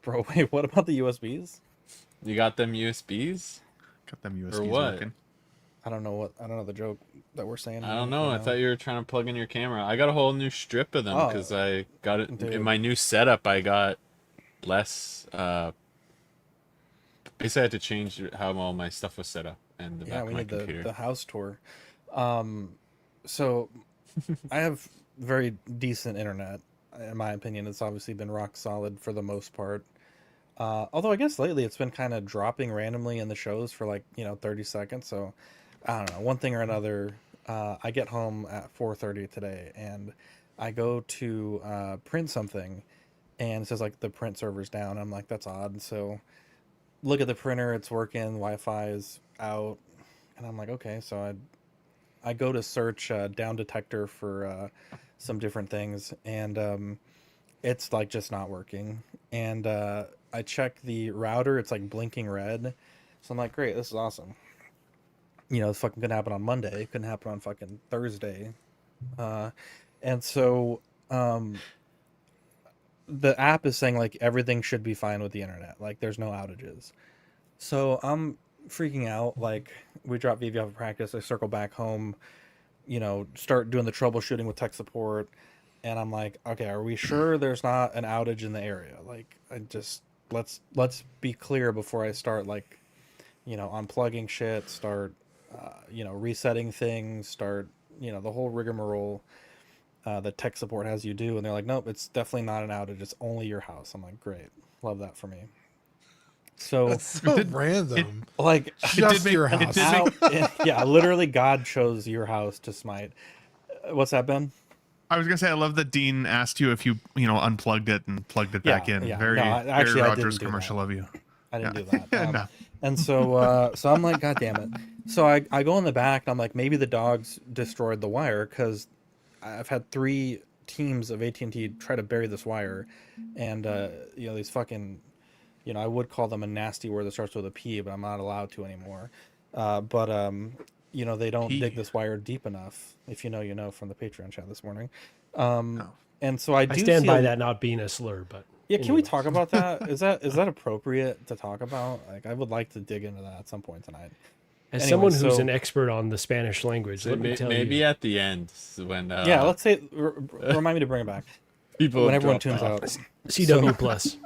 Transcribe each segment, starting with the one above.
Bro, wait, what about the USBs? You got them USBs Got them or USBs what? working. I don't know the joke that we're saying I don't right know. I now. thought you were trying to plug in your camera. I got a whole new strip of them Oh, because I got it in dude. my new setup. I got less. Basically, I had to change how all my stuff was set up and the Yeah, back we of my need computer. the house tour. Um, so I have very decent internet. In my opinion, it's obviously been rock solid for the most part. Although I guess lately it's been kind of dropping randomly in the shows for like, 30 seconds. So I don't know, one thing or another. I get home at 4:30 today and I go to print something and it says like the print server's down. I'm like, that's odd. So look at the printer, it's working, Wi-Fi is out, and I'm like, okay. So I go to search down detector for some different things, and it's like just not working. And I check the router, it's like blinking red. So I'm like, great, this is awesome. This fucking couldn't happen on Monday. It couldn't happen on fucking Thursday. Uh, and so um, the app is saying like everything should be fine with the internet. Like there's no outages. So I'm freaking out. Like we drop VV off of practice. I circle back home, start doing the troubleshooting with tech support. And I'm like, okay, are we sure there's not an outage in the area? Like, I just let's be clear before I start like, unplugging shit, start, resetting things, start, the whole rigmarole that tech support has you do. And they're like, nope, it's definitely not an outage. It's only your house. I'm like, great, love that for me. So, That's It so did. It random. like, it did Just make your it house. did make. yeah, literally, God chose your house to smite. What's that, Ben? I was gonna say I love that Dean asked you if you unplugged it and plugged it back Yeah, in. yeah. No, Very actually, I Rogers didn't do that. commercial of you. I Yeah. didn't do that. No. And so I'm like, God damn it. So I go in the back and I'm like, maybe the dogs destroyed the wire because I've had three teams of AT&T try to bury this wire, and these fucking, I would call them a nasty word that starts with a P, but I'm not allowed to anymore. But they don't dig P. this wire deep enough. If you know, you know from the Patreon chat this morning. Um, Oh. and so I I do stand see by a, that not being a slur, but yeah, can we anyways. talk about that? Is that appropriate to talk about? Like, I would like to dig into that at some point tonight. As Anyway, someone who's so an expert on the Spanish language, let me tell Maybe you, at the end when yeah, let's say remind me to bring it back people when have everyone dropped tunes off. out. CW So, plus.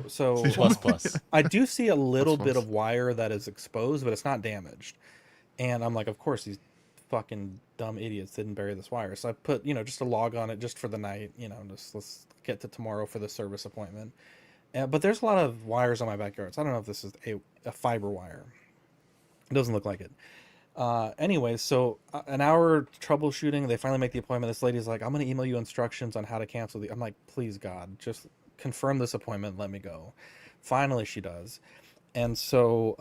so Plus plus. I do see a little Plus, bit plus. of wire that is exposed, but it's not damaged. And I'm like, of course these fucking dumb idiots didn't bury this wire. So I put, just a log on it just for the night, just let's get to tomorrow for the service appointment. But there's a lot of wires on my backyard. So I don't know if this is a fiber wire. It doesn't look like it. Anyway, so an hour troubleshooting, they finally make the appointment. This lady's like, I'm going to email you instructions on how to cancel the. I'm like, please, God, just confirm this appointment. Let me go. Finally, she does. And so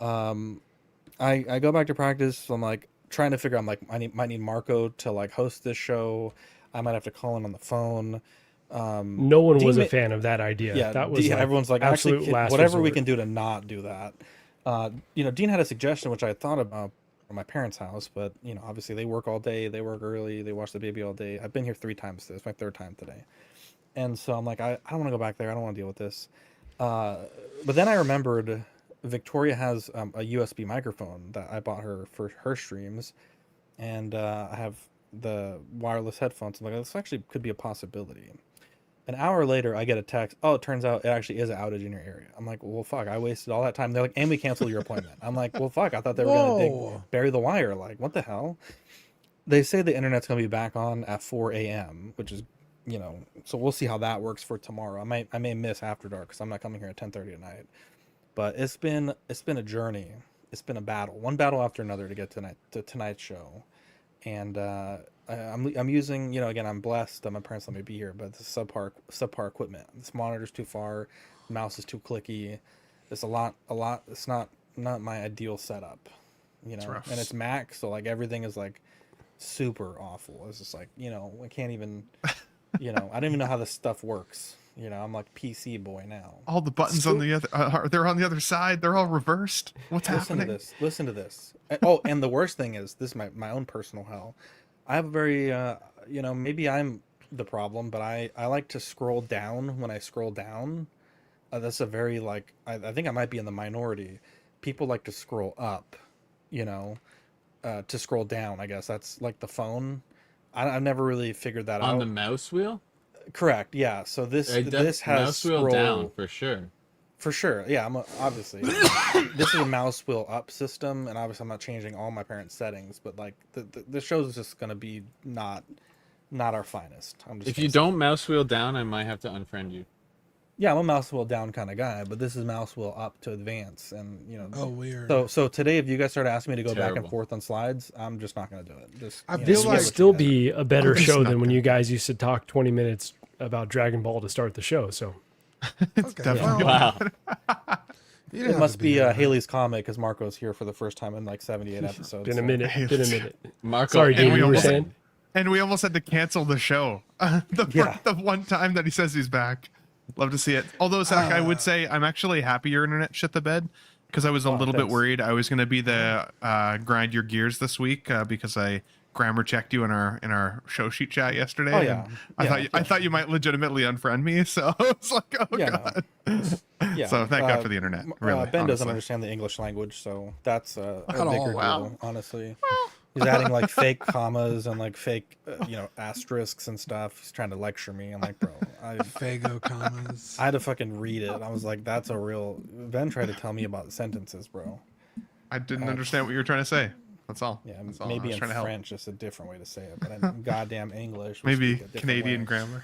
I go back to practice. So I'm like trying to figure out, I'm like, might need Marco to like host this show. I might have to call in on the phone. No one was a Dean, fan of that idea. yeah, That was like everyone's like, absolute actually, last whatever we resort. can do to not do that. Dean had a suggestion which I had thought about from my parents' house, but obviously they work all day, they work early, they watch the baby all day. I've been here 3 times today. It's my third time today, and so I'm like, I don't want to go back there. I don't want to deal with this. But then I remembered Victoria has a USB microphone that I bought her for her streams, and I have the wireless headphones. I'm like, this actually could be a possibility. An hour later, I get a text. Oh, it turns out it actually is an outage in your area. I'm like, well, fuck, I wasted all that time. They're like, and we canceled your appointment. I'm like, well, fuck, I thought they were gonna Whoa. bury the wire. Like, what the hell? They say the internet's gonna be back on at 4 a.m., which is, so we'll see how that works for tomorrow. I may miss after dark because I'm not coming here at 10:30 at night. But it's been a journey. It's been a battle, one battle after another to get to tonight's show, and I'm using, again, I'm blessed that my parents let me be here, but this subpar equipment. This monitor's too far, the mouse is too clicky. It's a lot. It's not my ideal setup, It's rough. and it's Mac, so like everything is like super awful. It's just like, I can't even, I don't even know how this stuff works. I'm like PC boy now. All the buttons on the other they're on the other side. They're all reversed. What's happening? Listen to this. Oh, and the worst thing is, this is my own personal hell. I have a very, maybe I'm the problem, but I like to scroll down when I scroll down. that's a very like I think I might be in the minority. People like to scroll up, you know, to scroll down. I guess that's like the phone. I've never really figured that On out. the mouse wheel? Correct. Yeah. So this has mouse wheel scroll down for sure. for sure. Yeah. Obviously this is a mouse wheel up system, and obviously I'm not changing all my parents' settings, but like the show's just gonna be not our finest. I'm just If you don't mouse wheel down, I might have to unfriend you. Yeah, I'm a mouse wheel down kind of guy, but this is mouse wheel up to advance, and you know. Oh, weird. So today, if you guys start asking me to go back and Terrible. forth on slides, I'm just not gonna do it. Just I you know, This feel would like- still be a better It's show not than when good. you guys used to talk 20 minutes about Dragon Ball to start the show. So It's Okay, definitely Wow. You didn't It have must to be there. Haley's comic because Marco's here for the first time in like 78 episodes. been a so- minute. Been a minute. Marco, Sorry, and Dave. we You were almost- saying? And we almost had to cancel the show. Yeah. The one time that he says he's back. Love to see it. Although, Zach, I would say I'm actually happy your internet shit the bed because I was a little bit thanks. worried I was going to be the Mm-hmm. grind your gears this week because I grammar checked you in our show sheet chat yesterday. Oh, yeah. and Yeah, I thought you might legitimately unfriend me. So I was like, oh Yeah, god. Yeah. So thank God for the internet. Really, Ben doesn't honestly. understand the English language, so that's a At all, bigger wow. deal, honestly. He's adding like fake commas and like fake, asterisks and stuff. He's trying to lecture me. I'm like, bro, Fago commas. I had to fucking read it. I was like, that's a real. Ben tried to tell me about sentences, bro. I didn't understand what you were trying to say. That's all. Yeah, That's all. I maybe was in trying to help. French, just a different way to say it. But in goddamn English, we Maybe speak a different Canadian way. grammar.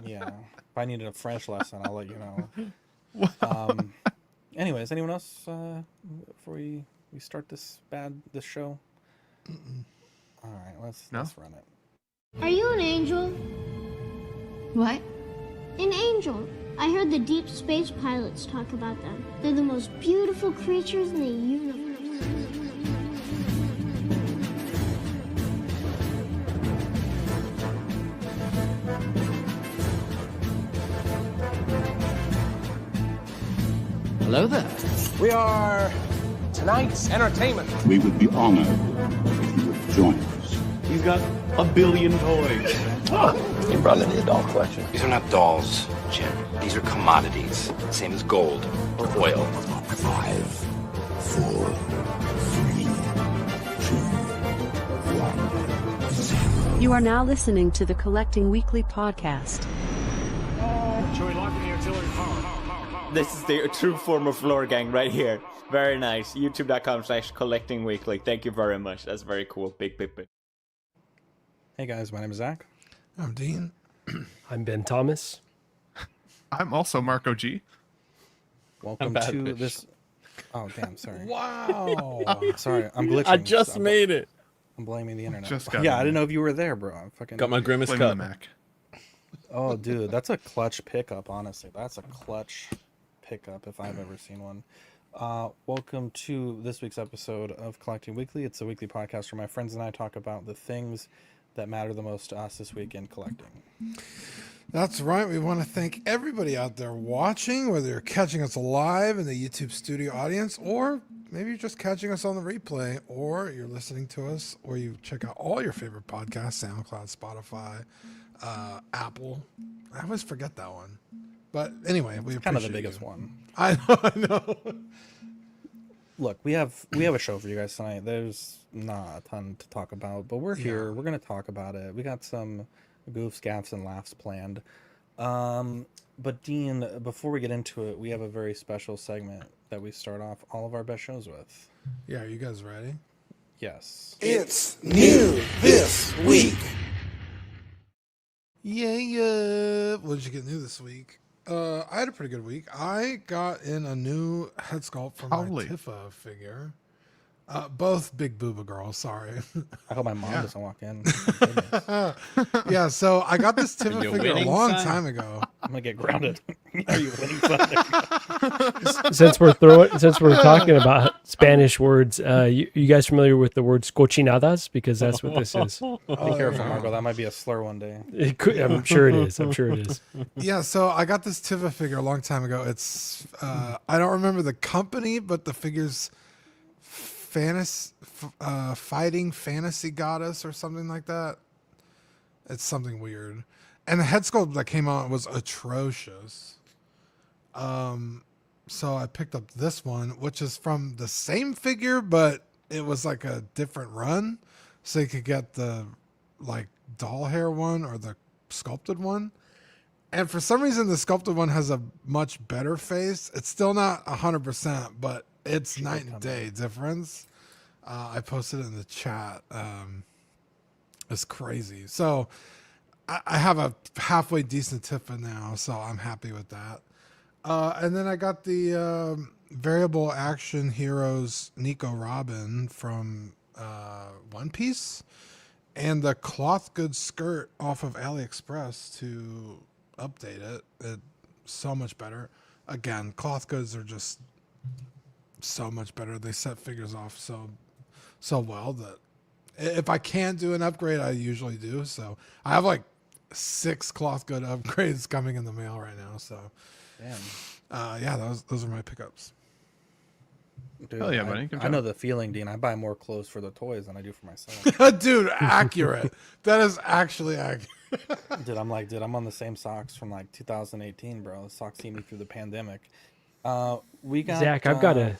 Yeah, if I needed a French lesson, I'll let you know. Anyways, anyone else before we start this show? All right, let's run it. Are you an angel? What? An angel. I heard the deep space pilots talk about them. They're the most beautiful creatures in the universe. Hello there. We are tonight's entertainment. We would be honored if you would join us. He's got a billion toys. You brought in the doll collection. These are not dolls, Jim. These are commodities. Same as gold or oil. 5, 4, 3, 2, 1, 0. You are now listening to the Collecting Weekly podcast. Should we lock in the auxiliary power? This is the true form of lore gang right here. Very nice. YouTube.com/collectingweekly. Thank you very much. That's very cool. Big. Hey guys, my name is Zach. I'm Dean. I'm Ben Thomas. I'm also Marco G. Welcome bad to bitch. this. Oh damn, sorry. Wow. Sorry, I'm glitching. I just made it. I'm blaming the internet. Just got yeah, it. I didn't know if you were there, bro. I fucking Got my grimace Blame the cup. Mac. Oh, dude, that's a clutch pickup. Honestly, that's a clutch pickup if I've ever seen one. Welcome to this week's episode of Collecting Weekly. It's a weekly podcast where my friends and I talk about the things that matter the most to us this week in collecting. That's right. We want to thank everybody out there watching, whether you're catching us live in the YouTube studio audience, or maybe you're just catching us on the replay, or you're listening to us, or you check out all your favorite podcasts, SoundCloud, Spotify, Apple. I always forget that one. But anyway, we It's kind of the appreciate biggest you. one. I know. Look, we have a show for you guys tonight. There's not a ton to talk about, but we're here. We're gonna talk about it. We got some goofs, gaffs, and laughs planned. But Dean, before we get into it, we have a very special segment that we start off all of our best shows with. Yeah, are you guys ready? Yes. It's new this week. Yeah. What did you get new this week? I had a pretty good week. I got in a new head sculpt for my Holy. Tifa figure. Both big booba girls, sorry. I hope my mom doesn't walk in. Yeah, so I got this Tifa you figure a winning, long son? time ago. I'm gonna get grounded. Are you winning something? Since we're talking about Spanish words, you guys familiar with the words cochinadas? Because that's what this is. Be careful, Margo. That might be a slur one day. It could, I'm sure it is. Yeah, so I got this Tifa figure a long time ago. It's I don't remember the company, but the figure's fighting fantasy goddess or something like that. It's something weird. And the head sculpt that came out was atrocious. So I picked up this one, which is from the same figure, but it was like a different run. So you could get the like doll hair one or the sculpted one. And for some reason, the sculpted one has a much better face. It's still not 100%, but it's night and day difference. I posted it in the chat. It's crazy. So I have a halfway decent Tifa now, so I'm happy with that. And then I got the Variable Action Heroes Nico Robin from One Piece and the cloth goods skirt off of AliExpress to update it. It's so much better. Again, cloth goods are just so much better. They set figures off so well that if I can't do an upgrade, I usually do. So I have like 6 cloth good upgrades coming in the mail right now. So Damn. yeah, those are my pickups. Dude, Hell yeah, buddy. Good I know job. the feeling, Dean. I buy more clothes for the toys than I do for myself. Dude, accurate. That is actually accurate. Dude, I'm on the same socks from like 2018, bro. The socks see me through the pandemic. We got Zach, I've got yeah,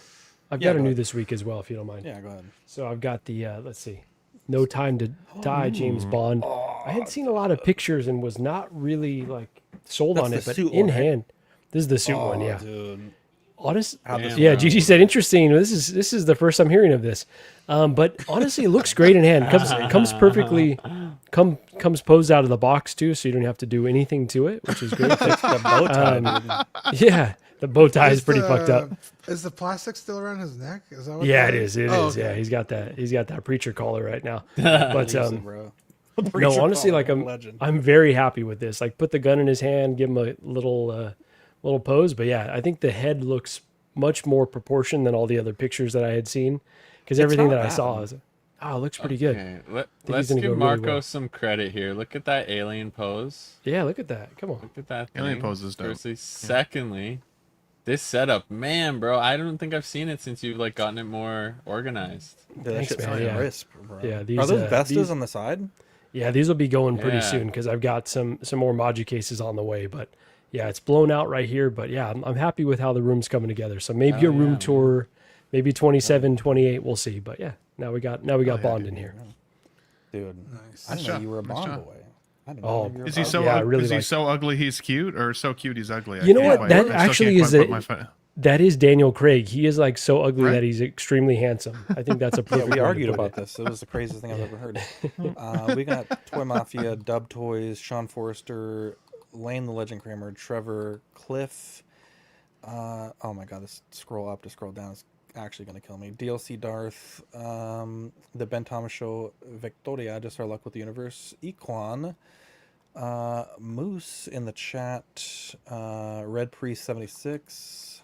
a go new ahead. this week as well, if you don't mind. Yeah, go ahead. So I've got the let's see, No Time to Die, James Bond. I had seen a lot of pictures and was not really like sold on it, the but suit in one, right? hand, this is the suit one, yeah. Dude. Honest, Damn, yeah. bro. Gigi said interesting. This is the first I'm hearing of this, but honestly, it looks great in hand. Comes perfectly, comes posed out of the box too, so you don't have to do anything to it, which is great. The bow tie, dude. Yeah, the bow tie is pretty fucked up. Is the plastic still around his neck? Is that what Yeah, that it is. It is. okay. Yeah, he's got that preacher collar right now. But Listen, bro. no, honestly, like Legend. I'm very happy with this. Like, put the gun in his hand, give him a little pose. But yeah, I think the head looks much more proportioned than all the other pictures that I had seen, because everything not that I bad. saw is, it looks pretty good. Okay, think let's he's gonna give go really Marco well. some credit here. Look at that alien pose. Yeah, look at that. Come on. Look at that Alien thing. pose is dope. Firstly, secondly, this setup, man, bro. I don't think I've seen it since you've like gotten it more organized. Dude, that Thanks, shit's man, fucking yeah. crisp, bro. Yeah, Are these, those Vestas these- on the side? Yeah, these will be going pretty Yeah. soon because I've got some more Maji cases on the way. But yeah, it's blown out right here. But yeah, I'm happy with how the room's coming together. So maybe Hell a room yeah, tour, maybe 27, 28, we'll see. But yeah, now we got Bond in here. Dude, Nice. I didn't Nice know job. you were a Nice Bond job. boy. I didn't Oh, know you were a Is he Bond so boy. Yeah, I really is he like- so ugly he's cute, or so cute he's ugly? You know can't what? quite- That I still actually can't is quite a- put my foot- That is Daniel Craig. He is like so ugly Right? that he's extremely handsome. I think that's a Yeah, perfect we way to argued put about it. this. It was the craziest thing I've ever heard. We got Toy Mafia, Dub Toys, Sean Forrester, Lane the Legend Kramer, Trevor, Cliff. Oh my god, this scroll up to scroll down is actually going to kill me. DLC Darth, The Ben Thomas Show, Victoria, Just Our Luck with the Universe, Equan, Moose in the chat, Red Priest 76.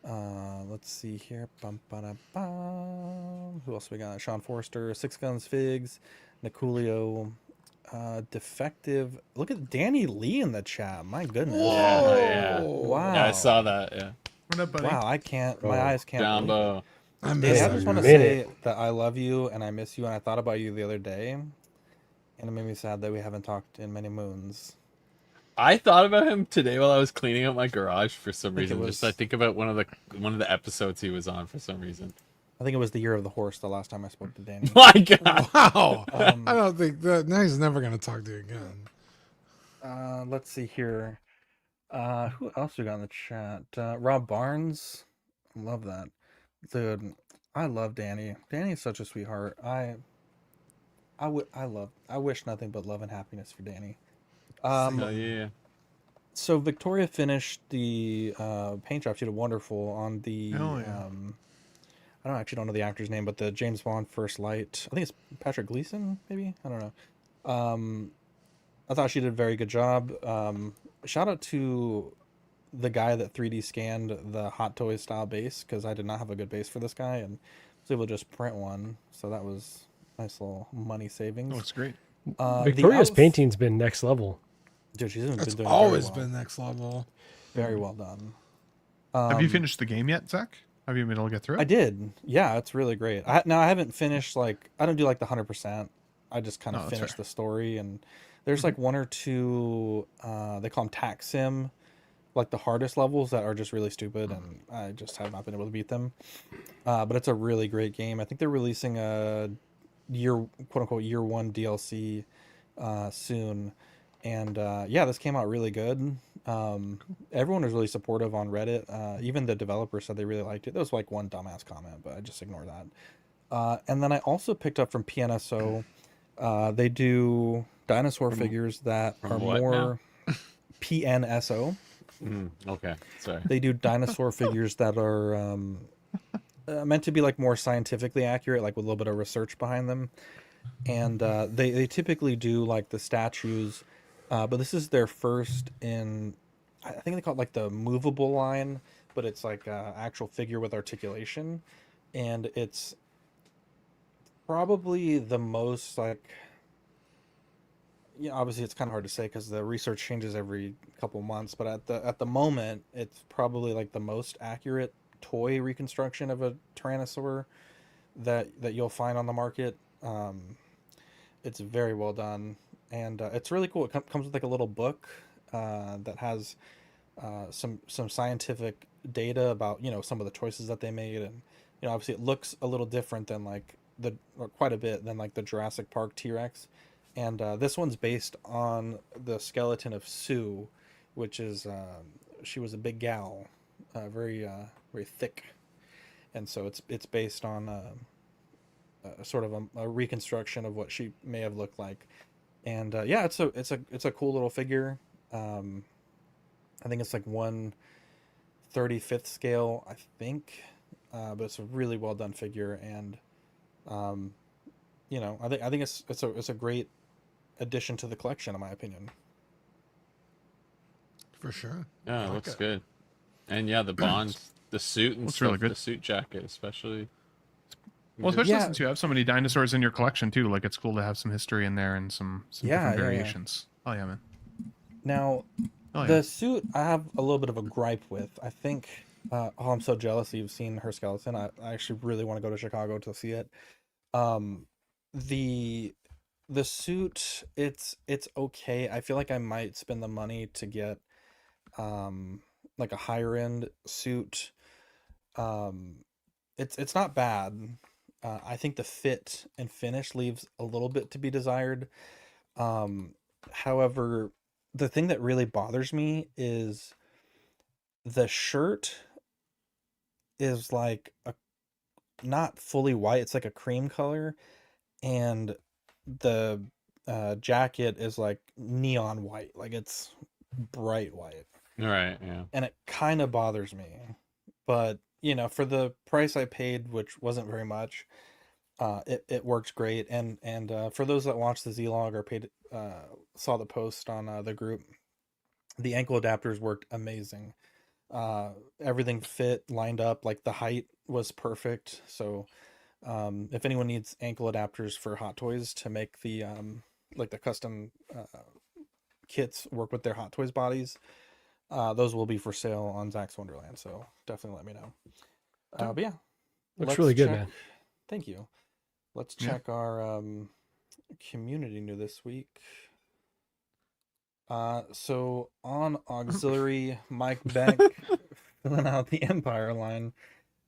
Let's see here. Bum, ba, bum. Who else we got? Sean Forrester, Six Guns Figs, Niculio, Defective. Look at Danny Lee in the chat. My goodness. Yeah, yeah. Wow. Yeah, I saw that. Yeah. What up, buddy? Wow, I can't. My eyes can't. believe it. Jumbo. I Hey, miss I that just want to guy. say that I love you and I miss you, and I thought about you the other day, and it made me sad that we haven't talked in many moons. I thought about him today while I was cleaning out my garage for some think it reason. was- Just I think about one of the episodes he was on for some reason. I think it was the year of the horse the last time I spoke to Danny. My God. Wow. I don't think that. Now he's never going to talk to you again. Let's see here. Who else we got in the chat? Rob Barnes. Love that. Dude, I love Danny. Danny's such a sweetheart. I wish nothing but love and happiness for Danny. Hell yeah. So Victoria finished the paint job. She did wonderful on the Hell yeah. I don't know the actor's name, but the James Bond First Light. I think it's Patrick Gleason, maybe. I don't know. I thought she did a very good job. Shout out to the guy that 3D scanned the Hot Toys style base, because I did not have a good base for this guy and was able to just print one. So that was nice little money savings. Oh, it's great. Victoria's painting's been next level. Dude, she's been It's doing always very well. been next level. Very well done. Have you finished the game yet, Zach? Have you been able to get through it? I did. Yeah, it's really great. I haven't finished, like, I don't do like the 100%. I just kind of No, that's finished fair. the story, and there's like one or two, they call them tax sim like the hardest levels that are just really stupid, and I just have not been able to beat them. But it's a really great game. I think they're releasing a quote unquote year one DLC soon, and yeah, this came out really good. Everyone was really supportive on Reddit. Even the developer said they really liked it. There was like one dumbass comment, but I just ignore that. And then I also picked up from PNSO. They do dinosaur figures that are more PNSO. Okay, sorry. They do dinosaur figures that are meant to be like more scientifically accurate, like with a little bit of research behind them. And they typically do like the statues, but this is their first in, I think they call it like the movable line, but it's like actual figure with articulation, and it's probably the most like, yeah, obviously it's kind of hard to say because the research changes every couple months, but at the moment it's probably like the most accurate toy reconstruction of a Tyrannosaur that you'll find on the market. It's very well done, and it's really cool. It comes with like a little book that has some scientific data about, you know, some of the choices that they made, and you know, obviously it looks a little different than like or quite a bit than like the Jurassic Park T-Rex. And this one's based on the skeleton of Sue, which is she was a big gal, very thick, and so it's based on a sort of a reconstruction of what she may have looked like. And yeah, it's a cool little figure. I think it's like 1/35th scale, I think, but it's a really well done figure, and you know, I think it's a great addition to the collection, in my opinion. For sure. Yeah, it looks good. And yeah, the bonds, the suit and Looks stuff, really good. the suit jacket especially. Well, especially since you have so many dinosaurs in your collection too. Like, it's cool to have some history in there and some different variations. Oh yeah, man. Now, the suit I have a little bit of a gripe with. I think, oh, I'm so jealous that you've seen her skeleton. I actually really want to go to Chicago to see it. The suit, it's okay. I feel like I might spend the money to get like a higher end suit. It's not bad. I think the fit and finish leaves a little bit to be desired. However, the thing that really bothers me is the shirt is like not fully white. It's like a cream color, and the jacket is like neon white. Like, it's bright white. Right, yeah. And it kind of bothers me. But, you know, for the price I paid, which wasn't very much, it worked great. And for those that watched the Z-Log or saw the post on the group, the ankle adapters worked amazing. Everything fit, lined up, like the height was perfect. So if anyone needs ankle adapters for Hot Toys to make the like the custom kits work with their Hot Toys bodies, those will be for sale on Zach's Wonderland, so definitely let me know. But yeah, looks really good, man. Thank you. Let's check our community new this week. So on auxiliary, Mike Beck filling out the Empire line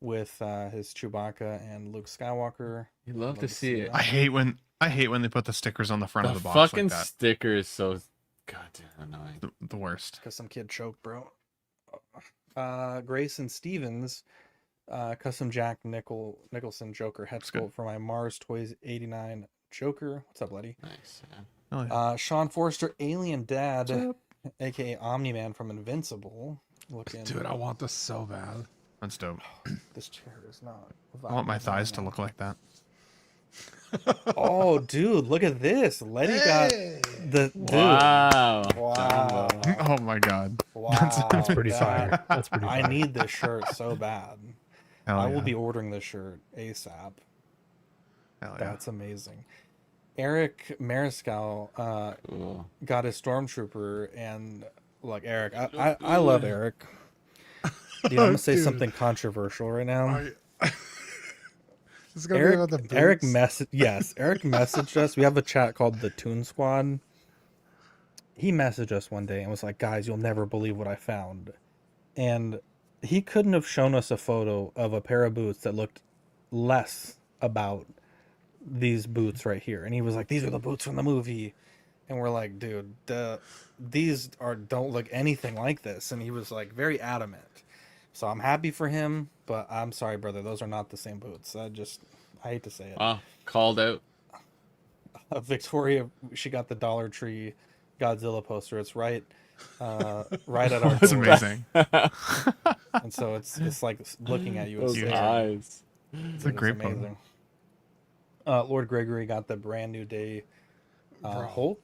with his Chewbacca and Luke Skywalker. You love to see it. I hate when they put the stickers on the front of the box. Fucking like that. sticker is so goddamn annoying. The worst. Because some kid choked, bro. Grayson Stevens, custom Jack Nicholson Joker head sculpt for my Mars Toys 89 Joker. What's up, buddy? Nice. Yeah. Oh, yeah. Sean Forrester, Alien Dad, aka Omni-Man from Invincible. Dude, I want this so bad. That's dope. This chair is not. I want my thighs to look like that. Oh, dude, look at this. Letty got the dude. Wow. Wow. Oh my god. Wow. That's pretty fire. That's pretty fire. I need this shirt so bad. Hell I will yeah. be ordering this shirt ASAP. Hell yeah. That's amazing. Eric Mariscal got his Stormtrooper, and look, Eric, I love Eric. Dude, I'm gonna say something controversial right now. This is gonna be about the boots? Eric messaged us. We have a chat called the Toon Squad, he messaged us one day and was like, guys, you'll never believe what I found. And he couldn't have shown us a photo of a pair of boots that looked less about these boots right here. And he was like, these are the boots from the movie. And we're like, dude, these don't look anything like this. And he was like very adamant. So I'm happy for him, but I'm sorry, brother. Those are not the same boots. I hate to say it. Called out. Victoria, she got the Dollar Tree Godzilla poster. It's right at our That's door. amazing. And so it's like looking at you. Those eyes. It's a great amazing. Lord Gregory got the brand new day Hulk.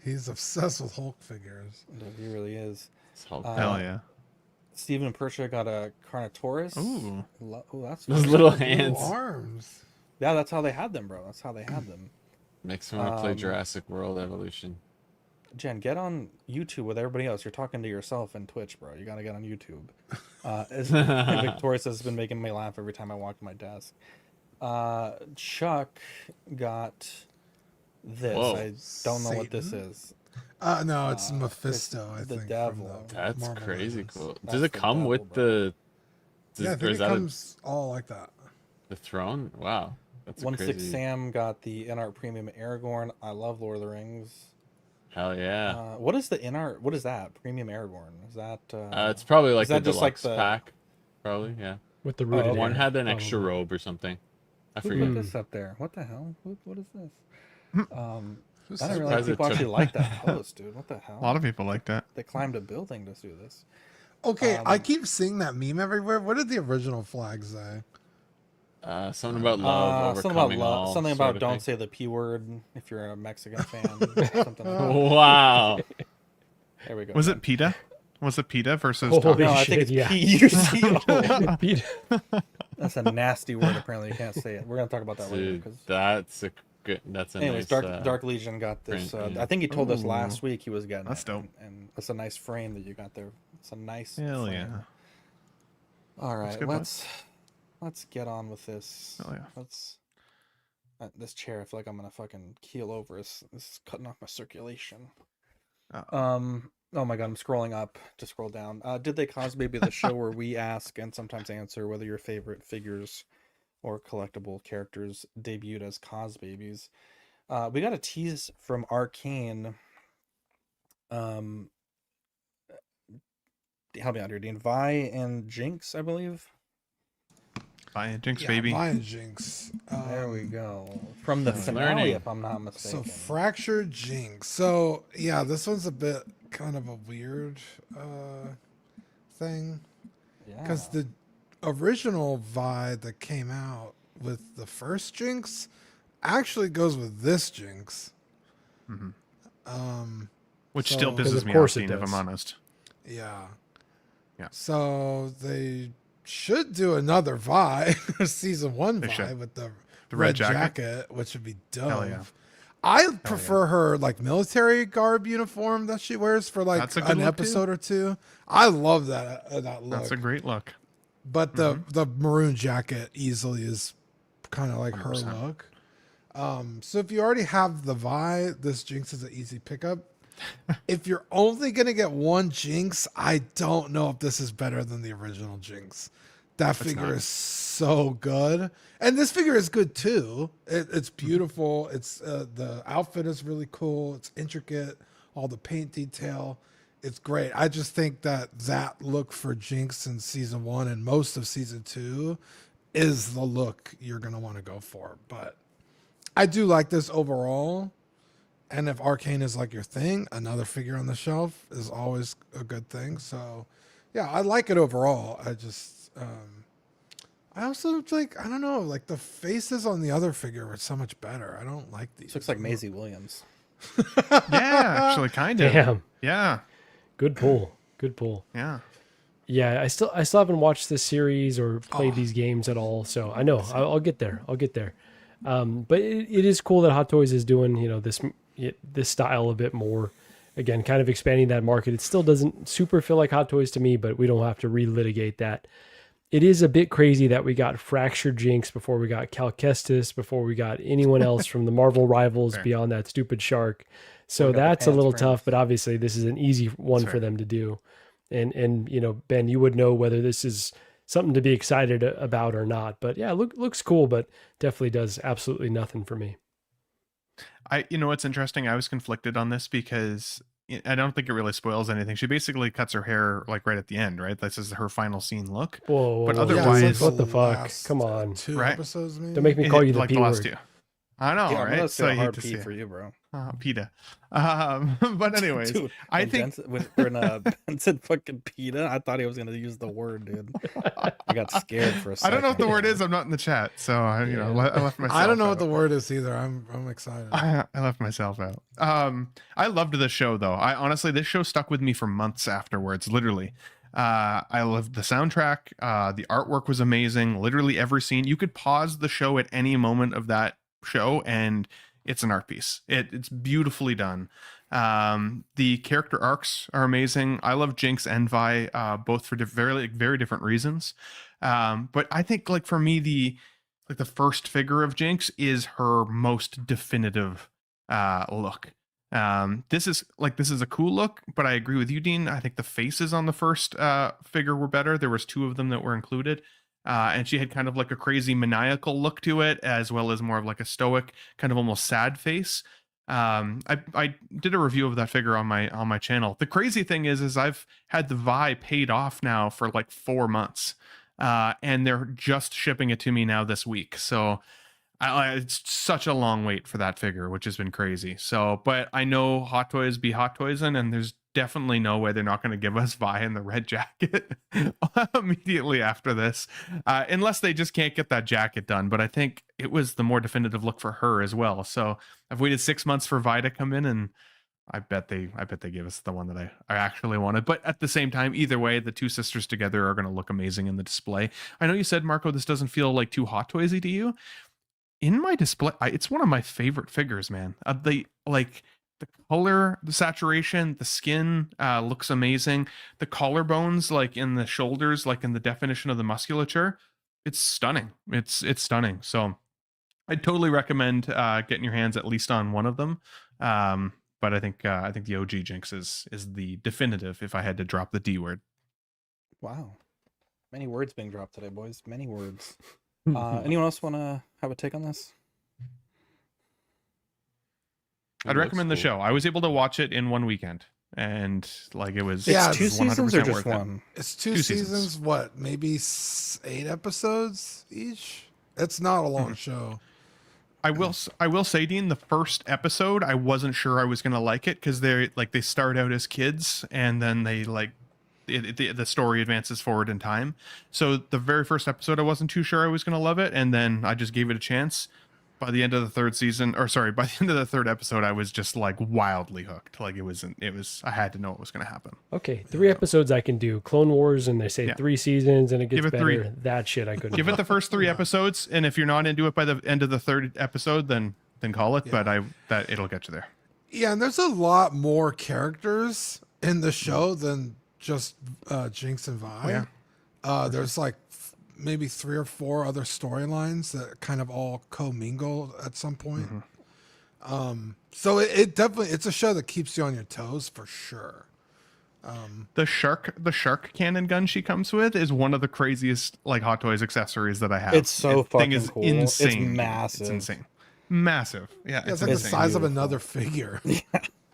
He's obsessed with Hulk figures. He really is. Hell yeah. Stephen Persia got a Carnotaurus. Ooh. That's those little hands. Little arms. Yeah, that's how they had them, bro. That's how they had them. Makes me want to play Jurassic World Evolution. Jen, get on YouTube with everybody else. You're talking to yourself and Twitch, bro. You gotta get on YouTube. Victoria says it's been making me laugh every time I walk to my desk. Chuck got this. Whoa. I don't know what this is. No, it's Mephisto. I the think devil. That's Marvel crazy movies. cool. That's Does it the come devil, with bro. the? Yeah, I think it comes all like that. The throne? Wow, that's 1/6 crazy. Sam got the InArt Premium Aragorn. I love Lord of the Rings. Hell yeah. What is the InArt? What is that? Premium Aragorn? Is that? It's probably like is that the just like deluxe the pack. Probably, yeah. With the rooted One hair, had an extra probably. robe or something. I Who forget. put this up there? What the hell? What is this? I didn't surprised realize it people took- actually like that post, dude. What the hell? A lot of people like that. They climbed a building to do this. Okay, I keep seeing that meme everywhere. What did the original flag say? Something about love, something about overcoming all. something sort about of don't thing. say the P word if you're a Mexican fan. Something like that. Wow. There we go. Was it PETA? Was it PETA versus Holy Taco? No, I think shit, yeah. it's P-U-C-O. Pete- That's a nasty word. Apparently, you can't say it. We're gonna talk about that later. Dude, 'Cause... that's a good. That's a Anyways, nice. Dark Legion got this. print, yeah. I think he told us Ooh. last week he was getting That's it, dope. and it's a nice frame that you got there. It's a nice. Hell frame. yeah. All right, good, bud. let's get on with this. Hell yeah. Let's. This chair, I feel like I'm gonna fucking keel over. This is cutting off my circulation. Oh my god, I'm scrolling up to scroll down. Did They Cause Baby, the show where we ask and sometimes answer whether your favorite figures or collectible characters debuted as cause babies. We got a tease from Arcane. Help me out here, Dean. Vi and Jinx, I believe. Buy it, Jinx, Yeah, baby. Lion Jinx. There we go. From the finale, learning. if I'm not mistaken. So Fractured Jinx. So yeah, this one's a bit kind of a weird thing. Because the original Vi that came out with the first Jinx actually goes with this Jinx. Which so- still Because pisses of me course off, it Dean, if does. I'm honest. Yeah. Yeah. So they should do another Vi, season 1 They Vi should. with the The red jacket, which would be dope. Hell yeah. I prefer her like military garb uniform that she wears for like That's a good an look, too. episode or two. I love that look. That's a great look. But the maroon jacket easily is kind of like her 100%. look. So if you already have the Vi, this Jinx is an easy pickup. If you're only gonna get one Jinx, I don't know if this is better than the original Jinx. That figure not. is so good, and this figure is good too. It's beautiful. It's the outfit is really cool. It's intricate. All the paint detail. It's great. I just think that look for Jinx in season 1 and most of season 2 is the look you're gonna want to go for. But I do like this overall. And if Arcane is like your thing, another figure on the shelf is always a good thing. So, yeah, I like it overall. I just, I also like, I don't know, like the faces on the other figure were so much better. I don't like these. This looks like Maisie Williams. Yeah, actually, kind of. Damn. Yeah. Good pull. Good pull. Yeah. Yeah, I still haven't watched this series or played these games at all, so I know I'll get there. I'll get there. But it is cool that Hot Toys is doing this style a bit more. Again, kind of expanding that market. It still doesn't super feel like Hot Toys to me, but we don't have to relitigate that. it is a bit crazy that we got Fractured Jinx before we got Cal Kestis, before we got anyone else from the Marvel rivals beyond that stupid shark. So that's a little tough, but obviously this is an easy one for them to do. And you know, Ben, you would know whether this is something to be excited about or not. But yeah, looks cool, but definitely does absolutely nothing for me. You know what's interesting? I was conflicted on this because I don't think it really spoils anything. She basically cuts her hair like right at the end, right? This is her final scene look. Whoa, but whoa, otherwise, what the fuck? Come on, 2 episodes, maybe? Don't make me call you the like P the last word. 2. I know, Yeah, right? that's So a you hard hate to P see for it. you, bro. PETA. But anyways, I think when Ben said fucking PETA, I thought he was gonna use the word, dude. I got scared for a second. I don't know what the word is. I'm not in the chat, so I left myself. I don't know out. what the word is either. I'm excited. I left myself out. I loved the show though. I honestly, this show stuck with me for months afterwards. Literally, I loved the soundtrack. The artwork was amazing. Literally every scene. You could pause the show at any moment of that show, and it's an art piece. It's beautifully done. The character arcs are amazing. I love Jinx and Vi, both for very different reasons. But I think like for me, the first figure of Jinx is her most definitive look. This is a cool look, but I agree with you, Dean. I think the faces on the first figure were better. There was 2 of them that were included. And she had kind of like a crazy maniacal look to it, as well as more of like a stoic, kind of almost sad face. I did a review of that figure on my channel. The crazy thing is I've had the Vi paid off now for like 4 months, and they're just shipping it to me now this week. So it's such a long wait for that figure, which has been crazy. So, but I know Hot Toys be Hot Toysing, and there's definitely no way they're not going to give us Vi in the red jacket immediately after this, unless they just can't get that jacket done. But I think it was the more definitive look for her as well. So I've waited 6 months for Vi to come in, and I bet they give us the one that I actually wanted. But at the same time, either way, the 2 sisters together are going to look amazing in the display. I know you said, Marco, this doesn't feel like too Hot Toysy to you. In my display, it's one of my favorite figures, man. The color, the saturation, the skin looks amazing. The collarbones, like in the shoulders, like in the definition of the musculature, it's stunning. It's stunning. So I'd totally recommend getting your hands at least on one of them. But I think the OG Jinx is the definitive if I had to drop the D word. Wow. Many words being dropped today, boys. Many words. Anyone else want to have a take on this? I'd recommend the show. I was able to watch it in one weekend, and like it was. Yeah, it's 2 seasons or just one? It's two seasons. What? Maybe 8 episodes each. It's not a long show. I will say, Dean, the first episode I wasn't sure I was gonna like it because they start out as kids and then they the story advances forward in time. So the very first episode I wasn't too sure I was gonna love it, and then I just gave it a chance. By the end of the third episode, I was just like wildly hooked. Like it was I had to know what was gonna happen. Okay, 3 episodes I can do. Clone Wars, and they say 3 seasons, and it gets Give it better. 3. That shit I couldn't. Give it the first 3 episodes, and if you're not into it by the end of the 3rd episode, then call it. Yeah. But it'll get you there. Yeah, and there's a lot more characters in the show than just Jinx and Vi. Yeah. There's like maybe 3 or 4 other storylines that kind of all commingle at some point. So it definitely, it's a show that keeps you on your toes for sure. The shark cannon gun she comes with is one of the craziest like Hot Toys accessories that I have. It's so fucking thing is cool. Insane. It's massive. It's insane. Massive. Yeah, it's like the size of another figure.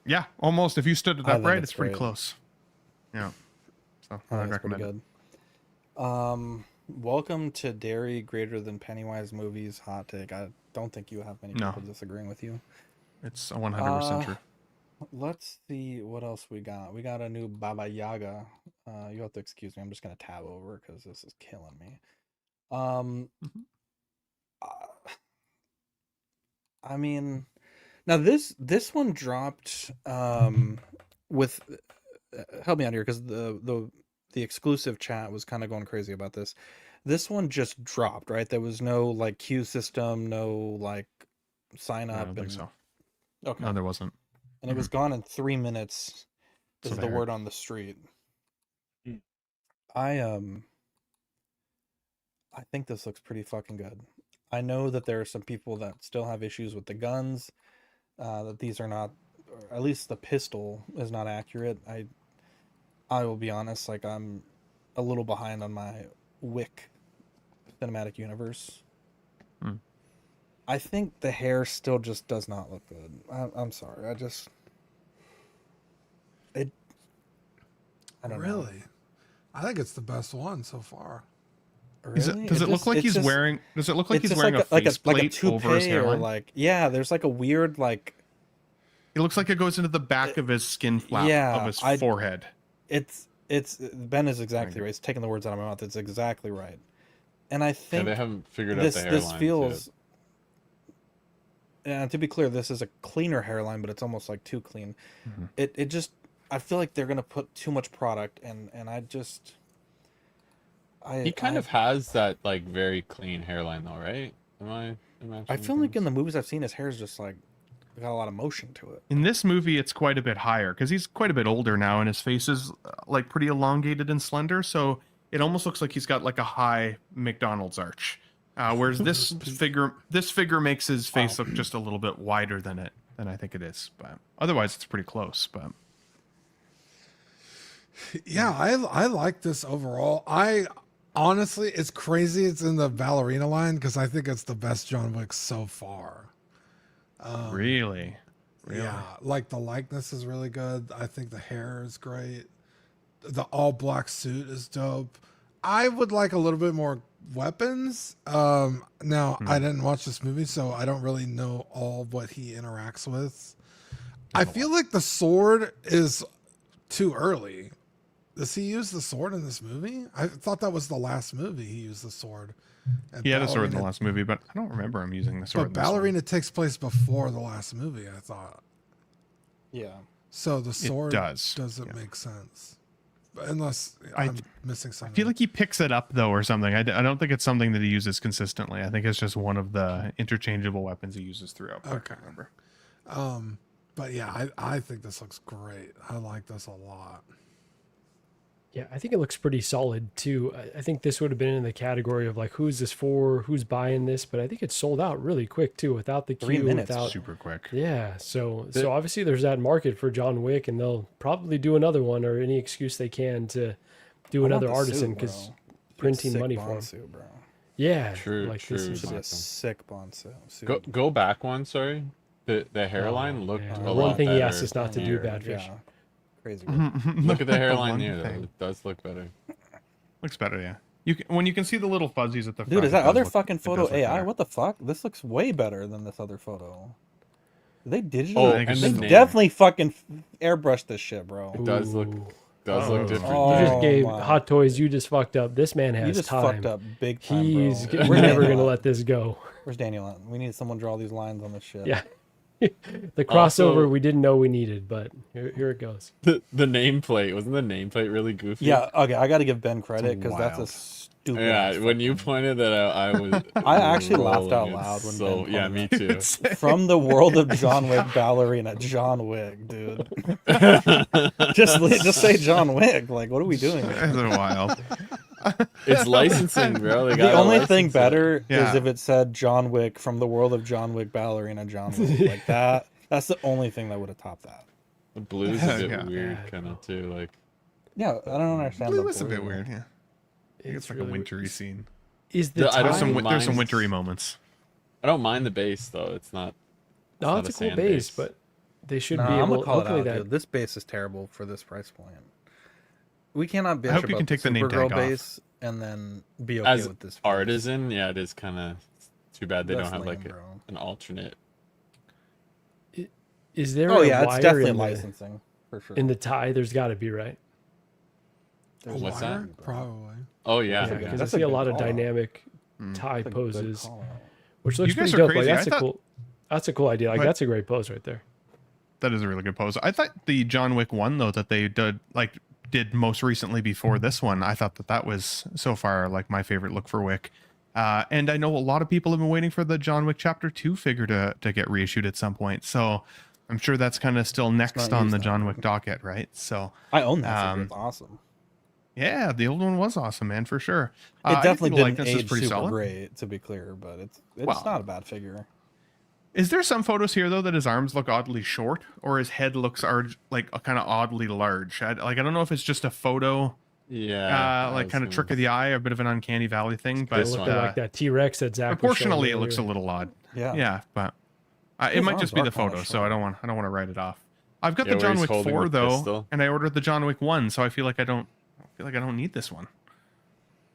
Yeah, almost. If you stood it upright, it's pretty great. close. Yeah. So I'd recommend it. Welcome to Dairy Greater Than Pennywise Movies Hot Take. I don't think you have many people disagreeing with you. It's 100% true. Let's see what else we got. We got a new Baba Yaga. You have to excuse me. I'm just going to tab over because this is killing me. I mean, now this one dropped with help me out here because the exclusive chat was kind of going crazy about this. This one just dropped, right? There was no like queue system, no like sign up. I don't think so. Okay. No, there wasn't. And it was gone in 3 minutes. Is the word on the street. I I think this looks pretty fucking good. I know that there are some people that still have issues with the guns, that these are not, or at least the pistol is not accurate. I will be honest, like I'm a little behind on my Wick cinematic universe. I think the hair still just does not look good. I'm sorry. I don't know. Really? I think it's the best one so far. Really? Does it look like he's wearing? Does it look like he's wearing a faceplate over his hairline? Or like, yeah, there's like a weird like. It looks like it goes into the back of his skin flap of his forehead. It's Ben is exactly right. He's taking the words out of my mouth. It's exactly right. And I think they haven't figured out the hairline. This feels. And to be clear, this is a cleaner hairline, but it's almost like too clean. It just, I feel like they're gonna put too much product, and he kind of has that like very clean hairline though, right? Am I imagining? I feel like in the movies I've seen, his hair's just like got a lot of motion to it. In this movie, it's quite a bit higher because he's quite a bit older now, and his face is like pretty elongated and slender. So it almost looks like he's got like a high McDonald's arch. Whereas this figure makes his face look just a little bit wider than I think it is. But otherwise, it's pretty close. But yeah, I like this overall. I honestly, it's crazy it's in the ballerina line because I think it's the best John Wick so far. Really? Yeah, like the likeness is really good. I think the hair is great. The all black suit is dope. I would like a little bit more weapons. Now I didn't watch this movie, so I don't really know all what he interacts with. I feel like the sword is too early. Does he use the sword in this movie? I thought that was the last movie he used the sword. He had a sword in the last movie, but I don't remember him using the sword. But Ballerina takes place before the last movie, I thought. Yeah. So the sword doesn't make sense. Unless I'm missing something. I feel like he picks it up though, or something. I don't think it's something that he uses consistently. I think it's just one of the interchangeable weapons he uses throughout. I can't remember. But yeah, I think this looks great. I like this a lot. Yeah, I think it looks pretty solid too. I think this would have been in the category of like, who's this for? Who's buying this? But I think it sold out really quick too, without the 3 queue. minutes, super quick. Yeah, so obviously there's that market for John Wick, and they'll probably do another one or any excuse they can to do another artisan because printing money for him. Bro. Yeah, true. Like true. this is a sick Bond suit. Go back one. Sorry, the hairline looked a lot one thing better he asked us not to do, here. Badfish. Yeah. Crazy. Look at the hairline here, though. It does look better. Looks better, yeah. When you can see the little fuzzies at the front. Dude, is that other fucking photo AI? What the fuck? This looks way better than this other photo. They digitally. They definitely fucking airbrushed this shit, bro. It does look different. You just gave Hot Toys. You just fucked up. This man has you just time. Fucked up big time, We're never gonna let this go. Where's Daniel at? We need someone to draw these lines on this shit. Yeah. The crossover we didn't know we needed, but here it goes. The nameplate, wasn't the nameplate really goofy? Yeah, okay, I got to give Ben credit because that's a stupid. Yeah, when you pointed that out, I was. I actually laughed out loud when Ben yeah, me too. From the world of John Wick ballerina, John Wick, dude. just say John Wick. Like, what are we doing? It's a while. It's licensing, bro. The only thing better is if it said John Wick from the world of John Wick ballerina John Wick. Like that. That's the only thing that would have topped that. The blue's a bit weird, kind of too. Like, yeah, I don't understand. Blue is a bit weird. Yeah, it's like really a wintry scene. Is the there's some wintry moments. I don't mind the base though. It's not. No, it's a cool base, but they should be able. I'm gonna call it out, that. dude. This base is terrible for this price point. We cannot bitch I hope about you can take the name Supergirl tag base and then be okay with this. Artisan, yeah, it is kind of too bad they don't have lame, like an alternate. Is there? Oh yeah, it's definitely in licensing for sure. In the tie, there's got to be, right. What's that? Probably. Oh yeah, because I see a lot of dynamic tie poses, which looks pretty dope. Like, that's a cool idea. Like, that's a great pose right there. That is a really good pose. I thought the John Wick one though that they did most recently before this one, I thought that was so far like my favorite look for Wick. And I know a lot of people have been waiting for the John Wick Chapter 2 figure to get reissued at some point. So I'm sure that's kind of still next on the John Wick docket, right? So I own that figure. It's awesome. Yeah, the old one was awesome, man, for sure. It definitely like didn't this is age pretty super solid. great, to be clear, but it's Well, not a bad figure. Is there some photos here though that his arms look oddly short, or his head looks like kind of oddly large? I don't know if it's just a photo, Yeah. like kind of trick of the eye, or a bit of an uncanny valley thing. But This one. Like that T-Rex that Zach was showing proportionally, it looks a earlier. little odd. Yeah. But it His might arms just be are the kinda photo, so short. I don't want to write it off. I've got Yeah, the where John he's Wick holding 4 the though, pistol. and I ordered the John Wick 1, so I feel like I don't need this one.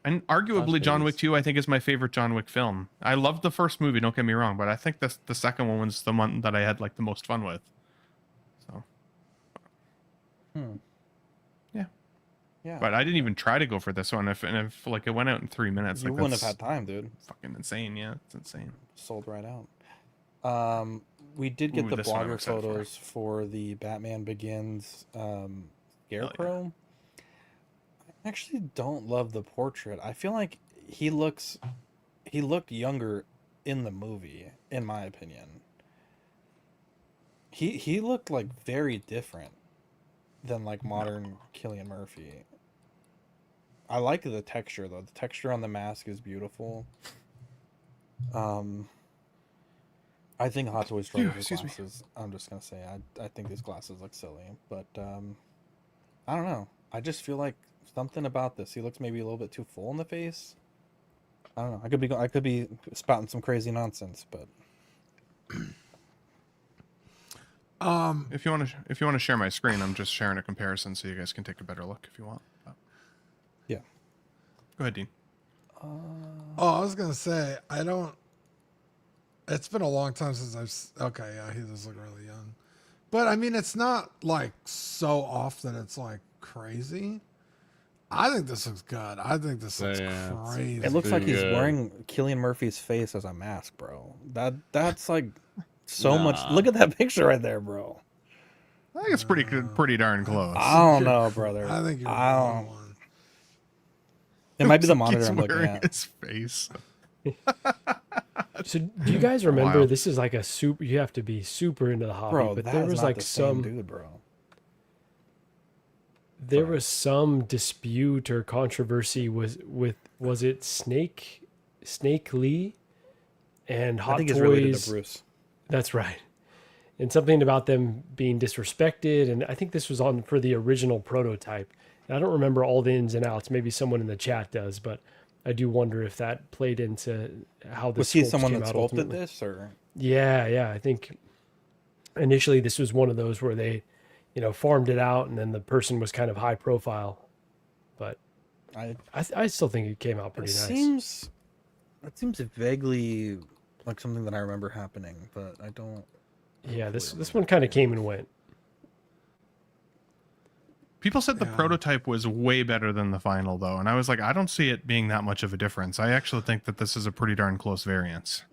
And arguably, John Wick 2, I think, is my favorite John Wick film. I loved the first movie, don't get me wrong, but I think the second one was the one that I had like the most fun with. So, Yeah. but I didn't even try to go for this one. If like it went out in 3 minutes, You like wouldn't have that's had time, dude. fucking insane. Yeah, it's insane. Sold right out. We did get Ooh, the this one I'm blogger excited for. photos for the Batman Begins Scarecrow. I actually don't love the portrait. I feel like he looked younger in the movie, in my opinion. He looked like very different than like modern Cillian Murphy. I like the texture though. The texture on the mask is beautiful. I think Hot Toys tried his glasses. I'm just gonna say I think these glasses look silly, but I don't know. I just feel like something about this. He looks maybe a little bit too full in the face. I don't know. I could be spouting some crazy nonsense, but If you want to share my screen, I'm just sharing a comparison so you guys can take a better look if you want. yeah. Go ahead, Dean. I was gonna say I don't. It's been a long time since okay, yeah, he does look really young, but I mean, it's not like so off that it's like crazy. I think this looks good. I think this looks crazy. It looks like he's wearing Cillian Murphy's face as a mask, bro. That's like so much. Look at that picture right there, bro. I think it's pretty darn close. I don't know, brother. I think you're I wrong. don't. It might be the He's monitor I'm looking wearing at. his face. So do you guys remember? Wild. This is like a super. You have to be super into the hobby, Bro, but that there is was not like the same some. dude, bro. There was some dispute or controversy was it Snake Lee and Hot I think Toys. he's related to Bruce. That's right. And something about them being disrespected, and I think this was on for the original prototype. And I don't remember all the ins and outs. Maybe someone in the chat does, but I do wonder if that played into how the Was he sculpts someone came that out sculpted ultimately. this, or? Yeah. I think initially this was one of those where they, farmed it out, and then the person was kind of high profile. But I still think it came out pretty nice. That seems vaguely like something that I remember happening, but I don't. Yeah, this one kind of came and went. People said the prototype was way better than the final, though, and I was like, I don't see it being that much of a difference. I actually think that this is a pretty darn close variance.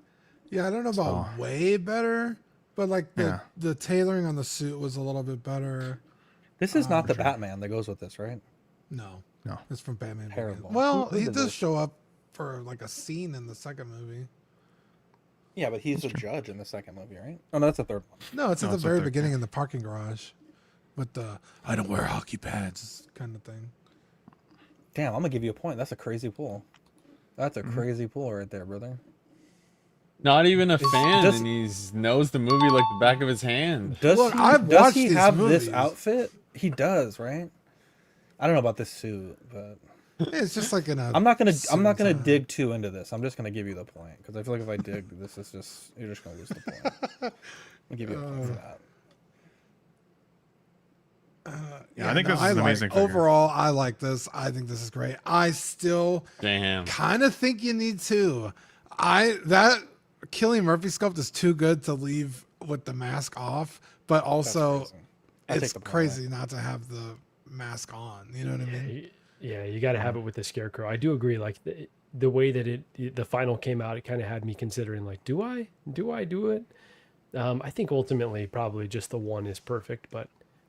Yeah, I don't know about way better, but like the tailoring on the suit was a little bit better. This is not the Batman that goes with this, right? No, No. it's from Batman. Terrible. Begins. Well, Who he did does this? show up for like a scene in the second movie. Yeah, but he's a judge in the second movie, right? Oh no, that's the third one. No, it's at the it's very the third, beginning in the parking garage with the "I don't wear hockey pads" kind of thing. Damn, I'm gonna give you a point. That's a crazy pull. That's a crazy pull right there, brother. Not even a fan, does- and he knows the movie like the back of his hand. Does Look, he, I've does watched he these have movies. this outfit? He does, right? I don't know about this suit, but It's just like in a. I'm not gonna dig too into this. I'm just gonna give you the point because I feel like if I dig, this is just you're just gonna lose the point. I'll give you a point for that. Yeah, I think this is an amazing figure. Overall, I like this. I think this is great. I still Damn. kind of think you need to. That Cillian Murphy sculpt is too good to leave with the mask off, but also crazy. I take it's the point crazy not to have the mask on. You know what I mean? Yeah, you got to have it with the Scarecrow. I do agree. Like the way that the final came out, it kind of had me considering like, do I do it? I think ultimately probably just the one is perfect, but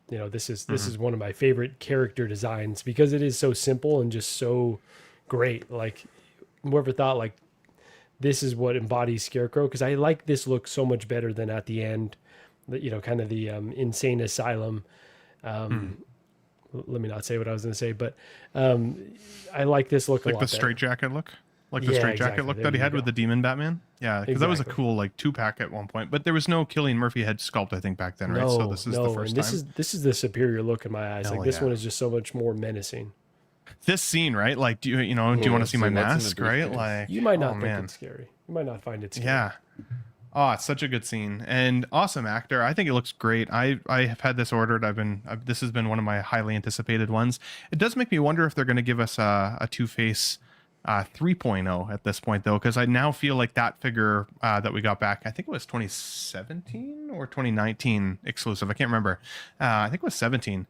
this is one of my favorite character designs because it is so simple and just so great. Like whoever thought like this is what embodies Scarecrow, because I like this look so much better than at the end, kind of the insane asylum let me not say what I was going to say, but I like this look a lot. Like the better. straight jacket look? Like the straight jacket look that he had with the Demon Batman? Yeah, because that was a cool like 2-pack at one point. But there was no Cillian Murphy head sculpt, I think, back then, right? So this is the first time. This is the superior look in my eyes. Hell like this yeah. one is just so much more menacing. This scene, right? Like, do you want to see my mask, right? Like, you might not think it's scary. You might not find it scary. Yeah. Oh, it's such a good scene and awesome actor. I think it looks great. I have had this ordered. This has been one of my highly anticipated ones. It does make me wonder if they're going to give us a Two-Face 3.0 at this point, though, because I now feel like that figure that we got back, I think it was 2017 or 2019 exclusive. I can't remember. I think it was 17.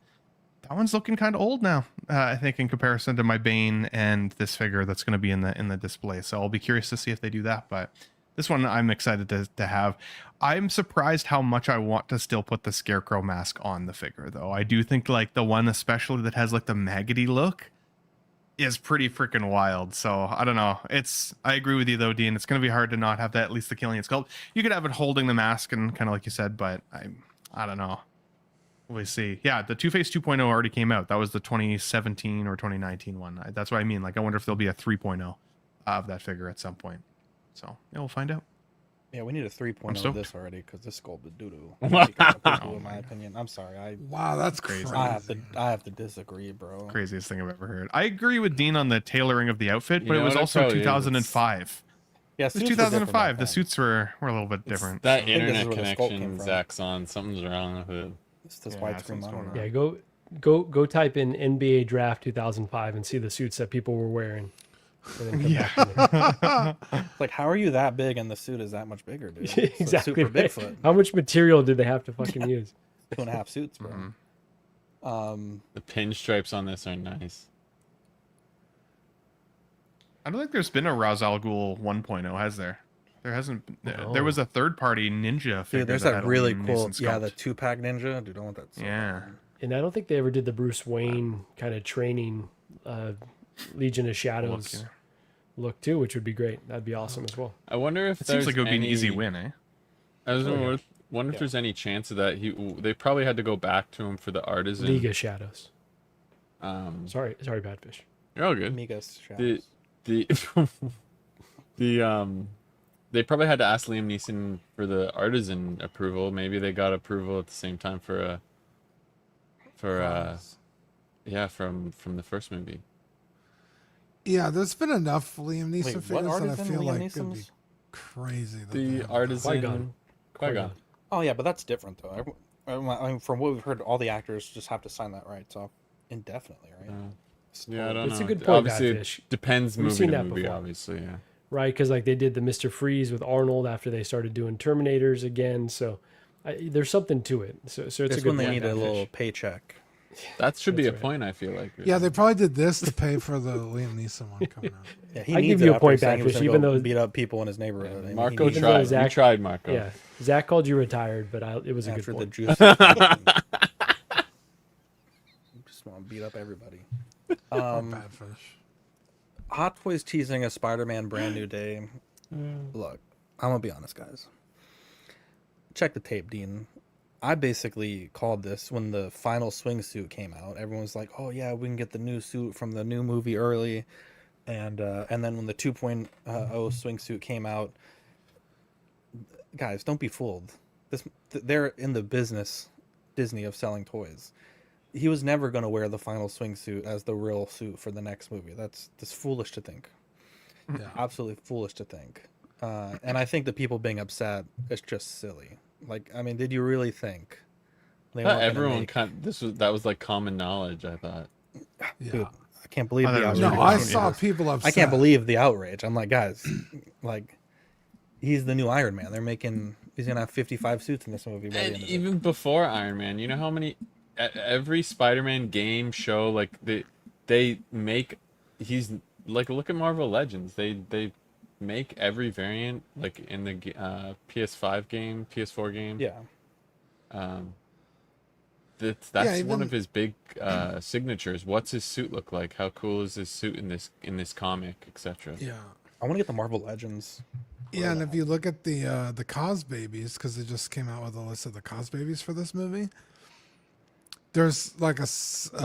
That one's looking kind of old now, I think, in comparison to my Bane and this figure that's going to be in the display. So I'll be curious to see if they do that. But this one I'm excited to have. I'm surprised how much I want to still put the Scarecrow mask on the figure, though. I do think like the one especially that has like the maggoty look is pretty freaking wild. So I don't know. I agree with you though, Dean. It's going to be hard to not have that, at least the Killian sculpt. You could have it holding the mask and kind of like you said, but I don't know. We'll see. Yeah, the Two-Face 2.0 already came out. That was the 2017 or 2019 one. That's what I mean. Like, I wonder if there'll be a 3.0 of that figure at some point. So, yeah, we'll find out. Yeah, we need a 3.0 of this already because this sculpt is doo-doo. In my opinion. I'm sorry. Wow, that's crazy. I have to disagree, bro. Craziest thing I've ever heard. I agree with Dean on the tailoring of the outfit, but it was also 2005. Yeah, it was 2005. The suits were a little bit different. That internet connection Zach's on. Something's wrong with it. It's this widescreen monitor. Yeah, go type in NBA Draft 2005 and see the suits that people were wearing. And then come back to me. Like, how are you that big and the suit is that much bigger, dude? It's exactly. Super Bigfoot. How much material did they have to fucking use? 2.5 suits, bro. The pinstripes on this are nice. I don't think there's been a Ra's al Ghul 1.0, has there? There hasn't. No. There was a third-party ninja figure. Dude, there's that really cool. Yeah, the 2-pack ninja. Dude, I want that. Yeah. And I don't think they ever did the Bruce Wayne kind of training Legion of Shadows look too, which would be great. That'd be awesome as well. I wonder if it seems like it would be an easy win, eh? I was wonder if there's any chance of that. They probably had to go back to him for the artisan. League of Shadows. Sorry, Badfish. You're all good. Migas Shadows. They probably had to ask Liam Neeson for the artisan approval. Maybe they got approval at the same time from the first movie. Yeah, there's been enough Liam Neeson Wait, figures that I feel Liam like Neeson's? it'd be crazy. That The artisan. Qui-Gon. Oh yeah, but that's different though. I mean, from what we've heard, all the actors just have to sign that rights off indefinitely, right? Yeah, I don't know. It's a good point, Obviously, Badfish. it depends We've movie seen to that movie, before. obviously, yeah. Right, because like they did the Mr. Freeze with Arnold after they started doing Terminators again, so there's something to it. So it's a good when they point, need a Badfish. little paycheck. That should be a That's right. point, I feel like. Yeah, they probably did this to pay for the Liam Neeson one coming out. Yeah, he I needs give you it a after point, saying he was Badfish, gonna even go though beat up people in his neighborhood. I mean, Marco he needs it. tried. Zach- You tried, Marco. Yeah, Zach called you retired, but it was a After good the point. juice. Just want to beat up everybody. Badfish. Hot Toys teasing a Spider-Man Brand New Day. Look, I'm gonna be honest, guys. Check the tape, Dean. I basically called this when the final swingsuit came out. Everyone was like, "Oh yeah, we can get the new suit from the new movie early," and then when the 2.0 swingsuit came out, guys, don't be fooled. They're in the business, Disney, of selling toys. He was never going to wear the final swingsuit as the real suit for the next movie. That's foolish to think. Yeah. Absolutely foolish to think. And I think the people being upset is just silly. Like, I mean, did you really think they I thought weren't gonna everyone make... that was like common knowledge, I thought. Yeah. Dude, I can't believe I the thought it was outrage. No, I ridiculous. saw people upset. I can't believe the outrage. I'm like, guys, like, he's the new Iron Man. He's gonna have 55 suits in this movie by the And end of it. even before Iron Man, you know how many every Spider-Man game show, like they make, he's like, look at Marvel Legends. They make every variant, like in the PS5 game, PS4 game. Yeah. That's even- one of his big signatures. What's his suit look like? How cool is his suit in this comic, etc. Yeah. I want to get the Marvel Legends. Yeah, and if you look at the Cos Babies, because they just came out with a list of the Cos Babies for this movie, There's like a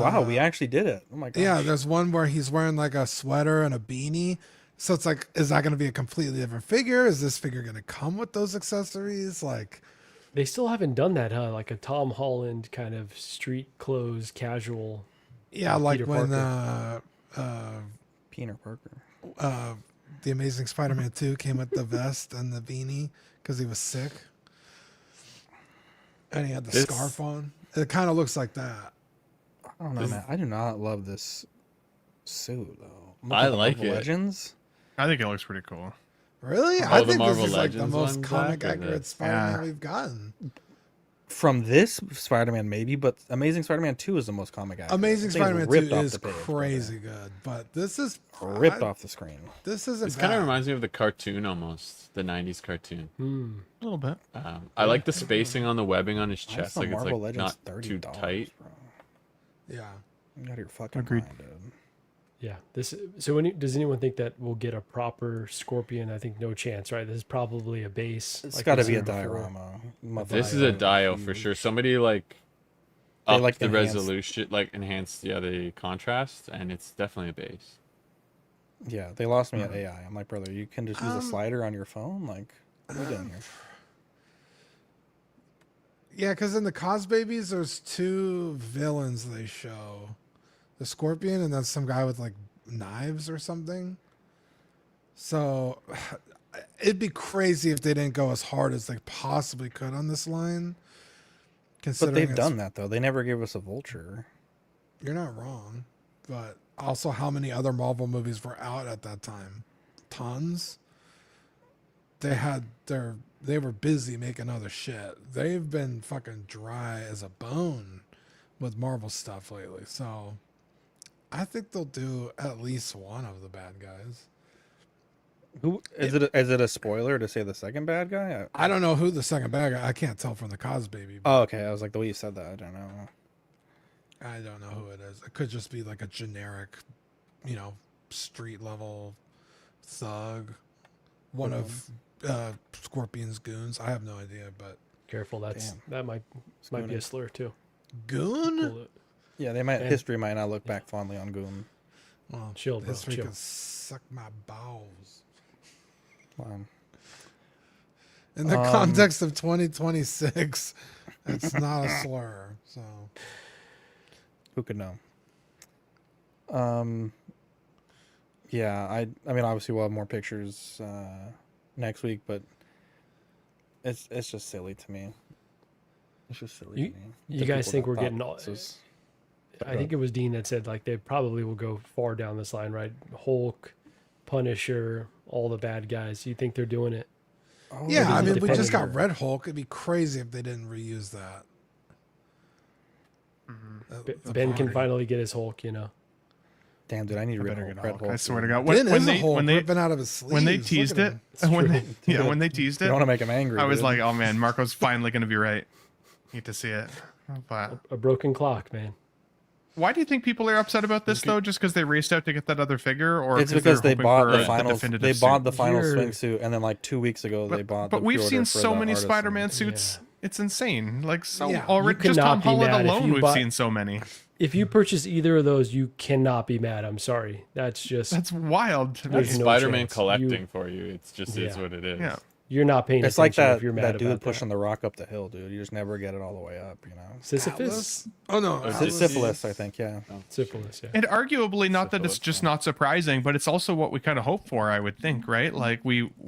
wow, we actually did it. Oh my god. yeah. There's one where he's wearing like a sweater and a beanie. So it's like, is that going to be a completely different figure? Is this figure going to come with those accessories? Like, They still haven't done that, huh? Like a Tom Holland kind of street clothes casual. yeah, like Peter when Peter Parker. the Amazing Spider-Man 2 came with the vest and the beanie because he was sick, and he had the scarf on. It kind of looks like that. I don't know, man. I do not love this suit though. I like Marvel it. Legends. I think it looks pretty cool. Really? Oh, I the think Marvel this is like the Legends most one, comic Zach, or accurate the- Spider-Man we've gotten. From this Spider-Man, maybe, but Amazing Spider-Man 2 is the most comic accurate. Amazing I think it's Spider-Man 2 ripped off is the page, crazy good, but this is ripped off the screen. This isn't This kind bad. of reminds me of the cartoon almost, the 90s cartoon. A little bit. I like the spacing on the webbing on his Why is chest, the like it's Marvel like Legends not too $30, tight. bro? Yeah. You got your fucking Agreed. mind, dude. Yeah. So does anyone think that we'll get a proper Scorpion? I think no chance, right? This is probably a base. It's like got to we've be a seen before. diorama. This is a dio for sure. Somebody like They, upped like, the enhanced- resolution, like enhanced, the contrast, and it's definitely a base. Yeah, they lost me at AI. I'm like, brother, you can just use a slider on your phone. Like, what are we doing here? Yeah, because in the Cos Babies, there's two villains they show. The Scorpion and then some guy with like knives or something. So it'd be crazy if they didn't go as hard as they possibly could on this line. But Considering they've it's- done that though. They never gave us a vulture. You're not wrong. But also, how many other Marvel movies were out at that time? Tons. They were busy making other shit. They've been fucking dry as a bone with Marvel stuff lately. So I think they'll do at least one of the bad guys. Who is it? Is it a spoiler to say the second bad guy? I don't know who the second bad guy. I can't tell from the Cos Baby. Oh, okay. I was like, the way you said that, I don't know. I don't know who it is. It could just be like a generic, street level thug. One of Scorpion's goons. I have no idea, but Careful, that might be a slur too. goon. Yeah, they might. And- History might not look back fondly on Goon. Well, Chill, bro, history chill. can suck my balls. Wow. In the context of 2026, it's not a slur. So Who could know? Yeah, I mean, obviously we'll have more pictures next week, but it's just silly to me. It's just silly to me. You The guys people think that we're thought getting all? this was- I think it was Dean that said like they probably will go far down this line, right? Hulk, Punisher, all the bad guys. You think they're doing it? Oh, yeah, I mean, we depending just got on- Red Hulk. It'd be crazy if they didn't reuse that. Ben can finally get his Hulk, Damn, dude, I need to read Better get Red Hulk. Hulk. I swear to dude. God, Ben when is a they Hulk when they ripping out of his sleeves. when they Look teased at it, him. when they teased You it, don't want to make him angry. I was dude. like, oh man, Marco's finally gonna be right. Need to see it. But A broken clock, man. why do you think people are upset about this though? Just because they raced out to get that other figure, or It's because they they're hoping bought for the a final. definitive They suit? bought the final You're- swing suit, and then like 2 weeks ago they bought. But the we've pre-order seen for so the many artisan. Spider-Man suits. It's insane. Like so Yeah. already, You just Tom cannot be Holland mad if alone, you we've buy- seen so many. If you purchase either of those, you cannot be mad. I'm sorry. That's just That's wild to me. There's That's no Spider-Man chance. collecting for you. It's just is Yeah. what it is. Yeah. you're not paying It's attention like that. if you're mad That dude about pushing that. the rock up the hill, dude. You just never get it all the way up. You know. Sisyphus. Oh no, Oh, Atlas. Syphilis, I think. Yeah. Syphilis. Yeah. And arguably, not that it's just not surprising, but it's also what we kind of hope for, I would think, right? Like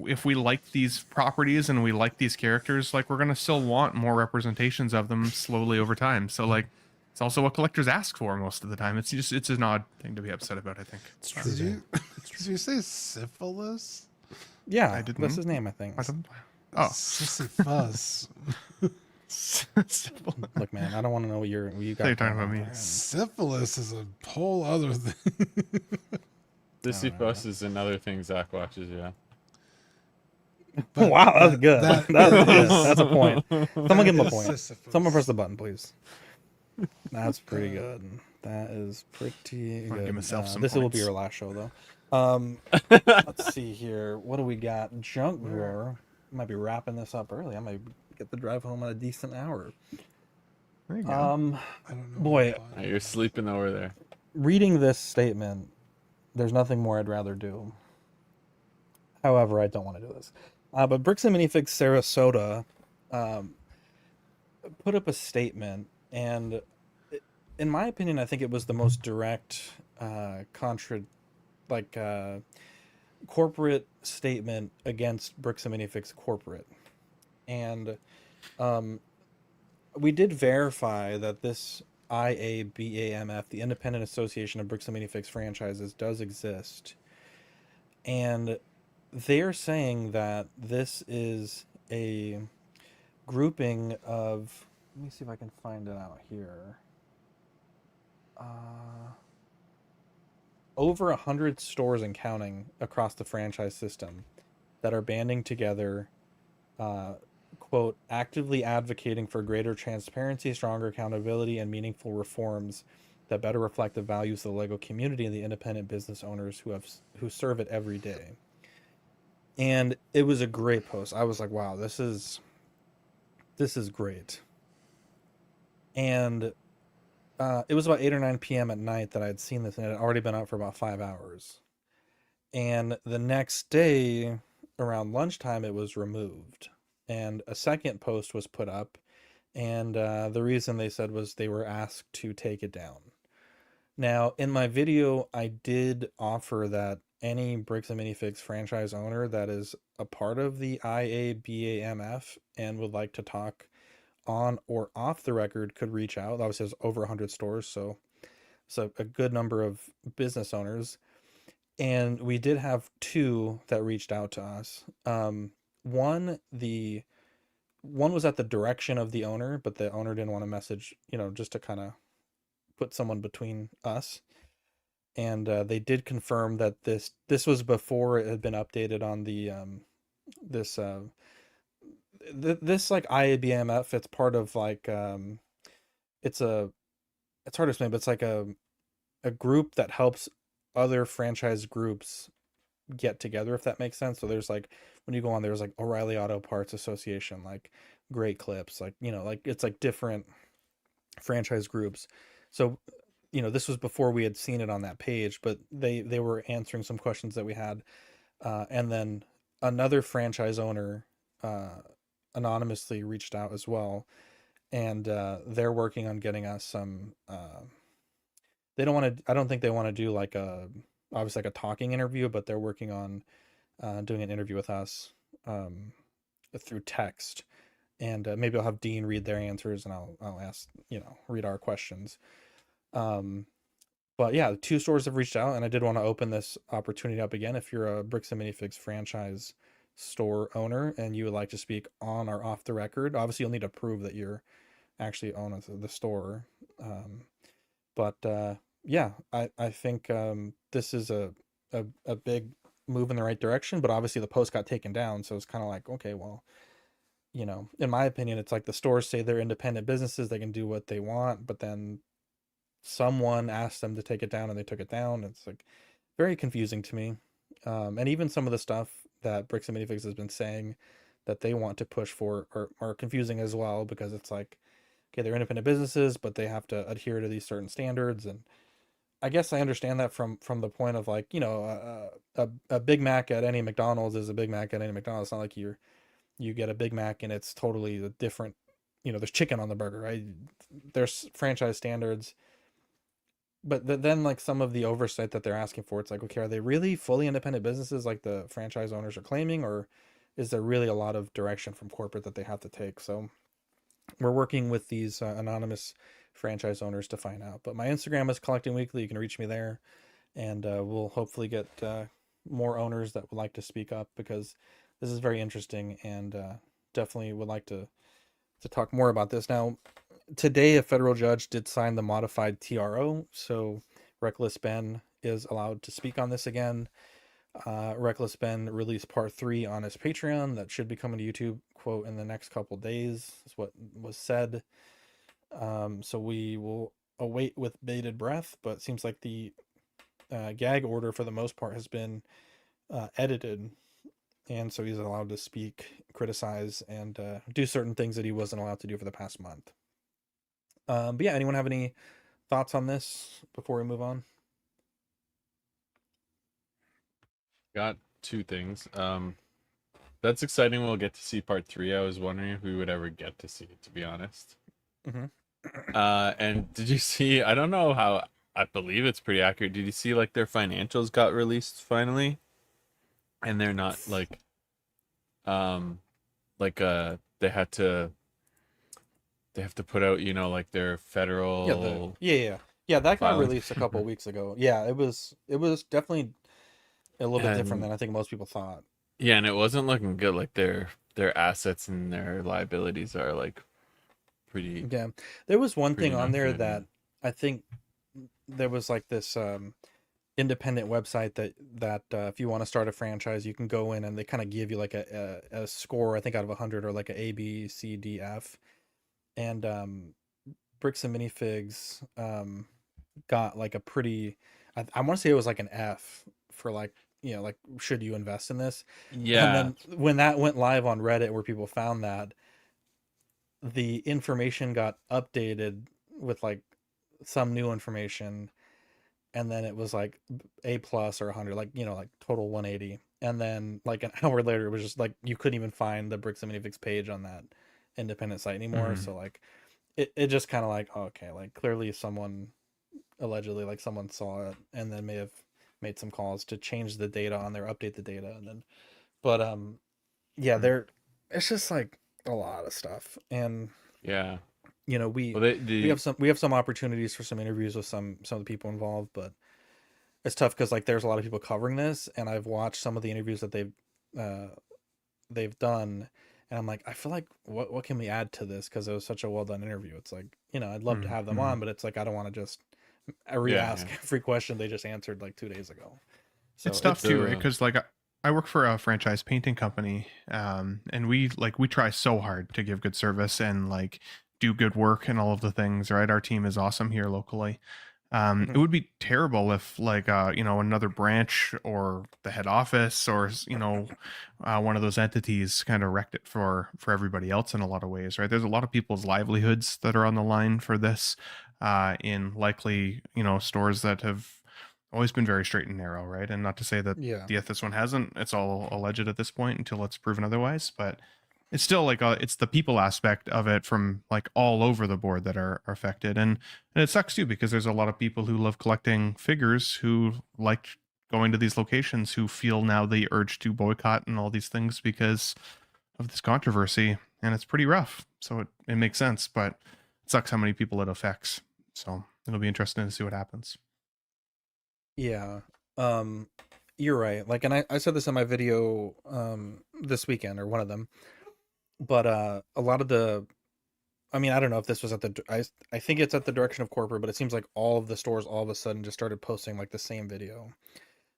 if we like these properties and we like these characters, like we're gonna still want more representations of them slowly over time. So like, it's also what collectors ask for most of the time. It's an odd thing to be upset about, I think. It's true. Did man. you did you say syphilis? Yeah. I didn't. That's his name, I think. I don't. Oh, Sisyphus. Look, man, I don't want to know what you got. You're talking going about on me. there. Syphilis is a whole other thing. Sisyphus is another thing Zach watches. Yeah. But Wow, that was good. that- That's a point. Someone give him a is point. Sisyphus. Someone press the button, please. That's pretty good. That is pretty I'll good. give myself some this will be points. our last show, though. Let's see here. What do we got? Junk drawer. Might be wrapping this up early. I might get the drive home at a decent hour. There you go. I don't know. Boy, You're sleeping over there. reading this statement, there's nothing more I'd rather do. However, I don't want to do this. But Bricks and Minifigs Sarasota put up a statement, and in my opinion, I think it was the most direct corporate statement against Bricks and Minifigs corporate. And we did verify that this IABAMF, the Independent Association of Bricks and Minifigs Franchises, does exist. And they're saying that this is a grouping of, let me see if I can find it out here. Over 100 stores and counting across the franchise system that are banding together, quote, actively advocating for greater transparency, stronger accountability, and meaningful reforms that better reflect the values of the LEGO community and the independent business owners who serve it every day. And it was a great post. I was like, wow, this is great. And it was about 8 or 9 p.m. at night that I had seen this, and it had already been out for about 5 hours. And the next day, around lunchtime, it was removed. And a second post was put up, and the reason they said was they were asked to take it down. Now, in my video, I did offer that any Bricks and Minifigs franchise owner that is a part of the IABAMF and would like to talk on or off the record could reach out. Obviously, there's over 100 stores, so a good number of business owners. And we did have 2 that reached out to us. One was at the direction of the owner, but the owner didn't want to message, just to kind of put someone between us. And they did confirm that this was before it had been updated on the this like IABMF. It's part of like it's hard to explain, but it's like a group that helps other franchise groups get together, if that makes sense. So there's like, when you go on, there's like O'Reilly Auto Parts Association, like Great Clips, like like it's like different franchise groups. So this was before we had seen it on that page, but they were answering some questions that we had, and then another franchise owner anonymously reached out as well, and they're working on getting us some. They don't want to. I don't think they want to do like obviously like a talking interview, but they're working on doing an interview with us through text, and maybe I'll have Dean read their answers, and I'll ask read our questions. But yeah, 2 stores have reached out, and I did want to open this opportunity up again. If you're a Bricks and Minifigs franchise store owner and you would like to speak on or off the record, obviously you'll need to prove that you're actually own the store. But yeah, I think this is a big move in the right direction, but obviously the post got taken down, so it's kind of like, okay, well, in my opinion, it's like the stores say they're independent businesses, they can do what they want, but then someone asked them to take it down and they took it down. It's like very confusing to me. And even some of the stuff that Bricks and Minifigs has been saying that they want to push for are confusing as well, because it's like, okay, they're independent businesses, but they have to adhere to these certain standards. And I guess I understand that from the point of like, a Big Mac at any McDonald's is a Big Mac at any McDonald's. It's not like you get a Big Mac and it's totally different. There's chicken on the burger, right? There's franchise standards. But then like some of the oversight that they're asking for, it's like, okay, are they really fully independent businesses like the franchise owners are claiming, or is there really a lot of direction from corporate that they have to take? So we're working with these anonymous franchise owners to find out. But my Instagram is Collecting Weekly. You can reach me there, and we'll hopefully get more owners that would like to speak up, because this is very interesting, and definitely would like to talk more about this. Now, today a federal judge did sign the modified TRO, so Reckless Ben is allowed to speak on this again. Reckless Ben released part 3 on his Patreon that should be coming to YouTube, quote, in the next couple days, is what was said. So we will await with bated breath, but it seems like the gag order for the most part has been edited, and so he's allowed to speak, criticize, and do certain things that he wasn't allowed to do for the past month. But yeah, anyone have any thoughts on this before we move on? Got two things. That's exciting. We'll get to see part 3. I was wondering if we would ever get to see it, to be honest. Mm-hmm. And did you see? I don't know how. I believe it's pretty accurate. Did you see like their financials got released finally? And they're not like they have to put out, you know, like their federal yeah, that got filings. released a couple of weeks ago. Yeah, it was definitely a little bit different than I think most people thought. Yeah, and it wasn't looking good. Like their assets and their liabilities are like pretty. Yeah, there was one thing on not there good, that I think there was like this independent website that if you want to start a franchise, you can go in and they kind of give you like a score, I think out of 100, or like a B, C, D, F, and Bricks and Minifigs got like a pretty, I want to say it was like an F for like, you know, like, should you invest in this? Yeah. And then when that went live on Reddit, where people found that, the information got updated with like some new information, and then it was like A+ or 100, like, you know, like total 180. And then like an hour later, it was just like you couldn't even find the Bricks and Minifigs page on that independent site anymore. Mhm. So like it just kind of like, oh, okay, like clearly someone, allegedly, like someone saw it and then may have made some calls to change the data on there, update the data, and then, but yeah, it's just like a lot of stuff. And Yeah. you know, we have some opportunities for some interviews with some of the people involved, but it's tough because like there's a lot of people covering this, and I've watched some of the interviews that they've done, and I'm like, I feel like what can we add to this, because it was such a well done interview. It's like, you know, I'd love to have them on, but it's like I don't want to just re-ask every question they just answered like 2 days ago. So it's tough too, right? Because like I work for a franchise painting company, and we try so hard to give good service and like do good work and all of the things, right? Our team is awesome here locally. It would be terrible if like you know, another branch or the head office or you know, one of those entities kind of wrecked it for everybody else in a lot of ways, right? There's a lot of people's livelihoods that are on the line for this, in likely, you know, stores that have always been very straight and narrow, right? And not to say that this one hasn't. It's all alleged at this point until it's proven otherwise, but it's still like it's the people aspect of it from like all over the board that are affected. And it sucks too, because there's a lot of people who love collecting figures who like going to these locations who feel now the urge to boycott and all these things because of this controversy, and it's pretty rough. So it makes sense, but it sucks how many people it affects. So it'll be interesting to see what happens. Yeah, you're right. Like, and I said this in my video this weekend, or one of them, but a lot of the, I mean, I don't know if this was at the, I think it's at the direction of corporate, but it seems like all of the stores all of a sudden just started posting like the same video.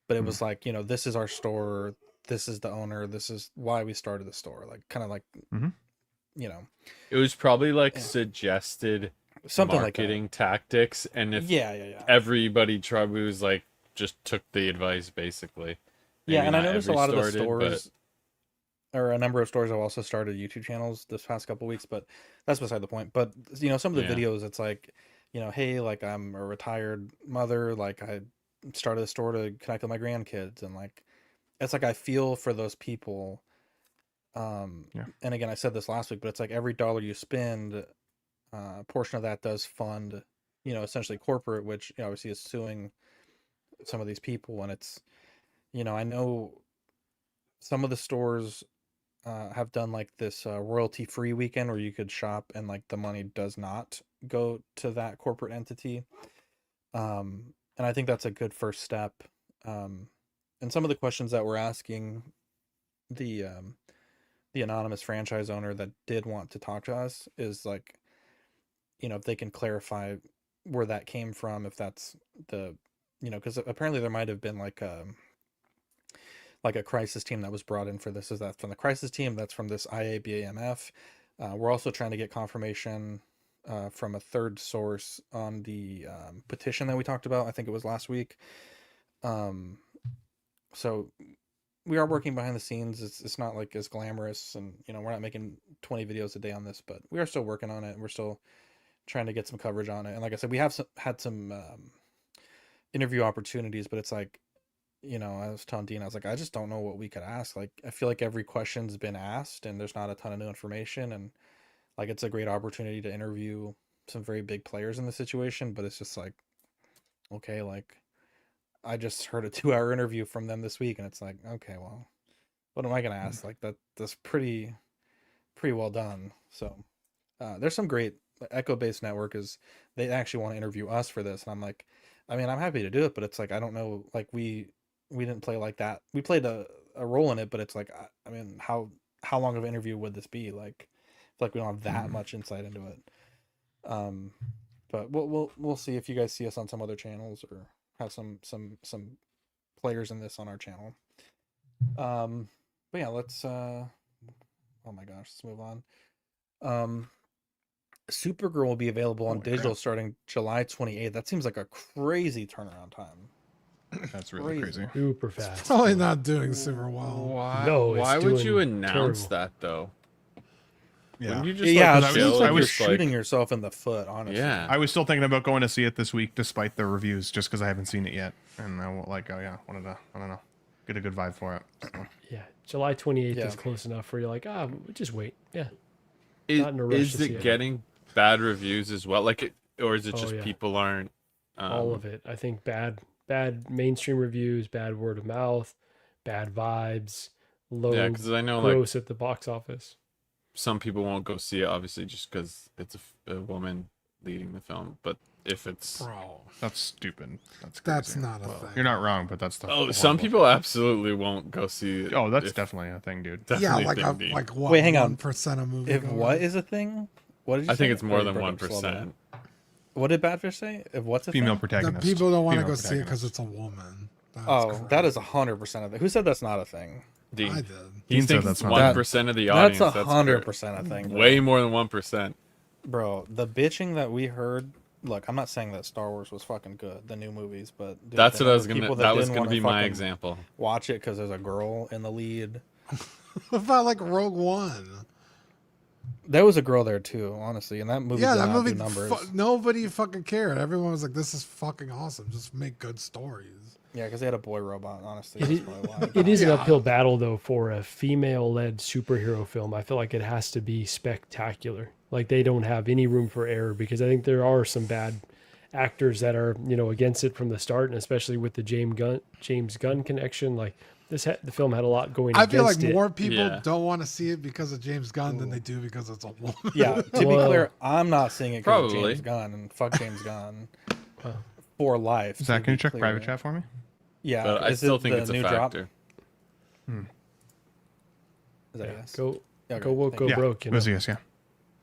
But it was like, you know, this is our store, this is the owner, this is why we started the store, like kind of like, you know, it was probably like suggested something marketing like tactics, and if everybody tried, was like just took the advice basically. Maybe and I noticed a lot of the stores, or a number of stores have also started YouTube channels this past couple weeks, but that's beside the point. But you know, some of the videos, it's like, you know, hey, like I'm a retired mother, like I started the store to connect with my grandkids, and like it's like I feel for those people. And again, I said this last week, but it's like every dollar you spend, a portion of that does fund, you know, essentially corporate, which, you know, obviously is suing some of these people. And it's, you know, I know some of the stores have done like this royalty free weekend where you could shop and like the money does not go to that corporate entity. And I think that's a good first step. And some of the questions that we're asking the anonymous franchise owner that did want to talk to us is like, you know, if they can clarify where that came from, if that's the, you know, because apparently there might have been like a crisis team that was brought in for this. Is that from the crisis team? That's from this IABAMF. We're also trying to get confirmation from a third source on the petition that we talked about. I think it was last week. So we are working behind the scenes. It's not like as glamorous, and you know, we're not making 20 videos a day on this, but we are still working on it. And we're still trying to get some coverage on it. And like I said, we have had some interview opportunities, but it's like, you know, I was telling Dean, I was like, I just don't know what we could ask. Like, I feel like every question's been asked and there's not a ton of new information. And like, it's a great opportunity to interview some very big players in the situation, but it's just like, okay, like I just heard a 2-hour interview from them this week and it's like, okay, well, what am I going to ask? Like that's pretty well done. So there's some great Echo Based Network is they actually want to interview us for this. And I'm like, I mean, I'm happy to do it, but it's like, I don't know, like we didn't play like that. We played a role in it, but it's like, I mean, how long of an interview would this be? Like, I feel like we don't have that much insight into it. But we'll see if you guys see us on some other channels or have some players in this on our channel. But yeah, let's oh my gosh, let's move on. Supergirl will be available on digital starting July 28th. That seems like a crazy turnaround time. That's really crazy. Super fast. It's probably not doing super well. Why would you announce that though? Yeah, you just I was shooting yourself in the foot, honestly. Yeah, I was still thinking about going to see it this week, despite the reviews, just because I haven't seen it yet, and I like, oh yeah, wanted to, I don't know, get a good vibe for it. So. Yeah, July 28th is close enough where you're like, just wait. Yeah. Not in a rush is it getting bad reviews as well? Like, or is it just people aren't? All of it. I think bad mainstream reviews, bad word of mouth, bad vibes, low. Yeah, because I know gross at the box office. Some people won't go see it, obviously, just because it's a woman leading the film. But if it's that's stupid. That's not a thing. You're not wrong, but that's the some people absolutely won't go see it. Oh, that's definitely a thing, dude. Yeah, like what? Wait, hang on. 1% of movie. If what is a thing? What did you say? I think it's more than 1%. What did Badfish say? If what's a female thing? protagonist? The people don't want to go see it because it's a woman. That is 100% of it. Who said that's not a thing? Dean. I did. He thinks that's 1% of the audience. That's 100% a thing. Bro. Way more than 1%. Bro, the bitching that we heard. Look, I'm not saying that Star Wars was fucking good, the new movies, but dude, that's what I was gonna. That was gonna be my example. Watch it because there's a girl in the lead. What about like Rogue One? There was a girl there too, honestly, and that movie. Yeah, did that not movie. do numbers. Nobody fucking cared. Everyone was like, "This is fucking awesome. Just make good stories." Yeah, because they had a boy robot. Honestly, it is an uphill battle though for a female-led superhero film. I feel like it has to be spectacular. Like they don't have any room for error because I think there are some bad actors that are against it from the start, and especially with the James Gunn connection. Like the film had a lot going. I feel against like it. more people don't want to see it because of James Gunn than they do because it's a woman. Yeah, to be clear, I'm not seeing it because of James Gunn, and fuck James Gunn for life. Zach, can you check private chat for me? Yeah, but I still think it's a factor. Is that yes? Go woke, go broke. You know? Yes, yeah.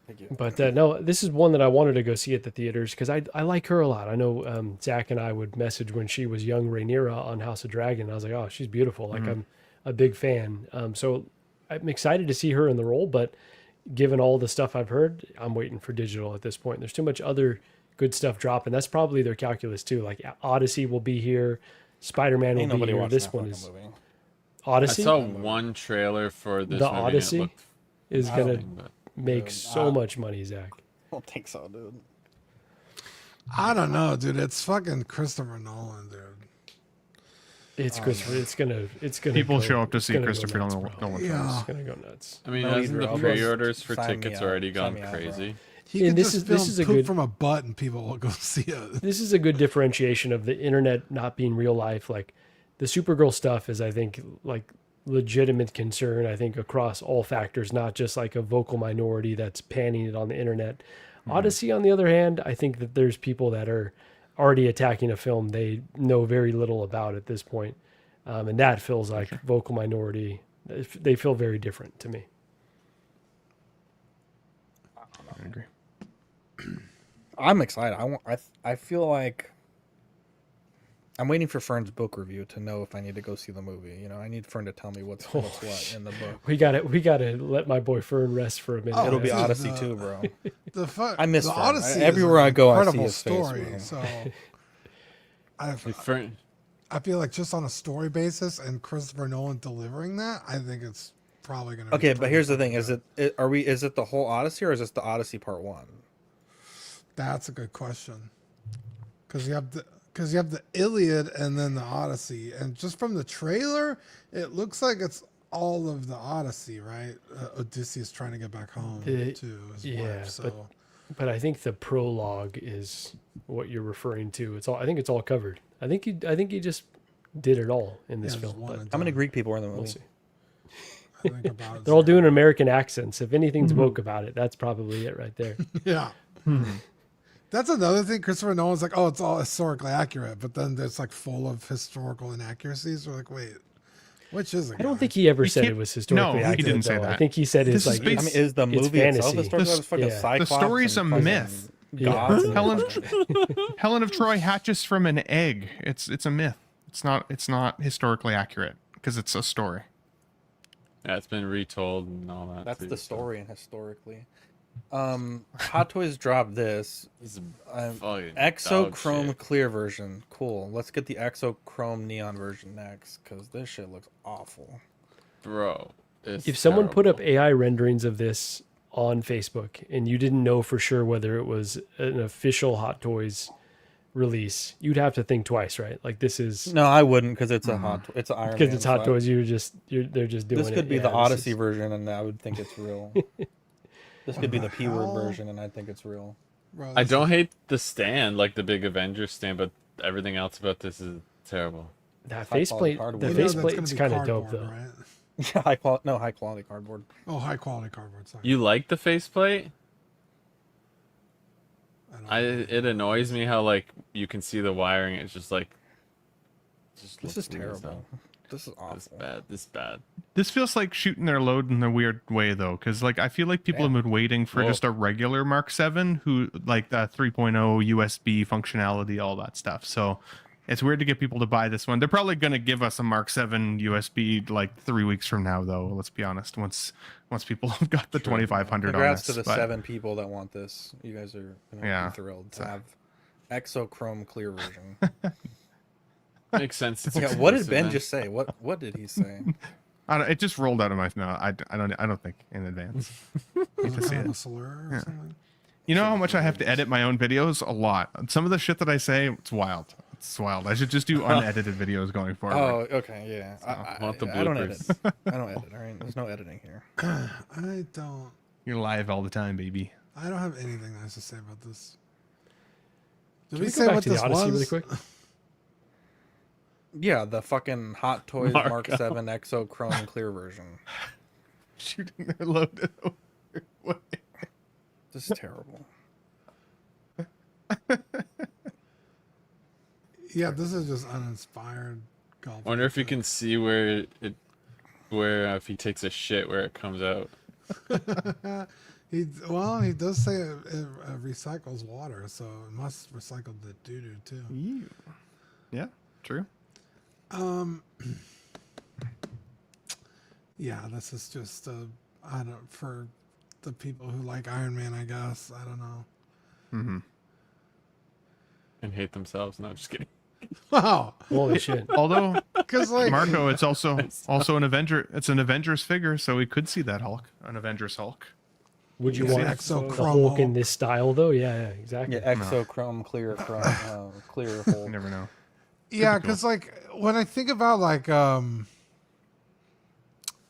Thank you. But no, this is one that I wanted to go see at the theaters because I like her a lot. I know Zach and I would message when she was young Rhaenyra on House of Dragon. I was like, oh, she's beautiful. Like I'm a big fan. So I'm excited to see her in the role. But given all the stuff I've heard, I'm waiting for digital at this point. There's too much other good stuff dropping. That's probably their calculus too. Like Odyssey will be here. Spider-Man will be here. This one is movie. Odyssey. I saw one trailer for this. The movie Odyssey is gonna make Dude, so much money, Zach. I don't think so, dude. I don't know, dude. It's fucking Christopher Nolan, dude. It's Christopher. It's gonna. People go, show up to see Christopher nuts, Nolan. Yeah. It's gonna go nuts. I mean, No, hasn't the I'll pre-orders for sign me tickets up. already gone Sign me up, crazy? He And could this just is a poop good from a butt and people will go see it. This is a good differentiation of the internet not being real life. Like the Supergirl stuff is, I think, like legitimate concern. I think across all factors, not just like a vocal minority that's panning it on the internet. Odyssey, on the other hand, I think that there's people that are already attacking a film they know very little about at this point. And that feels like vocal minority. They feel very different to me. I agree. I'm excited. I feel like I'm waiting for Fern's book review to know if I need to go see the movie. I need Fern to tell me what's what in the book. We gotta let my boy Fern rest for a minute. It'll be Odyssey too, bro. I miss Fern. Odyssey. Everywhere I go, I see incredible his story. face, So I feel like just on a story basis and Christopher Nolan delivering that, I think it's probably gonna. Okay, be but here's the thing: is it the whole Odyssey, or is this the Odyssey Part 1? That's a good question. Because you have the Iliad and then the Odyssey, and just from the trailer, it looks like it's all of the Odyssey, right? Odysseus trying to get back home to his wife. So. But I think the prologue is what you're referring to. It's all. I think it's all covered. I think he just did it all in this film. But how many Greek people are in the movie? We'll see. They're all doing American accents. If anything's woke about it, that's probably it right there. Yeah. That's another thing. Christopher Nolan's like, oh, it's all historically accurate, but then it's like full of historical inaccuracies. We're like, wait, which is it? I don't think he ever said it was historically accurate. He didn't say that. I think he said it's like, I mean, is the movie itself historical? The story's a myth. Helen of Troy hatches from an egg. It's a myth. It's not historically accurate because it's a story. Yeah, it's been retold and all that. That's the story, and historically. Hot Toys dropped this Exochrome clear version. Cool. Let's get the Exochrome neon version next, because this shit looks awful. Bro, if someone put up AI renderings of this on Facebook and you didn't know for sure whether it was an official Hot Toys release, you'd have to think twice, right? Like this is no, I wouldn't, because it's it's an Iron Man. Because it's Hot Toys, they're just doing it. This could be the Odyssey version, and I would think it's real. This could be the P-word version, and I think it's real. Bro, I don't hate the stand, like the big Avengers stand, but everything else about this is terrible. That faceplate, the faceplate's kind of dope, though. Right? Yeah, high quality cardboard. Oh, high quality cardboard. Sorry. You like the faceplate? It annoys me how like you can see the wiring. It's just like, this is terrible. This is awful. This is bad. This feels like shooting their load in a weird way, though, because like I feel like people have been waiting for just a regular Mark 7, who like the 3.0 USB functionality, all that stuff. So it's weird to get people to buy this one. They're probably going to give us a Mark 7 USB like 3 weeks from now, though. Let's be honest. Once people have got the 2500 on Congrats this. to the 7 people that want this. You guys are be thrilled to have Exochrome clear version. Makes sense. Yeah, what did Ben just say? What did he say? It just rolled out of my mouth. I don't think in advance. Is it kind of a slur or something? You know how much I have to edit my own videos? A lot. Some of the shit that I say, it's wild. It's wild. I should just do unedited videos going forward. Oh, okay, yeah. I want the bloopers. I don't edit. I don't edit. All right, there's no editing here. I don't. You're live all the time, baby. I don't have anything nice to say about this. Did Can we we say go back what to the this Odyssey was? really quick? Yeah, the fucking Hot Toys Mark 7 Exochrome clear version. Shooting their load away. This is terrible. Yeah, this is just uninspired golf. I wonder if you can see where if he takes a shit, where it comes out. He does say it recycles water, so it must recycle the doo-doo too. Ew. Yeah, true. Yeah, this is just for the people who like Iron Man, I guess. I don't know. Mm-hmm. And hate themselves. No, just kidding. Wow. Holy shit. Although, because like Marco, it's also an Avenger. It's an Avengers figure, so we could see that Hulk, an Avengers Hulk. Would you Yeah, want Exochrome the Hulk in Hulk. this style, though? Yeah, exactly. Yeah, Exochrome clear from clear hole. You never know. Yeah, because like when I think about like the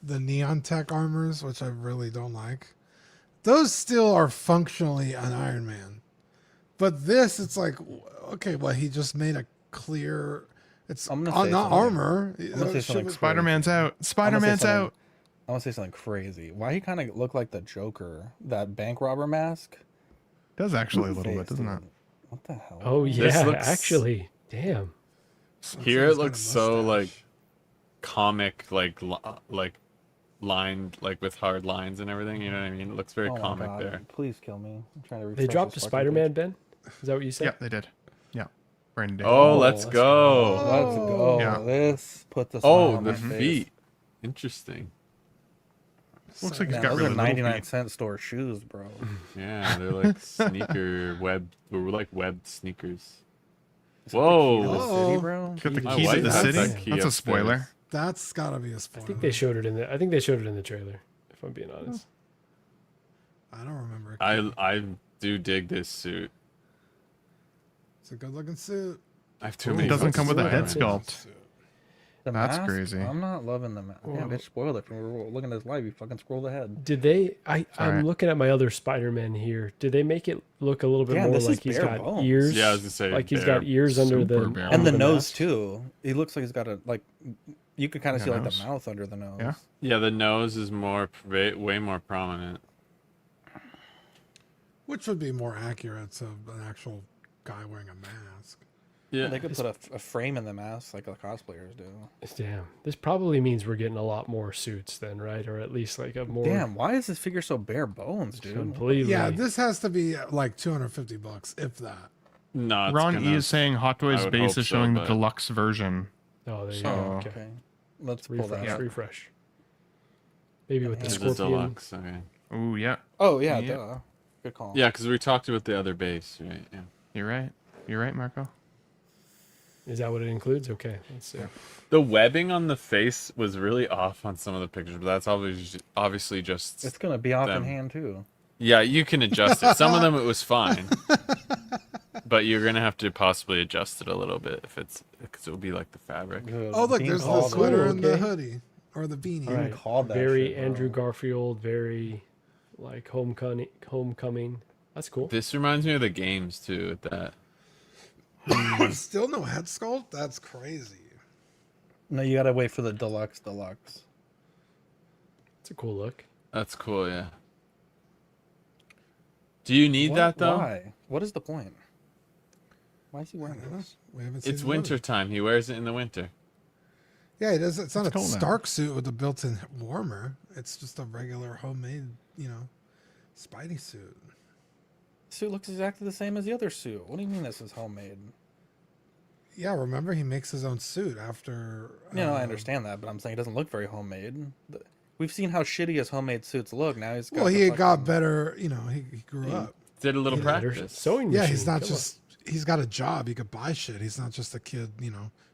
Neon Tech armors, which I really don't like, those still are functionally an Iron Man. But this, it's like, okay, well, he just made a clear. It's I'm gonna not say something. armor. I'm gonna say something. Spider-Man's out. Spider-Man's out. I want to say something crazy. Why he kind of look like the Joker? That bank robber mask. Does actually a little bit, doesn't it? What the hell? Oh This yeah, looks- actually, damn. Here He's it got a looks so mustache. like comic, like lined, like with hard lines and everything. You know what I mean? It looks very Oh my comic God. there. Please kill me. I'm trying to. They refresh dropped a this fucking Spider-Man, page. Ben? Is that what you said? Yeah, they did. Yeah, Brandon did. Oh, let's go. Let's go. Yeah. This put the smile Oh, on the my face. feet. Interesting. Looks like he's Man, got those really are little 99-cent store shoes, bro. Yeah, they're like sneaker webbed sneakers. Is that the key to Whoa. the city, bro? Got the My keys wife to the has city. that key That's a upstairs. spoiler. That's gotta be a I spoiler. think they showed it in the. I think they showed it in the trailer. If I'm being honest. I don't remember. I do dig this suit. It's a good looking suit. I have too many. It doesn't come with a head Spider-Man. sculpt. The That's mask? crazy. I'm not loving the mask. Damn, bitch, spoiled it. When we were looking at this live, you fucking scrolled ahead. Did they? I'm alright. looking at my other Spider-Man here. Did they make it look a little bit Damn, more this like is he's bare got bones. ears? Yeah, I was gonna say like he's bare- got ears under the super bare And under the the nose mask? too. He looks like he's got a you could kind of Yeah, see like nose. the mouth under the nose. Yeah. Yeah, the nose is way more prominent. Which would be more accurate to an actual guy wearing a mask. Yeah, They could put a frame in the mask like the cosplayers do. Damn, this probably means we're getting a lot more suits then, right? Or at least like a more Damn, why is this figure so bare bones, dude? completely. Yeah, this has to be like $250, if that. no. It's Ron gonna, E is saying Hot Toys I would base hope is so, showing but- the deluxe version. Oh, there you So- go. Oh, Okay. okay. Let's pull Refresh, that up. refresh. Maybe with the It's the scorpion. deluxe. Okay. Oh yeah, Oh yeah, Yeah. duh. Good call. Yeah, because we talked about the other base, right? Yeah. you're right. You're right, Marco. Is that what it includes? Okay, let's see. The webbing on the face was really off on some of the pictures, but that's obviously just. It's gonna be off them. in hand too. Yeah, you can adjust it. Some of them it was fine, but you're gonna have to possibly adjust it a little bit because it'll be like the fabric. Good. Oh, look, Being there's the called- sweater Cool, and the okay. hoodie. Or the beanie. All right, called that very shit, bro. Andrew Garfield, very like homecoming. That's cool. This reminds me of the games too. With that, Still no head sculpt? That's crazy. No, you gotta wait for the deluxe. It's a cool look. that's cool. Yeah. Do you need that though? Why? What is the point? Why is he wearing this? We haven't seen It's the hoodie. winter time. He wears it in the winter. Yeah, it is. It's not It's a cold now. Stark suit with a built-in warmer. It's just a regular homemade, Spidey suit. Suit looks exactly the same as the other suit. What do you mean this is homemade? Yeah, remember he makes his own suit after. No, I understand that, but I'm saying it doesn't look very homemade. We've seen how shitty his homemade suits look. Now he's got. Well, the he got fucking- better. He grew up. Did a little Better practice. sewing Yeah, machine. he's not Come just. He's got a job. He could buy shit. He's not just a kid.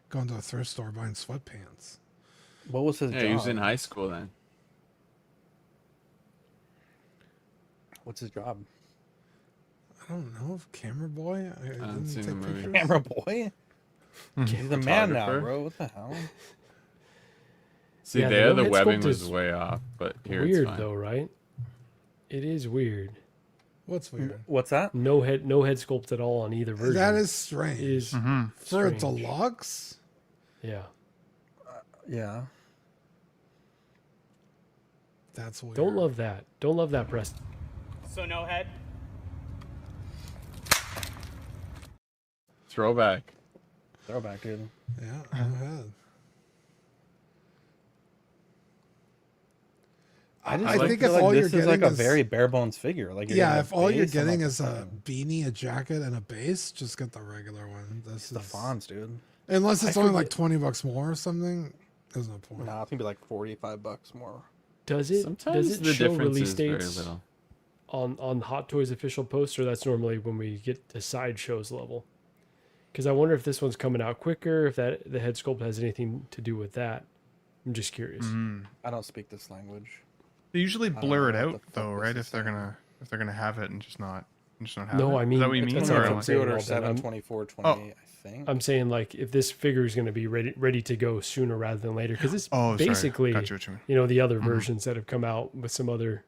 Going to a thrift store buying sweatpants. What was his Yeah, job? he was in high school then. What's his job? I don't know. Camera boy. I haven't didn't seen take the movie. pictures. Camera boy. He's a man now, Photographer? bro. What the hell? See, Yeah, the there the no-head webbing sculpt was is way off, but here weird it's fine. though, right? It is weird. What's weird? What's that? No head sculpt at all on either version. That is strange. It is For a strange. deluxe. Yeah. Yeah. That's weird. Don't love that. Don't love that, Preston. So no head? Throwback. Throwback, dude. Yeah, no head. I think if feel like all you're this getting is like a is very bare bones figure, like you're yeah, getting if a all you're base and, getting like, is a beanie, a jacket, and a base, just get the regular one. This the is fonts, dude. unless it's I only like forget- $20 more or something. There's no point. Nah, it's gonna be like $45 more. Does it Sometimes does it the show difference release is very dates little. on Hot Toys official post, or that's normally when we get to sideshows level? Because I wonder if this one's coming out quicker, if the head sculpt has anything to do with that. I'm just curious. I don't speak this language. They usually I don't blur it know what out the fuck though, this right? is If they're gonna have it and just not have No, it. I Is mean, that what you it's mean? gonna Or have like- to- saying Pre-order all that. 7/24, 28, I think. I'm saying like if this figure is going to be ready to go sooner rather than later, because it's Oh, sorry. basically Gotcha what you mean. the other versions that have come out with some other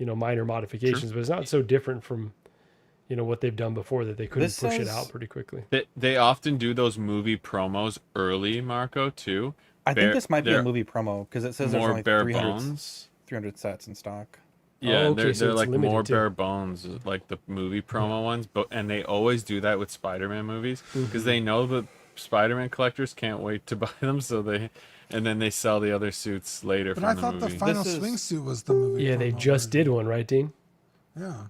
minor modifications, but it's not so different from what they've done before that they couldn't This push it says- out pretty quickly. They often do those movie promos early, Marco, too. I think this might be a They're movie promo because it says there's more only bare 300, bones. 300 sets in stock. Yeah, Oh, okay, so they're it's like limited more too. bare bones, like the movie promo ones. And they always do that with Spider-Man movies because they know that Spider-Man collectors can't wait to buy them, and then they sell the other suits later But from I the thought movie. the final This is- swing suit was the movie. Yeah, they promo just version. did one, right, Dean? Yeah.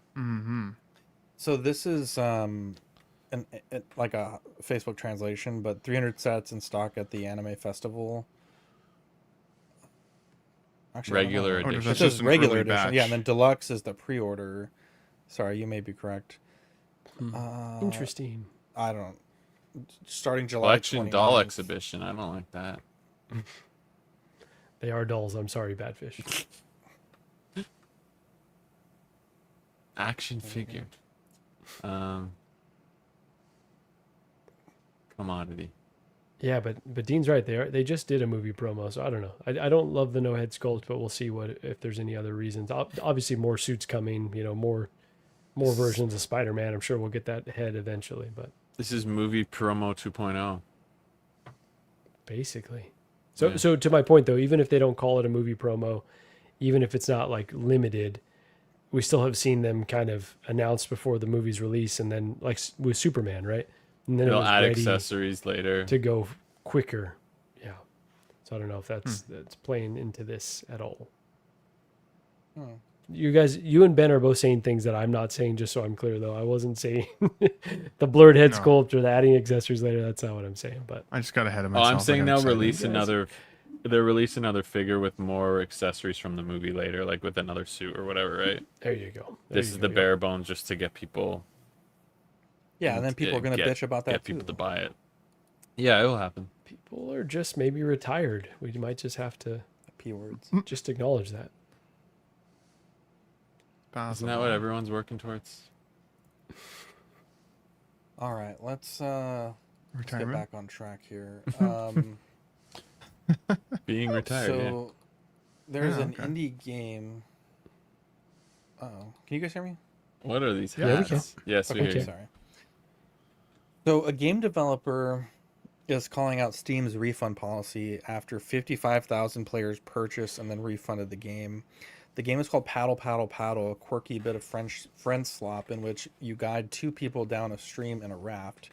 So this is like a Facebook translation, but 300 sets in stock at the anime festival. Actually, I don't know. Regular Oh, edition. that's It just says an regular early edition, yeah, batch. and then deluxe is the pre-order. Sorry, you may be correct. Interesting. I don't. Starting July Collection doll 29th. exhibition. I don't like that. They are dolls. I'm sorry, Badfish. Action figure. commodity. Yeah, but Dean's right. They just did a movie promo, so I don't know. I don't love the no head sculpt, but we'll see if there's any other reasons. Obviously, more suits coming. More versions of Spider-Man. I'm sure we'll get that head eventually, but This is movie promo 2.0. basically. So to my point though, even if they don't call it a movie promo, even if it's not like limited, we still have seen them kind of announced before the movie's release, and then like with Superman, right? And then They'll it was add ready accessories later to go quicker. Yeah. So I don't know if that's playing into this at all. You and Ben are both saying things that I'm not saying, just so I'm clear though. I wasn't saying the blurred head sculpt or the adding accessories later. That's not what I'm saying, but I just got ahead of myself. I'm saying they'll release excited. they'll release another figure with more accessories from the movie later, like with another suit or whatever, right? There you go. This is the bare bones just to get people. Yeah, and then people are going to bitch about that Get people to buy it. Yeah, it will happen. People are just maybe retired. We might just have to P words. just acknowledge that. Isn't that what everyone's working towards? All right, let's get back on track here. Being retired. So there's an indie game. Uh-oh. Can you guys hear me? What are these Yeah, we hats? can. Yes, we Okay. hear you. Sorry. So a game developer is calling out Steam's refund policy after 55,000 players purchased and then refunded the game. The game is called Paddle Paddle Paddle, a quirky bit of friend slop in which you guide two people down a stream in a raft.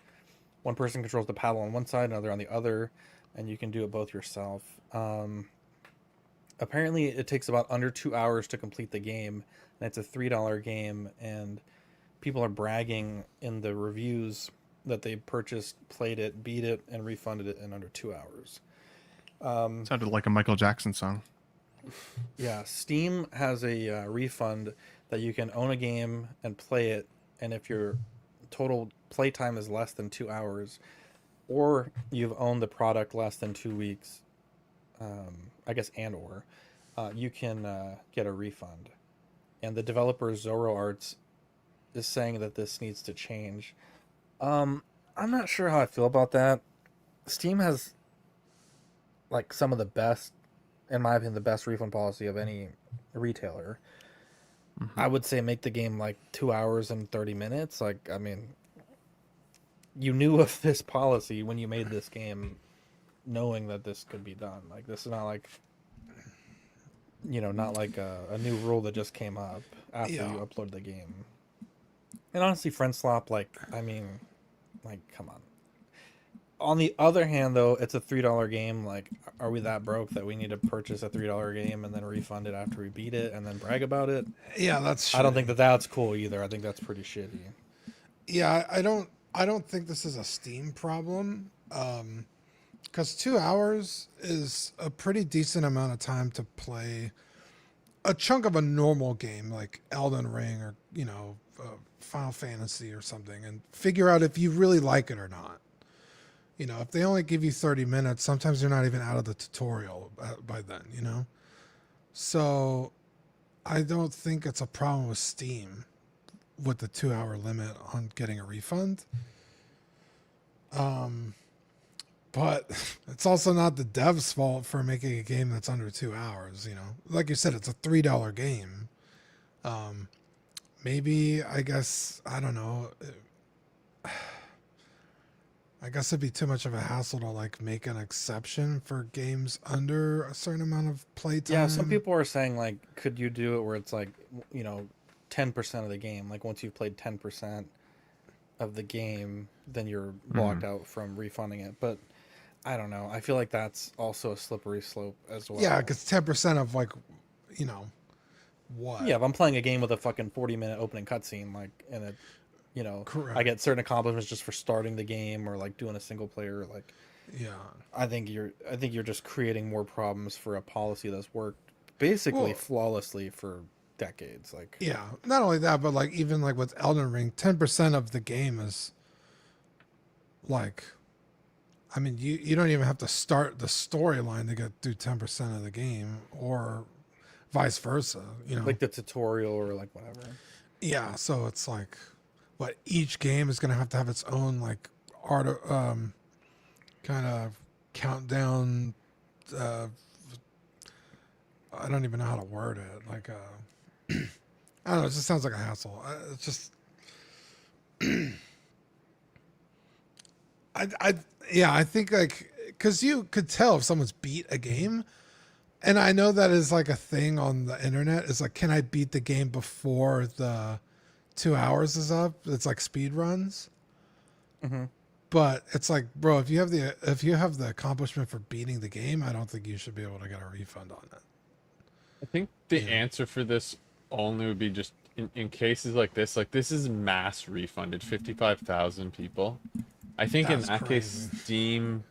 One person controls the paddle on one side, another on the other, and you can do it both yourself. Apparently, it takes about under 2 hours to complete the game, and it's a $3 game, and people are bragging in the reviews that they purchased, played it, beat it, and refunded it in under 2 hours. Sounded like a Michael Jackson song. Yeah, Steam has a refund that you can own a game and play it, and if your total playtime is less than 2 hours, or you've owned the product less than 2 weeks, I guess, you can get a refund. And the developer Zoro Arts is saying that this needs to change. I'm not sure how I feel about that. Steam has like some of the best, in my opinion, the best refund policy of any retailer. I would say make the game like 2 hours and 30 minutes. Like, I mean, you knew of this policy when you made this game, knowing that this could be done. Like, this is not like, not like a new rule that just came up after you upload the game. And honestly, friend slop, like, I mean, like, come on. On the other hand, though, it's a $3 game. Like, are we that broke that we need to purchase a $3 game and then refund it after we beat it and then brag about it? Yeah, that's shitty. I don't think that's cool either. I think that's pretty shitty. Yeah, I don't think this is a Steam problem. Because 2 hours is a pretty decent amount of time to play a chunk of a normal game like Elden Ring or, Final Fantasy or something, and figure out if you really like it or not. If they only give you 30 minutes, sometimes you're not even out of the tutorial by then, So I don't think it's a problem with Steam with the 2 hour limit on getting a refund. But it's also not the dev's fault for making a game that's under 2 hours, Like you said, it's a $3 game. Maybe, I guess, I don't know. I guess it'd be too much of a hassle to like make an exception for games under a certain amount of playtime. Yeah, some people are saying like, could you do it where it's like, 10% of the game? Like once you've played 10% of the game, then you're blocked out from refunding it. But I don't know. I feel like that's also a slippery slope as well. Yeah, because 10% of like, what? Yeah, if I'm playing a game with a fucking 40-minute opening cutscene, like, and it, Correct. I get certain accomplishments just for starting the game or like doing a single player. Like, yeah, I think you're just creating more problems for a policy that's worked basically flawlessly for decades. Like, yeah, not only that, but like even like with Elden Ring, 10% of the game is like, I mean, you don't even have to start the storyline to get through 10% of the game, or vice versa. like the tutorial or like whatever. Yeah, so it's like, what, each game is going to have its own like kind of countdown. I don't even know how to word it. Like, I don't know. It just sounds like a hassle. It's just, yeah, I think like, because you could tell if someone's beat a game, and I know that is like a thing on the internet. Is like, can I beat the game before the 2 hours is up? It's like speed runs. Mm-hmm. But it's like, bro, if you have the accomplishment for beating the game, I don't think you should be able to get a refund on it. I think the answer for this only would be just in cases like this. Like, this is mass refunded, 55,000 people. I think in that case, Steam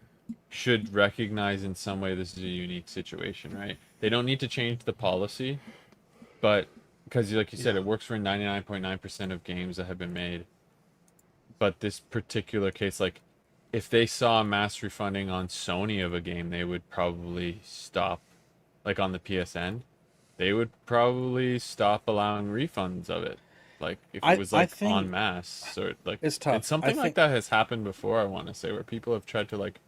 should recognize in some way this is a unique situation, right? They don't need to change the policy, but because, like you said, it works for 99.9% of games that have been made. But this particular case, like, if they saw mass refunding on Sony of a game, they would probably stop, like on the PSN, they would probably stop allowing refunds of it. Like, if it was like en masse, or like, it's tough. And something like that has happened before, I want to say, where people have tried to like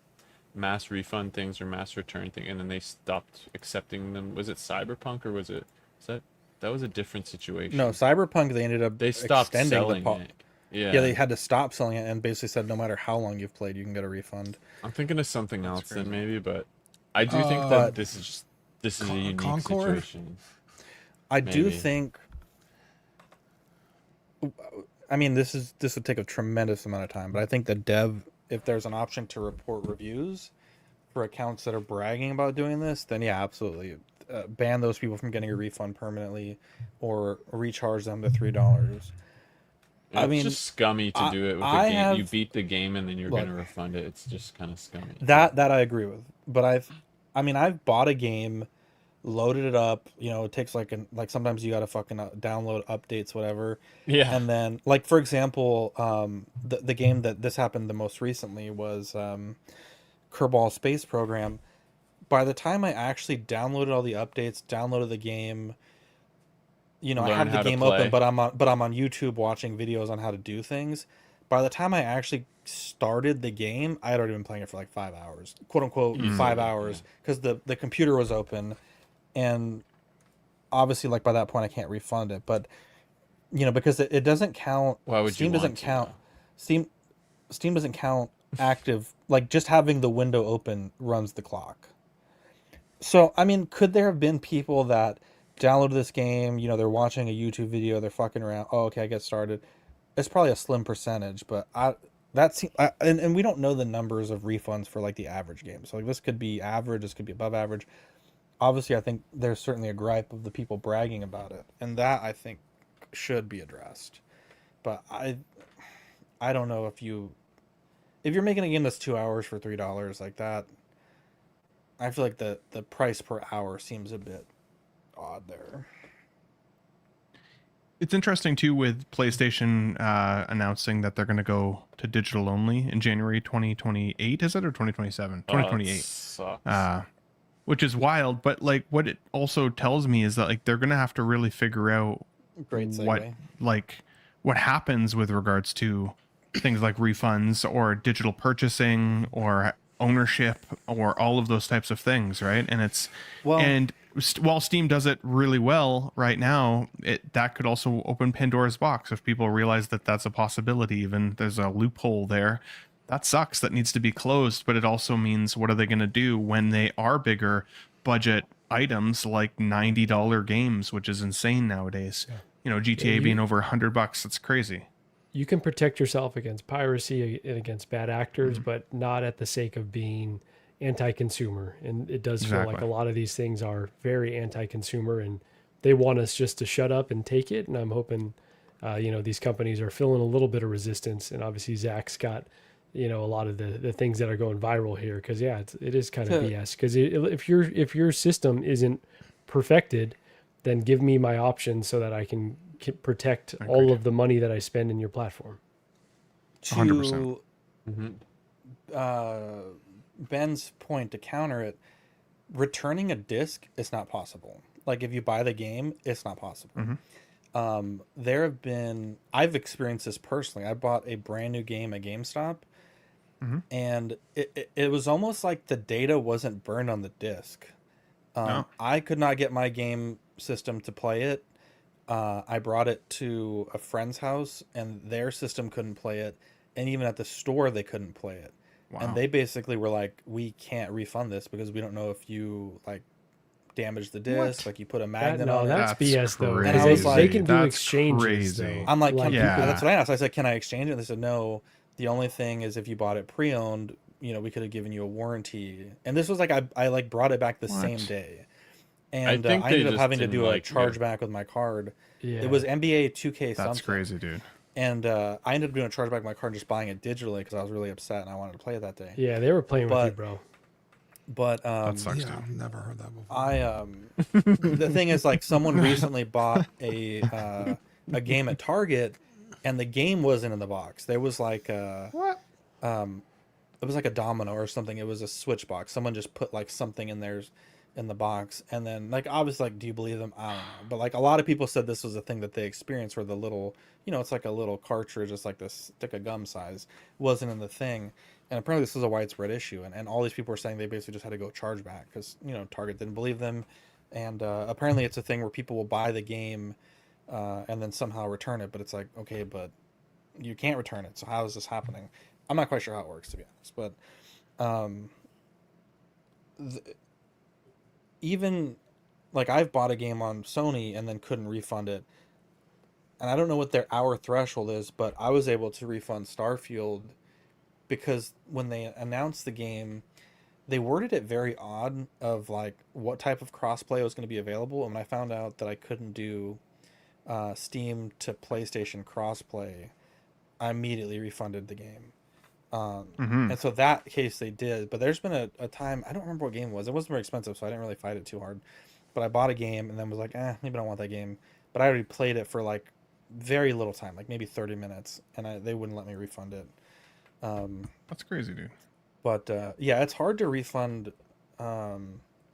mass refund things or mass return things, and then they stopped accepting them. Was it Cyberpunk, or was it that was a different situation? No, Cyberpunk, they ended up stopped extending selling the it. Yeah, they had to stop selling it and basically said no matter how long you've played, you can get a refund. I'm thinking of something else then maybe, but I do think that this is a unique situation. I do think. I mean, this would take a tremendous amount of time, but I think the dev, if there's an option to report reviews for accounts that are bragging about doing this, then yeah, absolutely, ban those people from getting a refund permanently, or recharge them to $3. I mean, it's just scummy to do it with a game. You beat the game and then you're going to refund it. It's just kind of scummy. That I agree with. But I've bought a game, loaded it up. You know, it takes like sometimes you got to fucking download updates, whatever. Yeah. And then, like, for example, the game that this happened the most recently was Kerbal Space Program. By the time I actually downloaded all the updates, downloaded the game, you know, I had the game open, but I'm on YouTube watching videos on how to do things. By the time I actually started the game, I had already been playing it for like 5 hours, quote unquote, 5 hours, because the computer was open, and obviously, like, by that point, I can't refund it. But you know, because it doesn't count. Why would Steam you doesn't count? Steam doesn't count active. Like, just having the window open runs the clock. So I mean, could there have been people that download this game, you know, they're watching a YouTube video, they're fucking around, oh, okay, I get started. It's probably a slim percentage, but and we don't know the numbers of refunds for like the average game. So like, this could be average, this could be above average. Obviously, I think there's certainly a gripe of the people bragging about it, and that I think should be addressed. But I don't know if you're making a game that's 2 hours for $3 like that. I feel like the price per hour seems a bit odd there. It's interesting too with PlayStation announcing that they're going to go to digital only in January 2028. Is it, or 2027? 2028. Sucks. Which is wild, but like what it also tells me is that like they're going to have to really figure out what happens with regards to things like refunds or digital purchasing or ownership or all of those types of things, right? And while Steam does it really well right now, that could also open Pandora's box if people realize that that's a possibility. Even there's a loophole there. That sucks. That needs to be closed. But it also means, what are they going to do when they are bigger budget items like $90 games, which is insane nowadays? Yeah. You know, GTA being over $100, that's crazy. You can protect yourself against piracy and against bad actors, but not at the sake of being anti-consumer. And it does feel like a lot of these things are very anti-consumer, and they want us just to shut up and take it. And I'm hoping, these companies are feeling a little bit of resistance. And obviously Zach's got, a lot of the things that are going viral here. Because it is kind of BS. Because if your system isn't perfected, then give me my options so that I can protect all of the money that I spend in your platform. 100%. Ben's point to counter it, returning a disc is not possible. Like, if you buy the game, it's not possible. I've experienced this personally. I bought a brand new game at GameStop, and it was almost like the data wasn't burned on the disc. I could not get my game system to play it. I brought it to a friend's house, and their system couldn't play it, and even at the store they couldn't play it. Wow. And they basically were like, "We can't refund this because we don't know if you like damaged the disc, like you put a magnet on it." That's BS though. And I was like, they can do that's exchanges. crazy. I'm like, yeah. that's what I asked. I said, "Can I exchange it?" And they said, "No. The only thing is if you bought it pre-owned, you know, we could have given you a warranty." And this was like I like brought it back the same day. And I ended up having to do a chargeback with my card. Yeah. It was NBA 2K something. That's crazy, dude. And I ended up doing a chargeback with my card and just buying it digitally because I was really upset and I wanted to play it that day. Yeah, they were playing with you, bro. But that sucks, yeah, I've never heard that before. the thing is, like, someone recently bought a game at Target, and the game wasn't in the box. There was like what? It was like a domino or something. It was a Switch box. Someone just put like something in theirs in the box, and then like obviously, like, do you believe them? I don't know. But like a lot of people said this was a thing that they experienced where the little, you know, it's like a little cartridge, it's like this stick of gum size, wasn't in the thing. And apparently this is a widespread issue, and all these people were saying they basically just had to go charge back because, you know, Target didn't believe them. And apparently it's a thing where people will buy the game and then somehow return it, but it's like, okay, but you can't return it, so how is this happening? I'm not quite sure how it works, to be honest. But even like I've bought a game on Sony and then couldn't refund it, and I don't know what their hour threshold is, but I was able to refund Starfield because when they announced the game, they worded it very odd of like what type of crossplay was going to be available. And when I found out that I couldn't do Steam to PlayStation crossplay, I immediately refunded the game. And so that case they did, but there's been a time, I don't remember what game it was. It wasn't very expensive, so I didn't really fight it too hard. But I bought a game and then was like, maybe I don't want that game. But I already played it for like very little time, like maybe 30 minutes, and they wouldn't let me refund it. That's crazy, dude. But yeah, it's hard to refund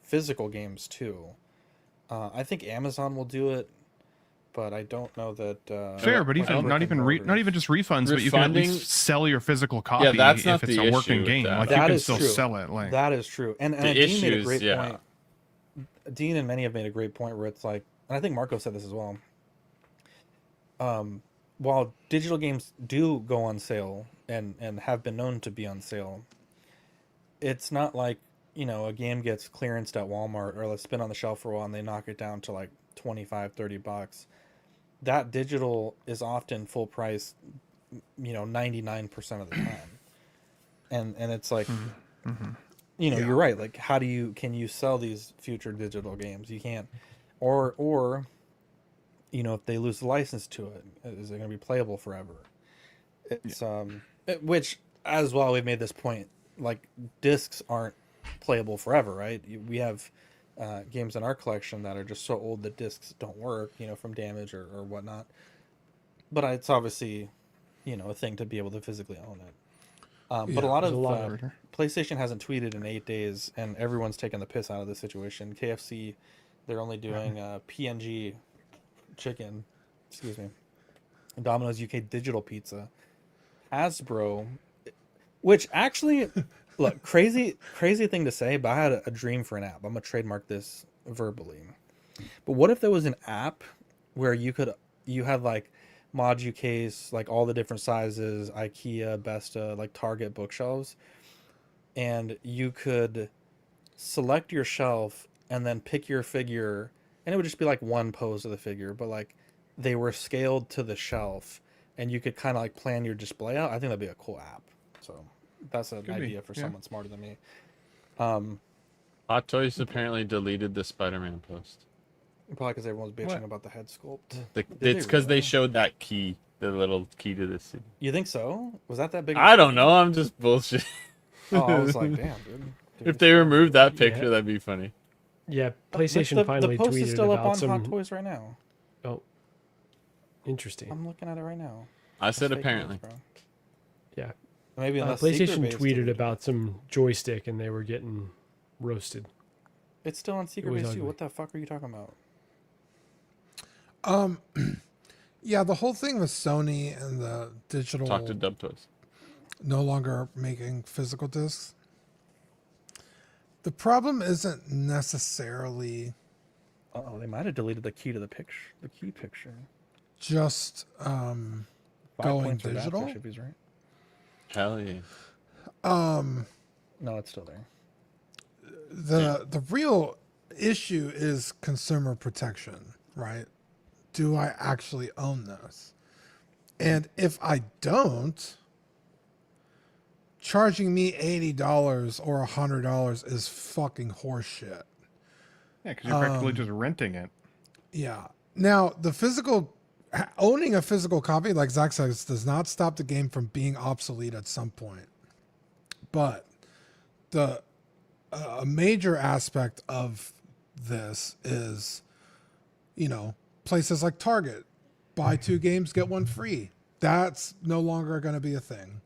physical games too. I think Amazon will do it, but I don't know that. Fair, but even not even just refunds, but you can at least sell your physical copy. Yeah, that's if not it's the a working issue game. with that. Like that you can is still true. sell it. Like that is true, and the Dean made a great yeah. point. Dean and many have made a great point where it's like, and I think Marco said this as well. While digital games do go on sale and have been known to be on sale, it's not like, you know, a game gets clearanced at Walmart or it's been on the shelf for a while and they knock it down to like $25-$30. That digital is often full price, you know, 99% of the time. And it's like, you know, you're right. Like, can you sell these future digital games? You can't. Or, you know, if they lose the license to it, is it going to be playable forever? It's, which as well, we've made this point, like discs aren't playable forever, right? We have games in our collection that are just so old that discs don't work, you know, from damage or whatnot. But it's obviously, you know, a thing to be able to physically own it. But a lot of PlayStation hasn't tweeted in 8 days, and everyone's taking the piss out of the situation. KFC, they're only doing PNG chicken, excuse me. Domino's UK digital pizza. Hasbro, which actually, look, crazy thing to say, but I had a dream for an app. I'm gonna trademark this verbally. But what if there was an app where you had like Mod UK's, like all the different sizes, IKEA, Besta, like Target bookshelves, and you could select your shelf and then pick your figure, and it would just be like one pose of the figure, but like they were scaled to the shelf, and you could kind of like plan your display out. I think that'd be a cool app. So that's an idea for someone smarter than me. Hot Toys apparently deleted the Spider-Man post. Probably because everyone's bitching about the head sculpt. It's because they showed that key, the little key to the city. You think so? Was that big? I don't know. I'm just bullshit. Oh, I was like, damn, dude. If they removed that picture, that'd be funny. Yeah, PlayStation finally tweeted about the post is still up on some... Hot Toys right now. Oh, interesting. I'm looking at it right now. I said apparently. News, yeah. Maybe PlayStation tweeted about some joystick and they were getting roasted. It's still on secret base too. What the fuck are you talking about? Yeah, the whole thing with Sony and the digital. Talk to Dub Toys. no longer making physical discs. The problem isn't necessarily Oh, they might have deleted the key to the picture. The key picture. just 5 going points for digital. Batfish if he's right. Hell yeah. No, it's still there. The real issue is consumer protection, right? Do I actually own this? And if I don't, charging me $80 or $100 is fucking horseshit. Yeah, because you're practically just renting it. Yeah. Now, owning a physical copy, like Zach says, does not stop the game from being obsolete at some point. But a major aspect of this is, places like Target, buy 2 games, get 1 free. That's no longer going to be a thing.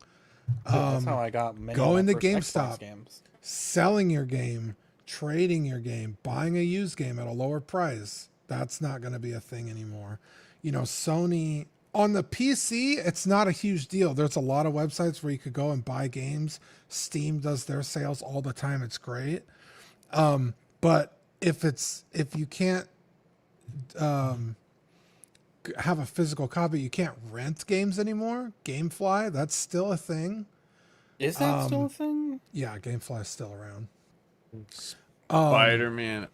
That's how I got many Going to of my first Xbox GameStop, games. selling your game, trading your game, buying a used game at a lower price. That's not going to be a thing anymore. Sony on the PC, it's not a huge deal. There's a lot of websites where you could go and buy games. Steam does their sales all the time. It's great. But if you can't have a physical copy, you can't rent games anymore. GameFly, that's still a thing. Is that still a thing? Yeah, GameFly is still around. Spider-Man.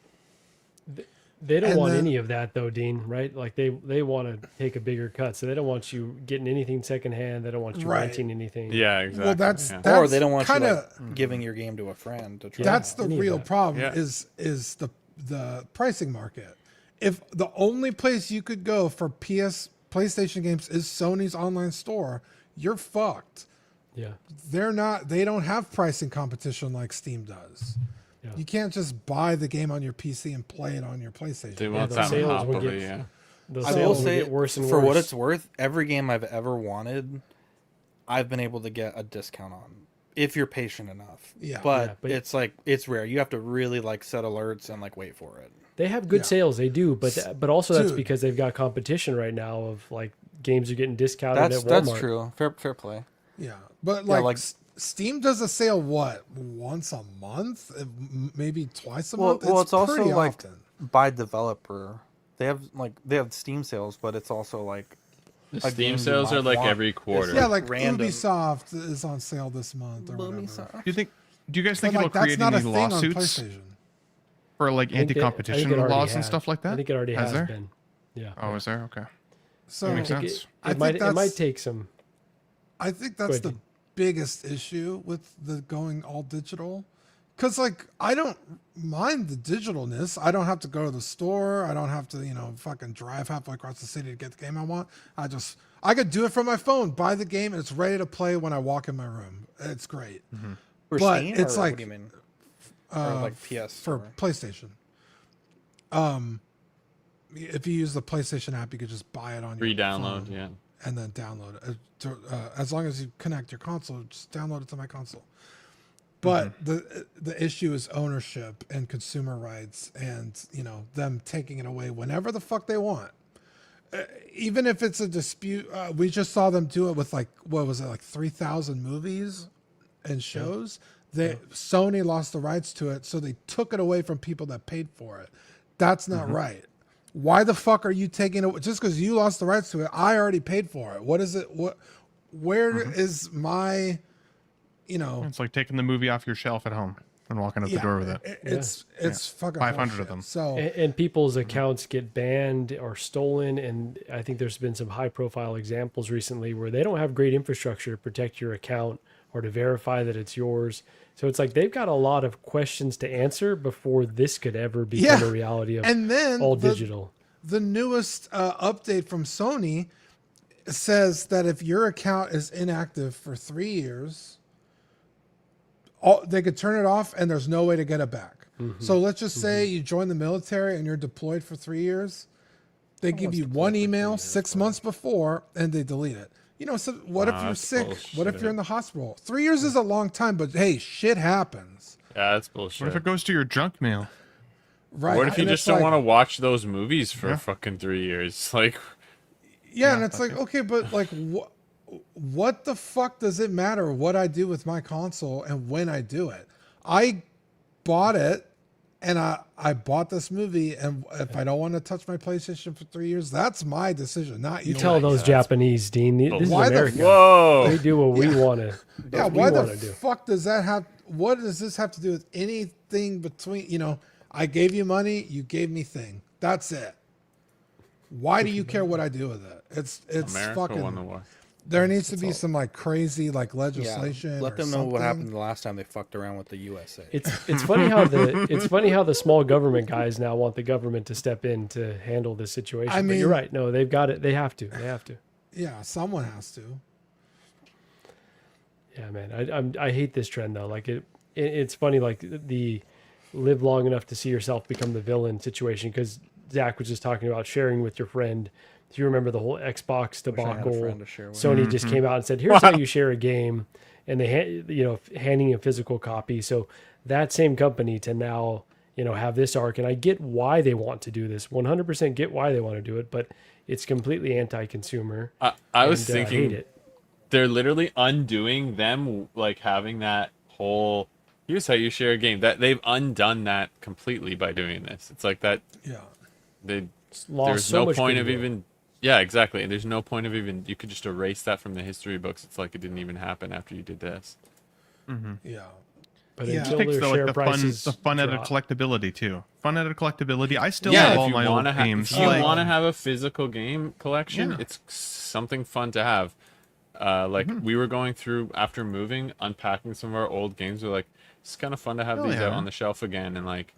They don't And want then- any of that though, Dean, right? Like they want to take a bigger cut. So they don't want you getting anything secondhand. They don't want you Right. renting anything. Yeah, exactly. Well, that's Or they don't want kinda, you giving your game to a friend to try. That's the any of real that. problem Yeah. is the pricing market. If the only place you could go for PlayStation games is Sony's online store, you're fucked. Yeah. They don't have pricing competition like Steam does. Yeah. You can't just buy the game on your PC and play it on your PlayStation. They Yeah, want those that sales will monopoly, get- yeah. The I will sales will say, get worse and for worse. what it's worth, every game I've ever wanted, I've been able to get a discount on if you're patient enough. Yeah. But, Yeah, but- it's rare. You have to really set alerts and wait for it. They have good Yeah. sales, they do, but also that's Dude. because they've got competition right now of games are getting discounted at Walmart. That's true. Fair play. Yeah, but Yeah, Steam does a sale once a month, maybe twice a month. Well, it's also pretty often. by developer. They have Steam sales, but it's also The a game Steam you sales might are like want. every quarter. Yeah, like random. Ubisoft is on sale this month or whatever. Do you guys think But, it'll that's create not a any thing on lawsuits PlayStation. for I think anti-competition it already laws and has. stuff like that? I think it already has there? been. Yeah. Oh, is there? Okay. So That makes I think sense. I It might think it might take some. I think that's ahead, the Dean. biggest issue with the going all digital. Because I don't mind the digitalness. I don't have to go to the store. I don't have to, fucking drive halfway across the city to get the game I want. I could do it from my phone, buy the game, and it's ready to play when I walk in my room. It's great. For But Steam, it's or like, what do you mean? Or PS for or- PlayStation. If you use the PlayStation app, you could just buy it on your Re-download, phone yeah. and then download it. As long as you connect your console, just download it to my console. But the issue is ownership and consumer rights, and them taking it away whenever the fuck they want. Even if it's a dispute, we just saw them do it with 3,000 movies and shows. Sony lost the rights to it, so they took it away from people that paid for it. That's not right. Why the fuck are you taking it? Just because you lost the rights to it, I already paid for it. What is it? Where is my, It's like taking the movie off your shelf at home and walking out the door with it. It's fucking 500 of horseshit. them. So And people's accounts get banned or stolen, and I think there's been some high-profile examples recently where they don't have great infrastructure to protect your account or to verify that it's yours. So it's they've got a lot of questions to answer before this could ever become a reality of and then all digital. The newest update from Sony says that if your account is inactive for 3 years, they could turn it off and there's no way to get it back. So let's just say you join the military and you're deployed for 3 years. They give you one email 6 months before and they delete it. So what if you're that's sick? What if bullshit. you're in the hospital? 3 years is a long time, but hey, shit happens. Yeah, that's bullshit. What if it goes to your junk mail? Right. What if you And just it's don't want to watch those movies for fucking 3 years? Yeah, and it's okay, but what the fuck does it matter what I do with my console and when I do it? I bought it and I bought this movie, and if I don't want to touch my PlayStation for 3 years, that's my decision, not You yours. tell those Japanese, Dean. This is Why America. Whoa. They do what we want to. Yeah, why the fuck does that have? What does this have to do with anything between? You know, I gave you money, you gave me thing. That's it. Why do you care what I do with it? It's America fucking. won the war. There needs to be some like crazy like legislation. Let or them know what something. happened the last time they fucked around with the USA. It's funny how the small government guys now want the government to step in to handle this situation. I But mean- you're right. No, they've got it. They have to. They have to. Yeah, someone has to. Yeah, man. I hate this trend though. Like it's funny. Like the live long enough to see yourself become the villain situation. Because Zach was just talking about sharing with your friend. Do you remember the whole Xbox Wish I had a debacle? friend to share with. Sony just came out and said, "Here's how you share a game," and they handing a physical copy. So that same company to now have this arc, and I get why they want to do this. 100% get why they want to do it, but it's completely anti-consumer. I was and, thinking hate it. they're literally undoing them, like having that whole here's how you share a game. That they've undone that completely by doing this. It's like that. Yeah. Lost There's so no much point of goodwill. even. Yeah, exactly. And there's no point of even. You could just erase that from the history books. It's like it didn't even happen after you did this. Yeah. But It until takes their share the prices fun out of drop- collectability too. Fun out of collectability. I still Yeah, have if all you my old want to games. if you Like, want to have a physical game collection, Yeah. it's something fun to have. We were going through after moving, unpacking some of our old games. We're like, it's kind of fun to have Hell these yeah. out on the shelf again, and like.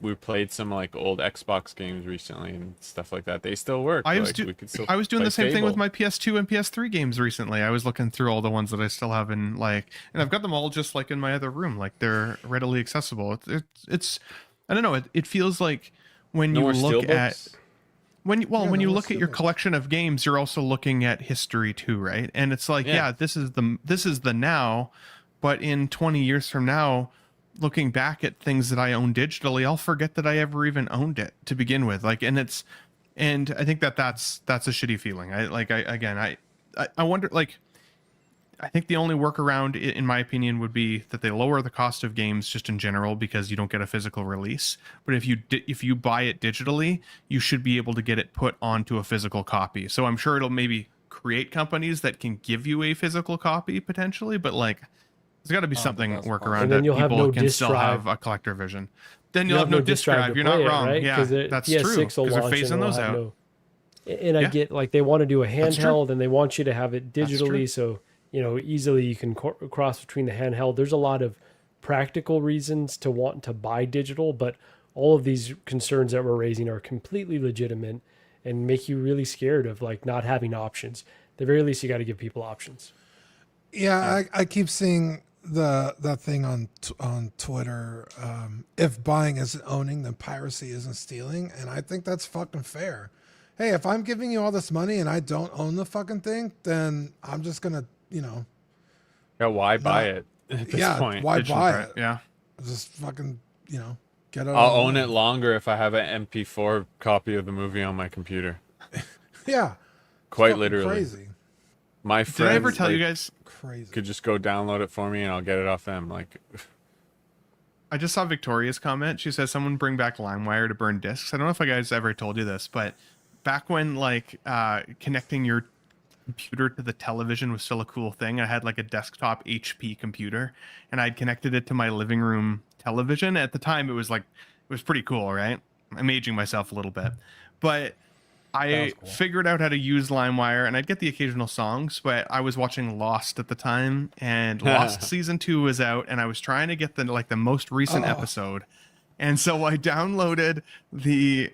We played some like old Xbox games recently and stuff like that. They still work. I was, like, we could still I was doing play the same thing with Fable. my PS2 and PS3 games recently. I was looking through all the ones that I still have in like, and I've got them all just like in my other room. Like they're readily accessible. It's I don't know. It feels like when No you more look at steelbooks? when no you more look at your steelbooks. collection of games, you're also looking at history too, right? And it's like, Yeah. this is the now, but in 20 years from now, looking back at things that I own digitally, I'll forget that I ever even owned it to begin with. Like, and I think that's a shitty feeling. I wonder, like, I think the only workaround, in my opinion, would be that they lower the cost of games just in general because you don't get a physical release. But if you buy it digitally, you should be able to get it put onto a physical copy. So I'm sure it'll maybe create companies that can give you a physical copy potentially, but like, there's got to be something that's workaround And then that you'll have people no can disc still drive. have a collector vision. Then you'll have no disc drive. to You're not play it, wrong. right? Yeah, 'Cause the that's PS6 true. will Because they're launch and phasing it'll those have out. And I Yeah. get like they want to do a That's true. handheld and they want you to have it That's true. digitally, so easily you can cross between the handheld. There's a lot of practical reasons to want to buy digital, but all of these concerns that we're raising are completely legitimate and make you really scared of like not having options. At the very least, you got to give people options. Yeah, I keep seeing that thing on Twitter. If buying isn't owning, then piracy isn't stealing, and I think that's fucking fair. Hey, if I'm giving you all this money and I don't own the fucking thing, then I'm just gonna, Yeah, why buy it at this point? why Digital buy drive, it? Yeah. Just fucking, get it. I'll all own the it longer if I have an MP4 copy of the movie on my computer. way. Yeah, Quite fucking literally. crazy, My Did friends I ever tell you guys? crazy. could just go download it for me and I'll get it off them. Like, I just saw Victoria's comment. She says someone bring back LimeWire to burn discs. I don't know if I guys ever told you this, but back when like connecting your computer to the television was still a cool thing. I had like a desktop HP computer and I'd connected it to my living room television. At the time it was pretty cool, right? I'm aging myself a little bit. But I figured out how to use LimeWire and I'd get the occasional songs, but I was watching Lost at the time and Lost season 2 was out and I was trying to get the most recent episode. And so I downloaded the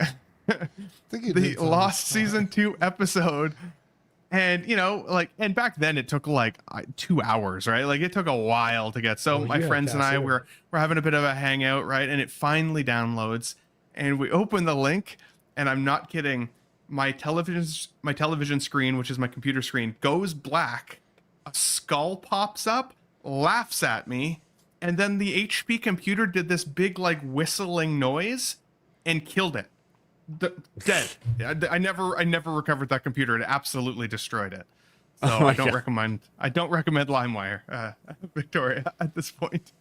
the Lost season 2 episode. And and back then it took like 2 hours, right? Like it took a while to get. So my friends and I were having a bit of a hangout, right? And it finally downloads and we open the link and I'm not kidding. My television screen, which is my computer screen, goes black. A skull pops up, laughs at me, and then the HP computer did this big like whistling noise and killed it. Dead. I never recovered that computer. It absolutely destroyed it. So Oh my I don't God. recommend. I don't recommend LimeWire, Victoria, at this point.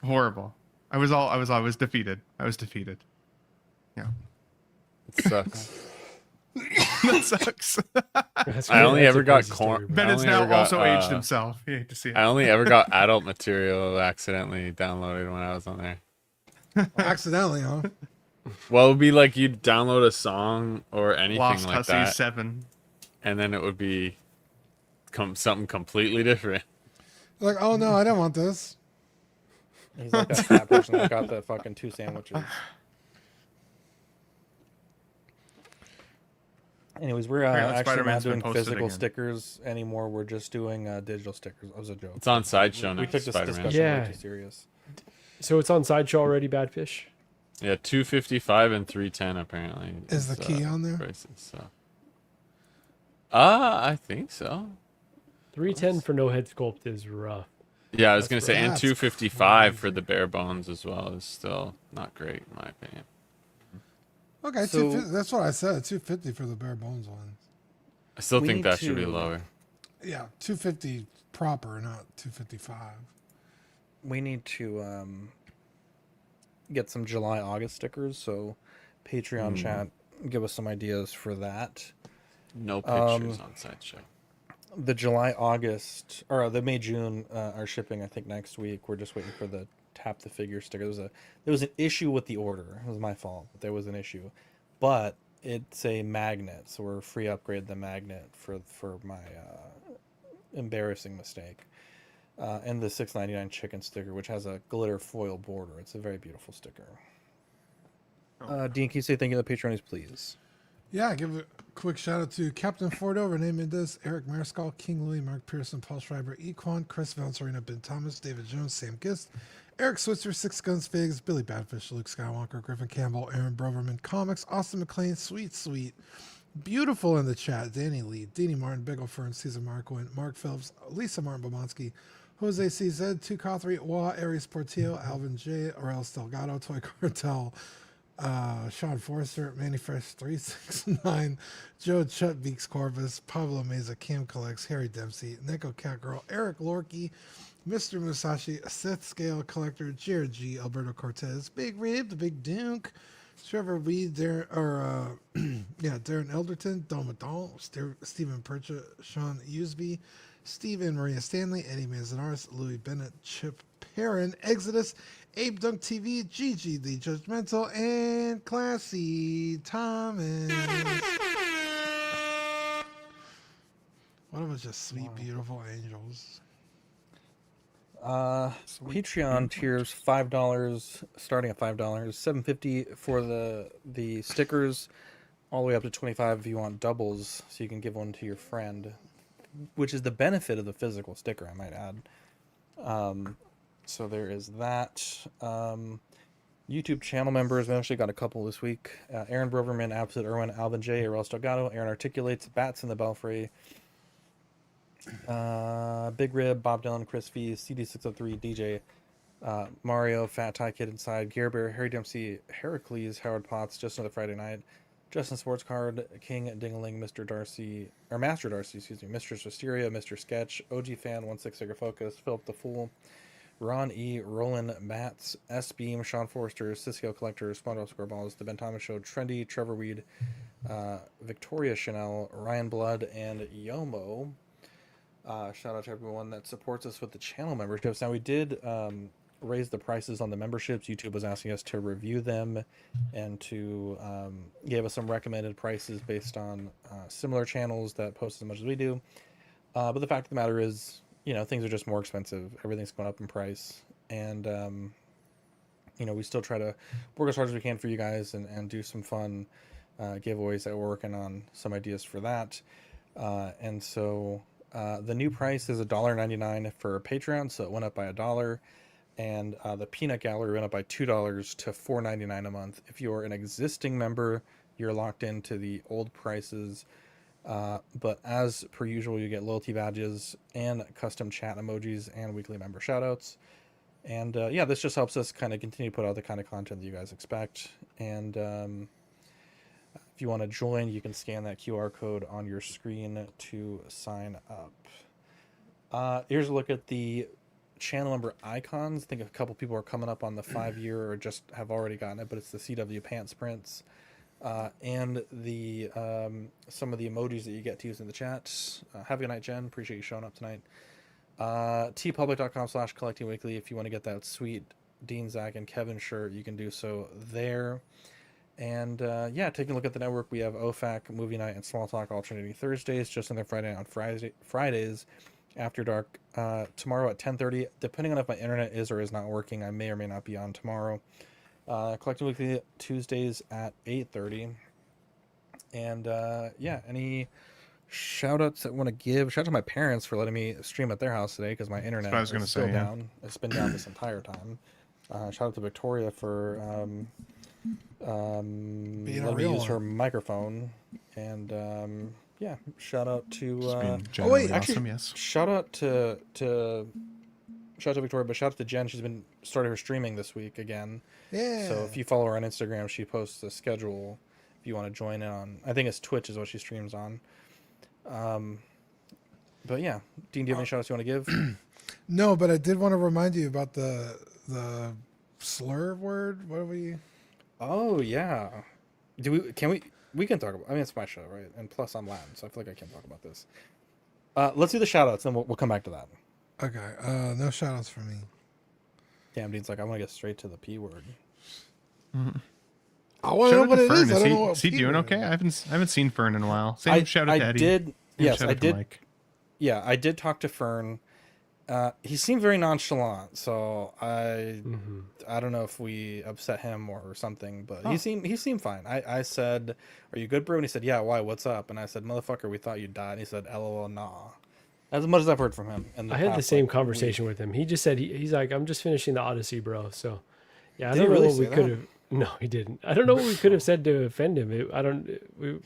Horrible. I was defeated. I was defeated. Yeah. It sucks. That sucks. I only ever got corn. Ben has now also aged himself. You hate to see it. I only ever got adult material accidentally downloaded when I was on there. Accidentally, huh? Well, it would be like you'd download a song or anything Lost like Hussy that, 7. and then it would be something completely different. Like, oh no, I don't want this. He's like that fat person that got the fucking 2 sandwiches. Anyways, we're Apparently actually not Spider-Man's been doing posted physical again. stickers anymore. We're just doing digital stickers. That was a joke. It's on Sideshow We now. took this Spider-Man. discussion Yeah. way too serious. So it's on Sideshow already, Badfish? Yeah, 255 and 310 apparently. Is the key on there? Prices, so. I think so. 310 for no head sculpt is rough. Yeah, I was gonna say, and That's 255 for the bare bones as well is still not great in my opinion. Okay, So- 250, that's what I said. 250 for the bare bones one. I still We think need that should be to- lower. Yeah, 250 proper, not 255. We need to get some July August stickers. So Patreon chat, give us some ideas for that. No pictures on Sideshow. The July August or the May June are shipping. I think next week. We're just waiting for the tap the figure sticker. There was an issue with the order. It was my fault. But there was an issue, but it's a magnet, so we're free upgrade the magnet for my embarrassing mistake. And the $6.99 chicken sticker, which has a glitter foil border. It's a very beautiful sticker. Dean, can you say thank you to the Patreonies, please? Yeah, give a quick shout out to Captain Fordo, Renee Mendez, Eric Mariscal, King Louie, Mark Pearson, Paul Schreiber, Equan, Chris Valencerina, Ben Thomas, David Jones, Sam Gist, Eric Switzer, Six Guns Figs, Billy Badfish, Luke Skywalker, Griffin Campbell, Aaron Broverman, Comics, Austin McLean, Sweet, Beautiful in the chat, Danny Lee, Deanie Martin, Biggle Fern, Caesar Marquin, Mark Phillips, Lisa Martin Bomansky, Jose CZ, Two Cothry, Wa, Aries Portillo, Alvin J, Aurel Delgado, Toy Cartel, Sean Forster, Manny Fresh 369, Joe Chut Beeks Corvus, Pablo Meza, Cam Collects, Harry Dempsey, Neko Catgirl, Eric Lorky, Mr. Musashi, Seth Scale Collector, Jared G, Alberto Cortez, Big Rib, the Big Duke, Trevor Weed, Darren Elderton, Domadon, Stephen Percha, Sean Usby, Stephen Maria Stanley, Eddie Manzanares, Louis Bennett, Chip Perrin, Exodus, Abe Dunk TV, Gigi the Judgmental, and Classy Thomas. What a bunch of sweet, beautiful angels. Patreon tiers $5, starting at $5, $7.50 for the stickers, all the way up to $25 if you want doubles, so you can give one to your friend, which is the benefit of the physical sticker, I might add. So there is that. YouTube channel members, we actually got a couple this week. Aaron Broverman, Absolute Irwin, Alvin J, Aurel Delgado, Aaron Articulates, Bats in the Belfry, Big Rib, Bob Dylan, Chris V, CD603, DJ, Mario, Fat Tie Kid Inside, Gear Bear, Harry Dempsey, Heracles, Howard Potts, Just Another Friday Night, Justin Sports Card, King Dingaling, Mr. Darcy, or Master Darcy, excuse me, Mistress Wisteria, Mr. Sketch, OG Fan, 16 Figure Focus, Philip the Fool, Ron E, Roland Bats, S Beam, Sean Forster, Cisco Collector, Spondro Scoreballs, The Ben Thomas Show, Trendy, Trevor Weed, Victoria Chanel, Ryan Blood, and Yomo. Shout out to everyone that supports us with the channel memberships. Now, we did raise the prices on the memberships. YouTube was asking us to review them and to give us some recommended prices based on similar channels that post as much as we do. But the fact of the matter is, things are just more expensive. Everything's going up in price. And, we still try to work as hard as we can for you guys and do some fun giveaways that we're working on some ideas for that. And so the new price is $1.99 for Patreon, so it went up by $1. And the Peanut Gallery went up by $2 to $4.99 a month. If you're an existing member, you're locked into the old prices. But as per usual, you get loyalty badges and custom chat emojis and weekly member shoutouts. And this just helps us kind of continue to put out the kind of content that you guys expect. And if If you want to join, you can scan that QR code on your screen to sign up. Here's a look at the channel member icons. I think a couple people are coming up on the 5-year or just have already gotten it, but it's the CW Pants prints. And the some of the emojis that you get to use in the chat. Have a good night, Jen. Appreciate you showing up tonight. tpublic.com/collectingweekly. If you want to get that sweet Dean, Zach, and Kevin shirt, you can do so there. And yeah, taking a look at the network, we have OFAC, Movie Night, and Small Talk alternating Thursdays, just on their Friday on Fridays after dark. Tomorrow at 10:30, depending on if my internet is or is not working, I may or may not be on tomorrow. Collecting Weekly Tuesdays at 8:30. And yeah, any shout outs that want to give? Shout out to my parents for letting me stream at their house today because my internet is still down. It's been down this entire time. Shout out to Victoria for letting me use her microphone. And yeah, shout out to awesome, yes. Shout out to Victoria, but shout out to Jen. She's been started her streaming this week again. Yeah. So if you follow her on Instagram, she posts a schedule if you want to join in on. I think it's Twitch is what she streams on. But yeah, Dean, do you have any shout outs you want to give? No, but I did want to remind you about the slur word. What are we? Oh yeah. We can talk about. I mean, it's my show, right? And plus, I'm Latin, so I feel like I can talk about this. Let's do the shout outs, and we'll come back to that. Okay. No shout outs for me. Damn, Dean's like, I want to get straight to the P word. Mm-hmm. I want to know what it is. I don't know what is he doing okay? I haven't seen Fern in a while. Shout out to Eddie. I did. Mike. Yeah, I did talk to Fern. He seemed very nonchalant, so I don't know if we upset him or something, but he seemed fine. I said, "Are you good, bro?" And he said, "Yeah, why? What's up?" And I said, "Motherfucker, we thought you died." And he said, "LOL, nah." As much as I've heard from him. And I had the same conversation with him. He just said he's like, "I'm just finishing the Odyssey, bro." So yeah, I don't know what we could have. No, he didn't. I don't know what we could have said to offend him.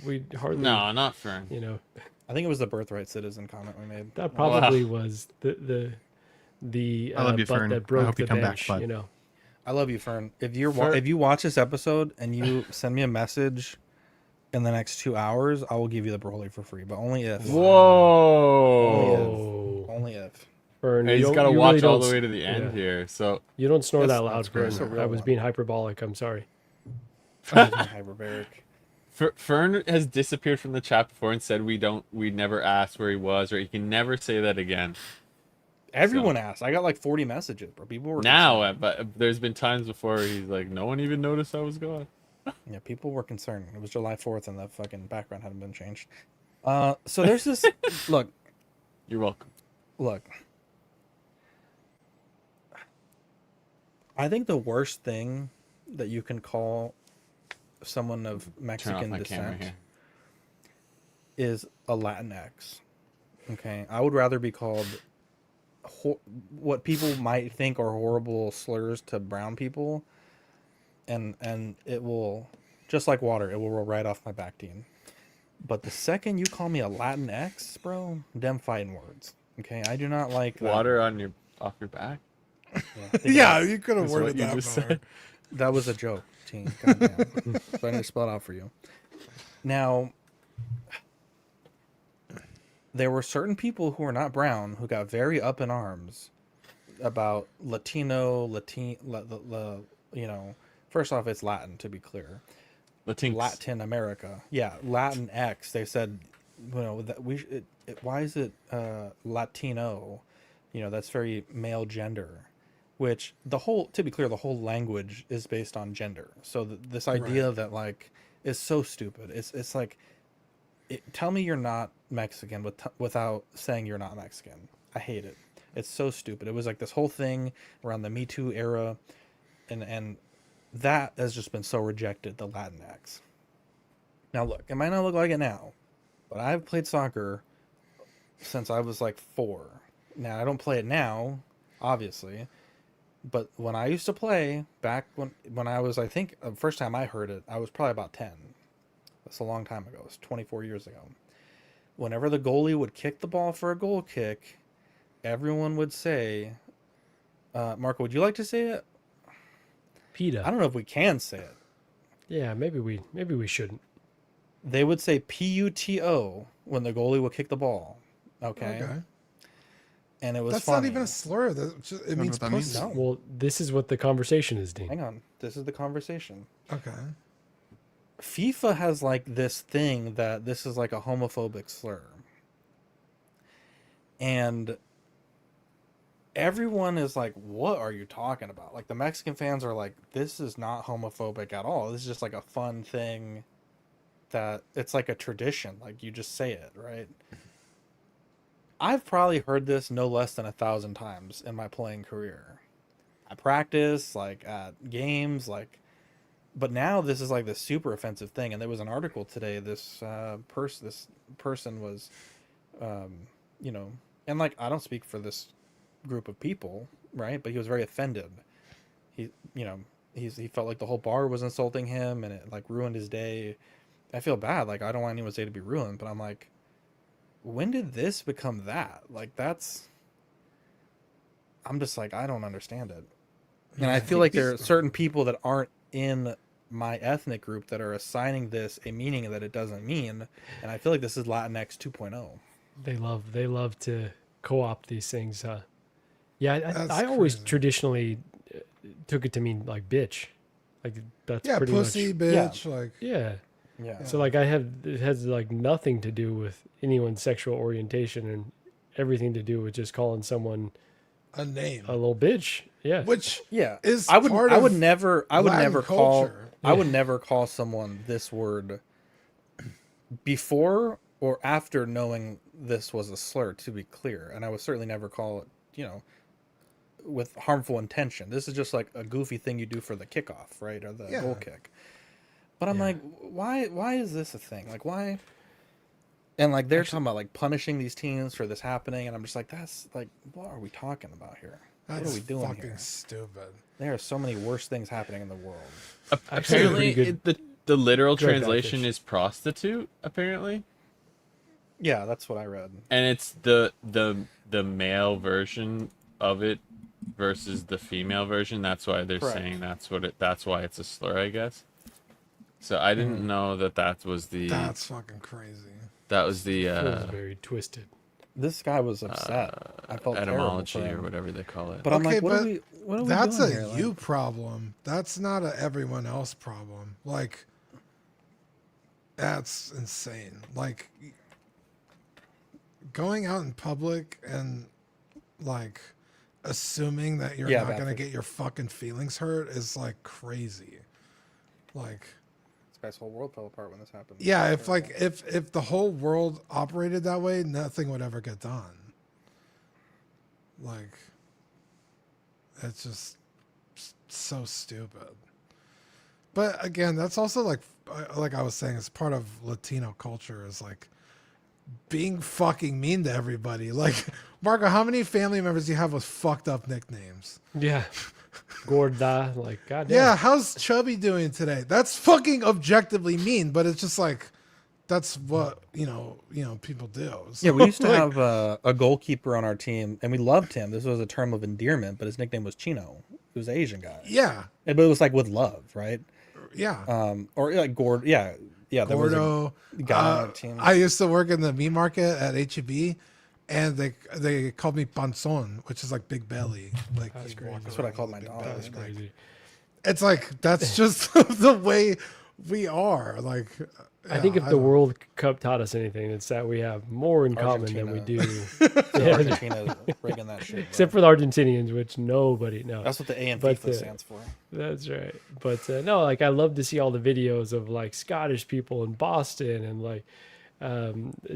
We hardly. No, not Fern. You know. I think it was the birthright citizen comment we made. That probably was the I love you, butt Fern. that broke I hope the you come bench. back, You know. I love you, Fern. If you watch this episode and you send me a message in the next 2 hours, I will give you the Broly for free, but only if. Whoa! Only if. Fern, hey, he's got to watch all the way to the end here. So you don't snore that loud, Fern. I was being hyperbolic. I'm sorry. Hyperbaric. Fern has disappeared from the chat before and said we never asked where he was, or he can never say that again. Everyone asked. I got like 40 messages, bro. People were concerned. But there's been times before he's like, no one even noticed I was gone. Yeah, people were concerned. It was July 4th and the fucking background hadn't been changed. So there's this. Look. You're welcome. Look. I think the worst thing that you can call someone of Mexican descent is a Latinx. Okay, I would rather be called what people might think are horrible slurs to brown people, and it will, just like water, it will roll right off my back, Dean. But the second you call me a Latinx, bro, them fighting words. Okay, I do not like water off your back. Yeah, you could have worded that better. That was a joke, team. Goddamn. So I need to spell it out for you. Now, there were certain people who are not brown who got very up in arms about you know, first off, it's Latin, to be clear. Latin America. Yeah, Latin X. They said, you know, that why is it Latino? You know, that's very male gender. Which to be clear, the whole language is based on gender. So this idea that like is so stupid. It's like, tell me you're not Mexican without saying you're not Mexican. I hate it. It's so stupid. It was like this whole thing around the Me Too era, and that has just been so rejected. The Latinx. Now look, it might not look like it now, but I've played soccer since I was like 4. Now I don't play it now, obviously. But when I used to play, back when I was, I think, the first time I heard it, I was probably about 10. That's a long time ago. It was 24 years ago. Whenever the goalie would kick the ball for a goal kick, everyone would say, Marco, would you like to say it? PETA. I don't know if we can say it. Yeah, maybe we shouldn't. they would say PUTO when the goalie would kick the ball. Okay. And it was That's funny. not even a slur. It means pussy. No. Well, this is what the conversation is, Dean. Hang on. This is the conversation. Okay. FIFA has like this thing that this is like a homophobic slur. And everyone is like, what are you talking about? Like the Mexican fans are like, this is not homophobic at all. This is just like a fun thing that it's like a tradition. Like you just say it, right? I've probably heard this no less than 1,000 times in my playing career. I practice like at games, like, but now this is like this super offensive thing. And there was an article today. This person was, you know, and like I don't speak for this group of people, right? But he was very offended. He, you know, he felt like the whole bar was insulting him, and it like ruined his day. I feel bad. Like I don't want anyone's day to be ruined, but I'm like, when did this become that? Like I'm just like, I don't understand it. And I feel like there are certain people that aren't in my ethnic group that are assigning this a meaning that it doesn't mean. And I feel like this is Latinx 2.0. They love to co-opt these things. Yeah, I always crazy. traditionally took it to mean like bitch. Like that's pretty pussy, much, bitch, yeah. like Yeah. So like it has like nothing to do with anyone's sexual orientation and everything to do with just calling someone a name, a little bitch. Yeah. Which is I would Latin never call culture. I would never call someone this word before or after knowing this was a slur, to be clear. And I would certainly never call it, you know, with harmful intention. This is just like a goofy thing you do for the kickoff, right? Or the goal kick. But I'm like, why is this a thing? Like, why? And like, they're talking about like punishing these teams for this happening. And I'm just like, that's like, what are we talking about here? That's what are we doing fucking here? stupid. There are so many worse things happening in the world. Apparently, the literal Good translation fish. is prostitute. Apparently, Yeah, that's what I read. and it's the male version of it versus the female version. That's why they're Correct. saying that's why it's a slur, I guess. So I didn't know that was the. That's fucking crazy. That was the. Feels very twisted. This guy was upset. I felt etymology terrible for or him. whatever they call it. But I'm like, what but are we that's doing a here? you Like, problem. That's not a everyone else problem. Like, that's insane. Like, going out in public and like assuming that you're not gonna get your fucking feelings hurt is like crazy. Like, this guy's whole world fell apart when this happened. yeah, if the whole world operated that way, nothing would ever get done. Like, it's just so stupid. But again, that's also like I was saying, it's part of Latino culture is like being fucking mean to everybody. Like, Marco, how many family members do you have with fucked up nicknames? Yeah. Gorda, like goddamn. Yeah, how's Chubby doing today? That's fucking objectively mean, but it's just like that's what you know people do. So, Yeah, we used to like, have a goalkeeper on our team, and we loved him. This was a term of endearment, but his nickname was Chino. He was an Asian guy. Yeah, but it was like with love, right? Yeah. Or like Gord. Yeah. There Gordo. was a guy on our team. I used to work in the meat market at HEB, and they called me Panzon, which is like big belly. Like That's what I called my dog. That's crazy. It's like that's just the way we are. Like, I think if the World Cup taught us anything, it's that we have more in common than we do. Argentina rigging that shit. Except for the Argentinians, which nobody knows. That's what the A in FIFA stands for. That's right. But no, like I love to see all the videos of like Scottish people in Boston and like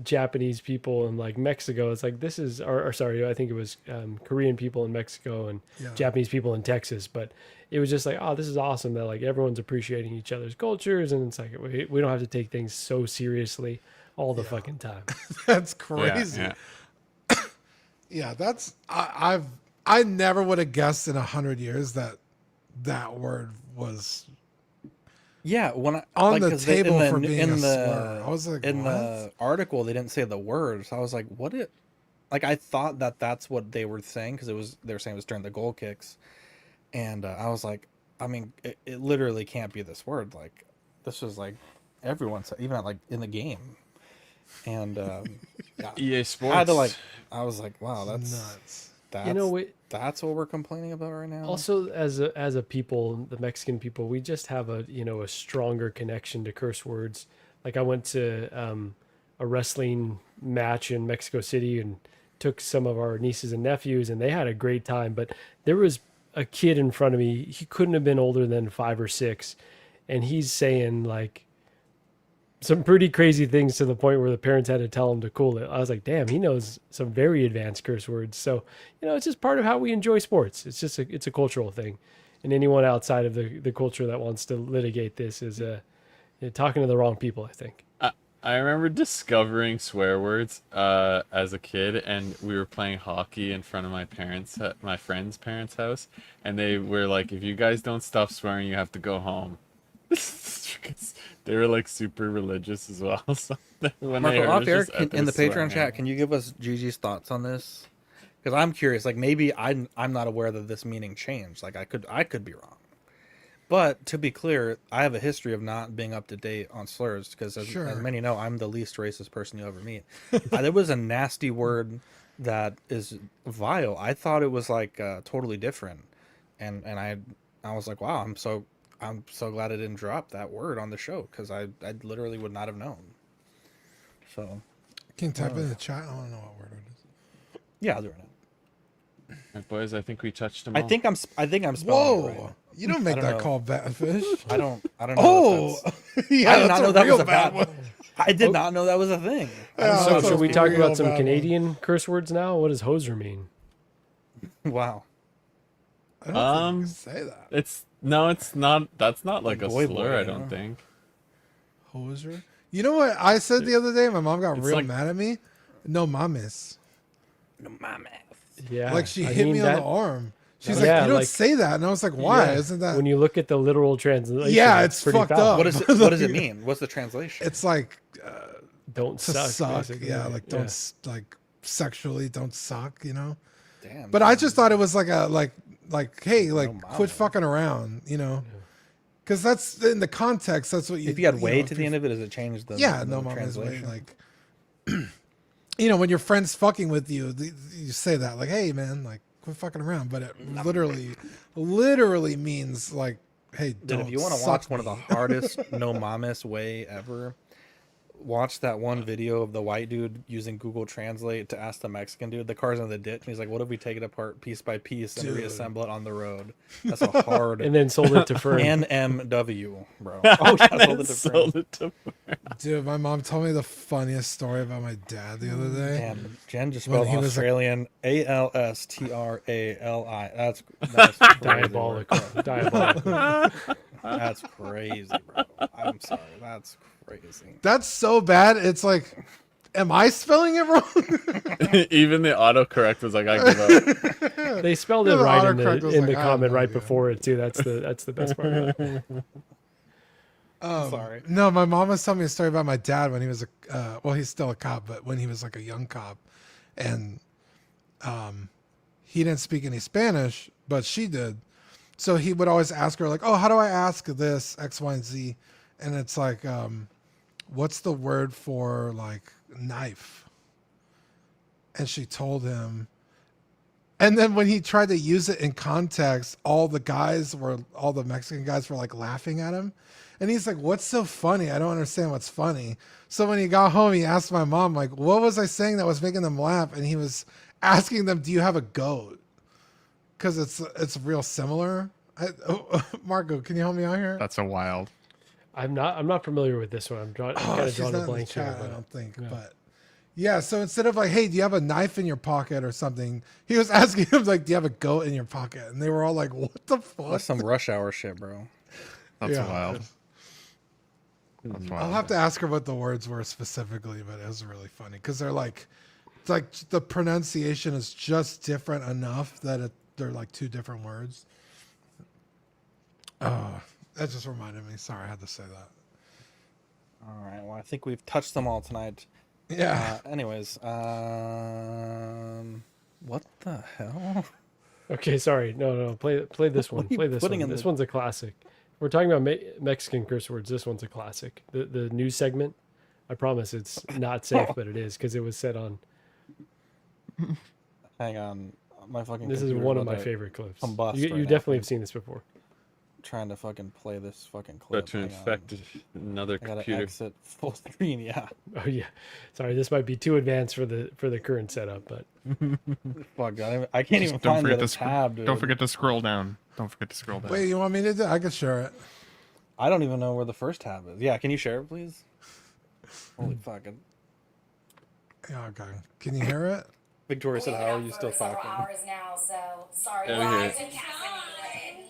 Japanese people in like Mexico. It's like this is, or sorry, I think it was Korean people in Mexico and Japanese people in Texas. But it was just like, oh, this is awesome that like everyone's appreciating each other's cultures, and it's like we don't have to take things so seriously all the fucking time. That's crazy. Yeah, that's I never would have guessed in 100 years that word was when I, on like, the 'cause table in the, for being in a the, slur. I was like, in what? the article they didn't say the words. I was like, what it? Like I thought that's what they were saying because they were saying it was during the goal kicks, and I was like, I mean, it literally can't be this word. Like this was like everyone's even like in the game. And EA Sports. I had to like, I was like, wow, that's nuts. That's what we're complaining about right now. Also, as a people, the Mexican people, we just have a stronger connection to curse words. Like I went to a wrestling match in Mexico City and took some of our nieces and nephews, and they had a great time. But there was a kid in front of me. He couldn't have been older than 5 or 6, and he's saying like some pretty crazy things to the point where the parents had to tell him to cool it. I was like, damn, he knows some very advanced curse words. So, it's just part of how we enjoy sports. It's just it's a cultural thing. And anyone outside of the culture that wants to litigate this is talking to the wrong people, I think. I remember discovering swear words as a kid, and we were playing hockey in front of my friend's parents' house, and they were like, if you guys don't stop swearing, you have to go home. They were like super religious as well. So when Marco, off air, in in the Patreon chat, can you give us Gigi's thoughts on this? Because I'm curious. Like maybe I'm not aware that this meaning changed. Like I could be wrong. But to be clear, I have a history of not being up to date on slurs because, as many know, I'm the least racist person you'll ever meet. There was a nasty word that is vile. I thought it was like totally different, and I was like, wow, I'm so glad I didn't drop that word on the show because I literally would not have known. So, can you type in the chat? I want to know what word it is. Yeah, I'll do it now. All right, boys, I think we touched them I all. think I'm spelling Whoa! it right. You don't make that know. call, Batfish. I don't know. Oh, yeah, I did not know that was a bad one. I did not know that was a thing. So should we talk about some bad Canadian curse words now? What does hoser mean? Wow. I don't think you can say that. It's not. That's not like a boy, slur. I you don't know? think. Hoser. You know what I said the other day? My mom got It's real like- mad at me. No mames. No mames. Yeah, Like she I hit mean me that- on the arm. She's Yeah, like, you don't like- say that, and I was like, why? Yeah, Isn't that? when you look at the literal translation? Yeah, it's it's pretty fucked foul. up. What does it mean? What's the translation? It's like Don't to suck. suck. basically. Yeah, like don't like sexually don't suck. Damn. But I just thought it was like a like hey like No quit mame. fucking around. Because that's in the context. That's what you. If you had way know, to the end of it, does it change the Yeah, the no mames way. translation? Like, when your friend's fucking with you, you say that like, hey man, like quit fucking around. But it literally means like, hey, Dude, don't if you want to suck watch one of the me. hardest no mames way ever, watch that one video of the white dude using Google Translate to ask the Mexican dude, the car's in the ditch, and he's like, what if we take it apart piece by piece and Dude. reassemble it on the road? That's a hard And then sold it to Fern. NMW, bro. Oh, yeah, sold it to Fern. Sold it to Dude, my mom told me the funniest story about my dad the other day. Damn, Jen just When spelled he was a- Australian ALSTRALI. That's Diabolical. Diabolical. That's crazy, bro. I'm sorry. That's crazy. That's so bad. It's like, am I spelling it wrong? Even the autocorrect was like, I give up. They spelled it The right in autocorrect the was in like, the I comment have no right idea. before it too. That's the best part. Sorry. No, my mom was telling me a story about my dad when he was he's still a cop, but when he was like a young cop, and he didn't speak any Spanish, but she did. So he would always ask her like, oh, how do I ask this X, Y, and Z? And it's like, what's the word for like knife? And she told him. And then when he tried to use it in context, all the Mexican guys were like laughing at him. And he's like, what's so funny? I don't understand what's funny. So when he got home, he asked my mom, like, what was I saying that was making them laugh? And he was asking them, do you have a goat? Because it's real similar. Marco, can you help me out here? That's a wild. I'm not familiar with this one. I'm kind of She's drawing not a in the blank chat, here. I but- don't think. yeah. But yeah, so instead of like, hey, do you have a knife in your pocket or something? He was asking him like, do you have a goat in your pocket? And they were all like, what the fuck? That's some rush hour shit, bro. That's Yeah. wild. That's wild. I'll have to ask her what the words were specifically, but it was really funny because they're like, it's like the pronunciation is just different enough that they're like two different words. Oh, that just reminded me. Sorry, I had to say that. All right. Well, I think we've touched them all tonight. Yeah. Anyways, what the hell? Okay, sorry. No. Play this one. What are you Play this putting one. in This the- one's a classic. we're talking about Mexican curse words. This one's a classic. The news segment. I promise it's not safe, but it is because it was said on. Hang on, my fucking. This is one of my favorite clips. You definitely have seen this before. Trying to fucking play this fucking clip. But to infect another computer. Gotta exit full screen. Yeah. Oh yeah. Sorry, this might be too advanced for the current setup, but. Fuck, I can't even find the tab, dude. Don't forget to scroll down. Don't forget to scroll down. Wait, you want me to do? I can share it. I don't even know where the first tab is. Yeah, can you share it, please? Holy fucking. Yeah, okay. Can you hear it? Victoria said, "How are you still talking?" Hours now, so sorry. Yeah, we hear it.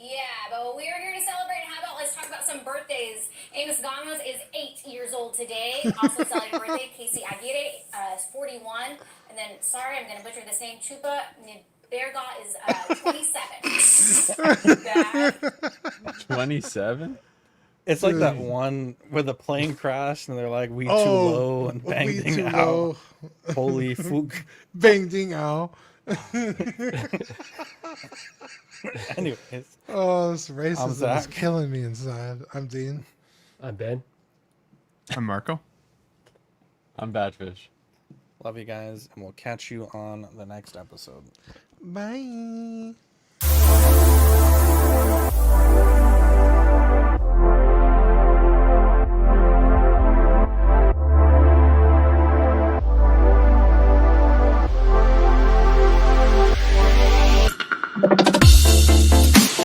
Yeah, but we are here to celebrate. How about let's talk about some birthdays. Amos Gamos is 8 years old today. Also celebrating birthday. Casey Aguirre is 41. And then, sorry, I'm going to butcher this name. Chupa Berga is 27. 27? It's like that one where the plane crashed and they're like, "We too low," and bang ding out. Holy fuck. Bang ding out. Anyways. Oh, this racism is Zach. killing me inside. I'm Dean. I'm Ben. I'm Marco. I'm Badfish. Love you guys, and we'll catch you on the next episode. Bye.